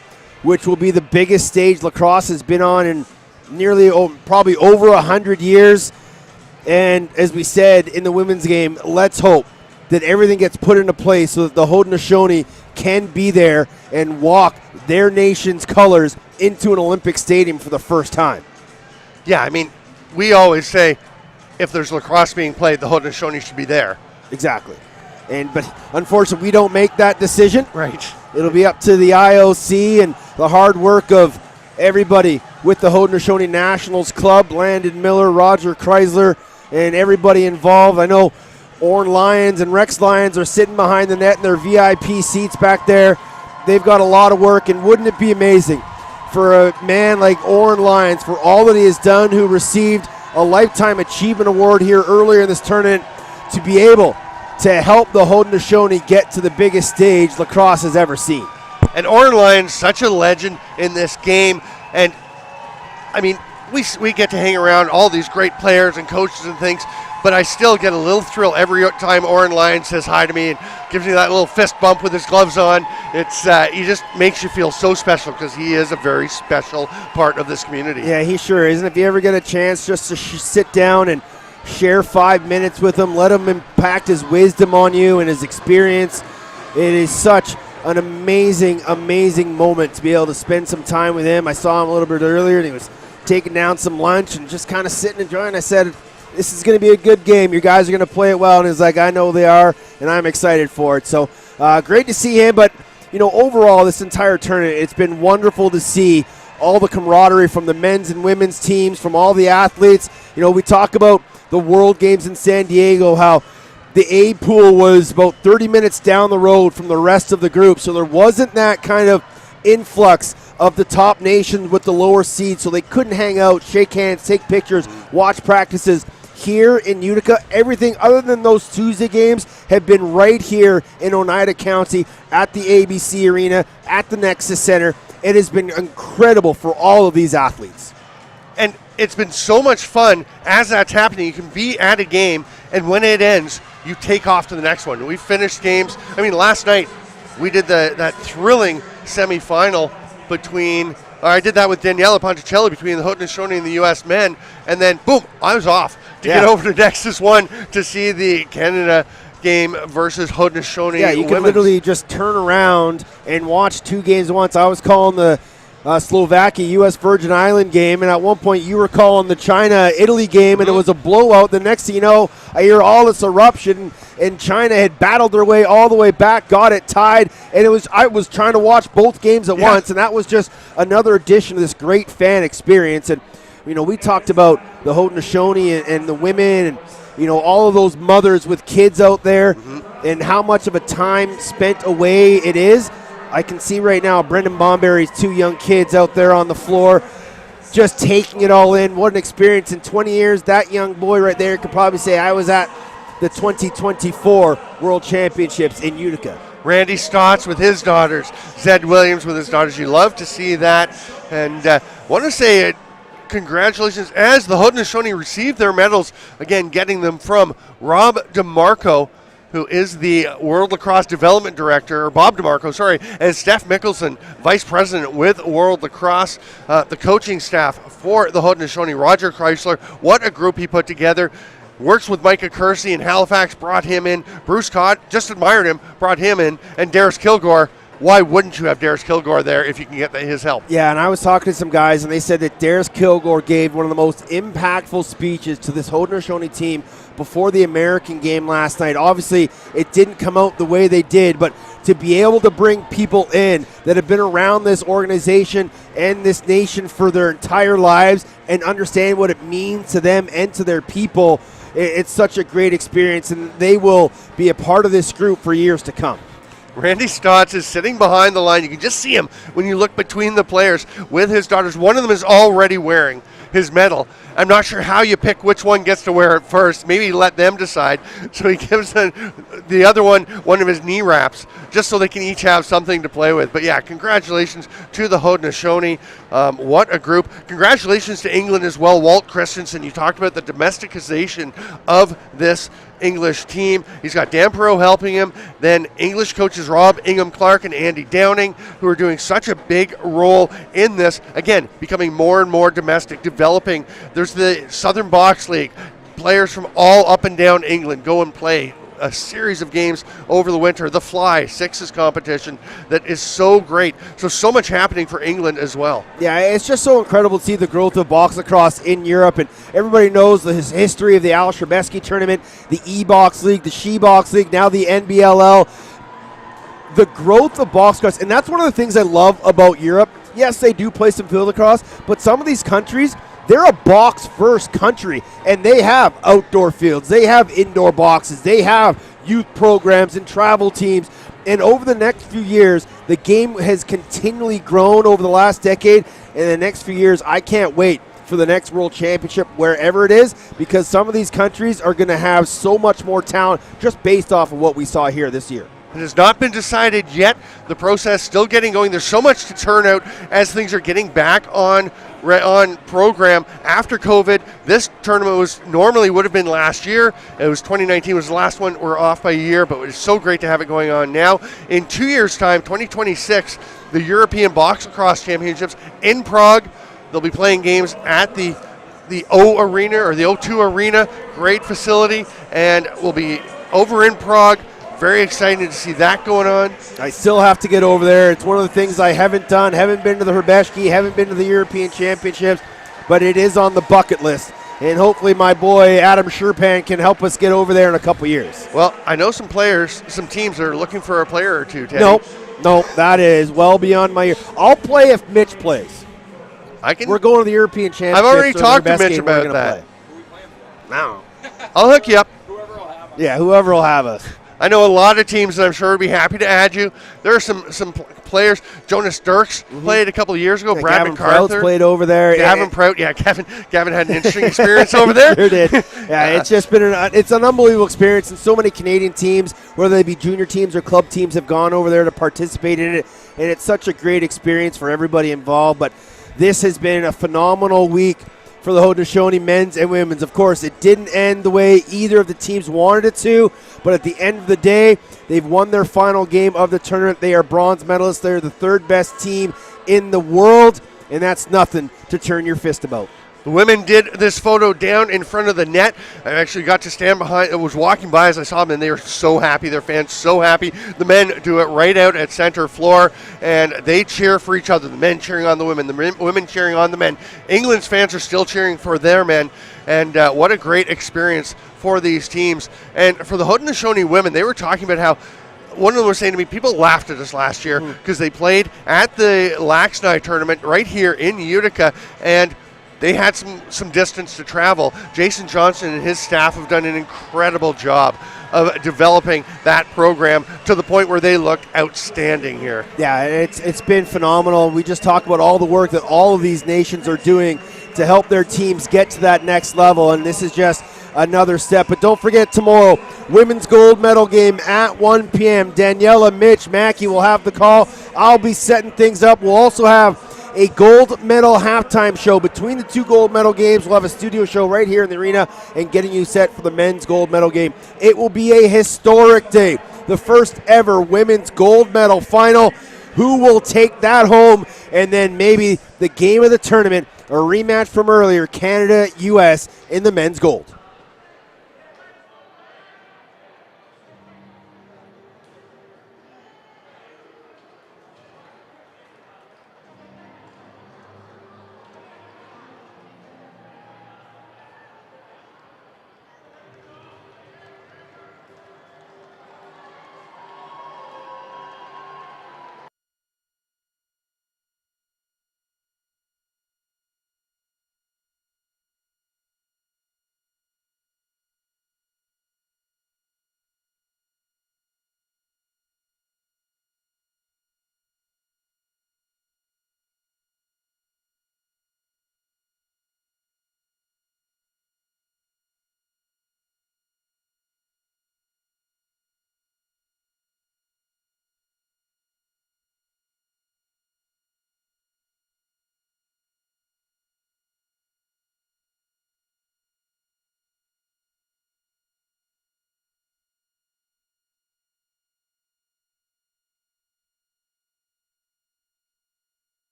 which will be the biggest stage lacrosse has been on in nearly probably over 100 years. And as we said in the women's game, let's hope that everything gets put into place so that the Haudenosaunee can be there and walk their nation's colors into an Olympic stadium for the first time. Yeah, I mean, we always say if there's lacrosse being played, the Haudenosaunee should be there. Exactly. But unfortunately, we don't make that decision. Right. It'll be up to the IOC and the hard work of everybody with the Haudenosaunee Nationals Club, Landon Miller, Roger Chrysler, and everybody involved. I know Oren Lions and Rex Lions are sitting behind the net in their VIP seats back there. They've got a lot of work, and wouldn't it be amazing for a man like Oren Lions, for all that he has done, who received a Lifetime Achievement Award here earlier in this tournament, to be able to help the Haudenosaunee get to the biggest stage lacrosse has ever seen. And Oren Lyon's such a legend in this game. And, I mean, we get to hang around all these great players and coaches and things, but I still get a little thrill every time Oren Lyon says hi to me and gives me that little fist bump with his gloves on. It's he just makes you feel so special because he is a very special part of this community. Yeah, he sure is. And if you ever get a chance just to sit down and share 5 minutes with him, let him impact his wisdom on you and his experience. It is such an amazing, amazing moment to be able to spend some time with him. I saw him a little bit earlier, and he was taking down some lunch and just kind of sitting enjoying. I said, this is going to be a good game. Your guys are going to play it well. And he's like, I know they are, and I'm excited for it. So great to see him. But, you know, overall, this entire tournament, it's been wonderful to see all the camaraderie from the men's and women's teams, from all the athletes. You know, we talk about the World Games in San Diego, how the A pool was about 30 minutes down the road from the rest of the group. So there wasn't that kind of influx of the top nations with the lower seeds, so they couldn't hang out, shake hands, take pictures, watch practices. Here in Utica, everything other than those Tuesday games have been right here in Oneida County at the ABC Arena, at the Nexus Center. It has been incredible for all of these athletes. And it's been so much fun as that's happening. You can be at a game, and when it ends, you take off to the next one. We finished games. I mean, last night we did that thrilling semifinal between, I did that with Daniela Ponticelli between the Haudenosaunee and the U.S. men, and then, boom, I was off to get over to Nexus 1 to see the Canada game versus Haudenosaunee. Yeah, you can literally just turn around and watch 2 games at once. I was calling the Slovakia U.S. Virgin Island game, and at one point you were calling the China-Italy game, and it was a blowout. The next thing you know, I hear all this eruption, and China had battled their way all the way back, got it tied, and I was trying to watch both games at once, and that was just another addition to this great fan experience. And, you know, we talked about the Haudenosaunee and the women and, you know, all of those mothers with kids out there and how much of a time spent away it is. I can see right now Brendan Bomberry's 2 young kids out there on the floor just taking it all in. What an experience. In 20 years, that young boy right there could probably say, I was at the 2024 World Championships in Utica. Randy Stotts with his daughters, Zed Williams with his daughters. You love to see that. And want to say congratulations as the Haudenosaunee received their medals, again getting them from Rob DeMarco, who is the World Lacrosse Development Director, or Bob DeMarco, sorry, and Steph Mickelson, Vice President with World Lacrosse, the coaching staff for the Haudenosaunee, Roger Chrysler. What a group he put together. Works with Micah Kersey in Halifax, brought him in. Bruce Cott, just admired him, brought him in. And Darius Kilgore, why wouldn't you have Darius Kilgore there if you can get his help? Yeah, and I was talking to some guys, and they said that Darius Kilgore gave one of the most impactful speeches to this Haudenosaunee team before the American game last night. Obviously, it didn't come out the way they did, but to be able to bring people in that have been around this organization and this nation for their entire lives and understand what it means to them and to their people, it's such a great experience, and they will be a part of this group for years to come. Randy Stotts is sitting behind the line. You can just see him when you look between the players with his daughters. One of them is already wearing his medal. I'm not sure how you pick which one gets to wear it first. Maybe let them decide. So he gives the other one of his knee wraps just so they can each have something to play with. But yeah, congratulations to the Haudenosaunee. What a group. Congratulations to England as well. Walt Christensen, you talked about the domesticization of this English team. He's got Dan Perot helping him. Then English coaches Rob Ingham-Clark and Andy Downing, who are doing such a big role in this. Again, becoming more and more domestic, developing. There's the Southern Box League. Players from all up and down England go and play a series of games over the winter. The Fly Sixes competition that is so great. So much happening for England as well. Yeah, it's just so incredible to see the growth of box lacrosse in Europe, and everybody knows the history of the Al Scherbeski tournament, the E-Box League, the She-Box League, now the NBLL. The growth of box lacrosse, and that's one of the things I love about Europe. Yes, they do play some field lacrosse, but some of these countries, they're a box-first country, and they have outdoor fields. They have indoor boxes. They have youth programs and travel teams. And over the next few years, the game has continually grown over the last decade. In the next few years, I can't wait for the next World Championship, wherever it is, because some of these countries are going to have so much more talent just based off of what we saw here this year. It has not been decided yet. The process still getting going. There's so much to turn out as things are getting back on program after COVID. This tournament would have been last year. It was 2019 was the last one. We're off by a year, but it's so great to have it going on now. In 2 years' time, 2026, the European Box Lacrosse Championships in Prague. They'll be playing games at the O Arena or the O2 Arena. Great facility, and we'll be over in Prague. Very excited to see that going on. I still have to get over there. It's one of the things I haven't done. Haven't been to the Hrebeshki, haven't been to the European Championships, but it is on the bucket list. And hopefully my boy Adam Sherpan can help us get over there in a couple years. Well, I know some teams that are looking for a player or two, Teddy. Nope, that is well beyond my year. I'll play if Mitch plays. We're going to the European Championships. I've already talked to Mitch about that. No. I'll hook you up. Whoever will have us. I know a lot of teams that I'm sure would be happy to add you. There are some players. Jonas Dirks played a couple of years ago. Yeah, Brad Gavin MacArthur Prout's played over there. Gavin Prout. Yeah, Gavin had an interesting experience over there. Sure did. Yeah, it's just been it's an unbelievable experience, and so many Canadian teams, whether they be junior teams or club teams, have gone over there to participate in it, and it's such a great experience for everybody involved. But this has been a phenomenal week for the Haudenosaunee men's and women's. Of course, it didn't end the way either of the teams wanted it to, but at the end of the day, they've won their final game of the tournament. They are bronze medalists. They're the third best team in the world, and that's nothing to turn your fist about. The women did this photo down in front of the net. I actually got to stand behind. I was walking by as I saw them, and they were so happy. Their fans so happy. The men do it right out at center floor, and they cheer for each other. The men cheering on the women, the women cheering on the men. England's fans are still cheering for their men, and what a great experience for these teams. And for the Haudenosaunee women, they were talking about how one of them was saying to me, people laughed at us last year because they played at the Lacrosse tournament right here in Utica, and they had some distance to travel. Jason Johnson and his staff have done an incredible job of developing that program to the point where they look outstanding here. Yeah, it's been phenomenal. We just talked about all the work that all of these nations are doing to help their teams get to that next level, and this is just another step. But don't forget, tomorrow, women's gold medal game at 1 p.m. Daniela, Mitch, Mackey will have the call. I'll be setting things up. We'll also have a gold medal halftime show between the two gold medal games. We'll have a studio show right here in the arena and getting you set for the men's gold medal game. It will be a historic day, the first ever women's gold medal final. Who will take that home? And then maybe the game of the tournament, a rematch from earlier, Canada-US in the men's gold.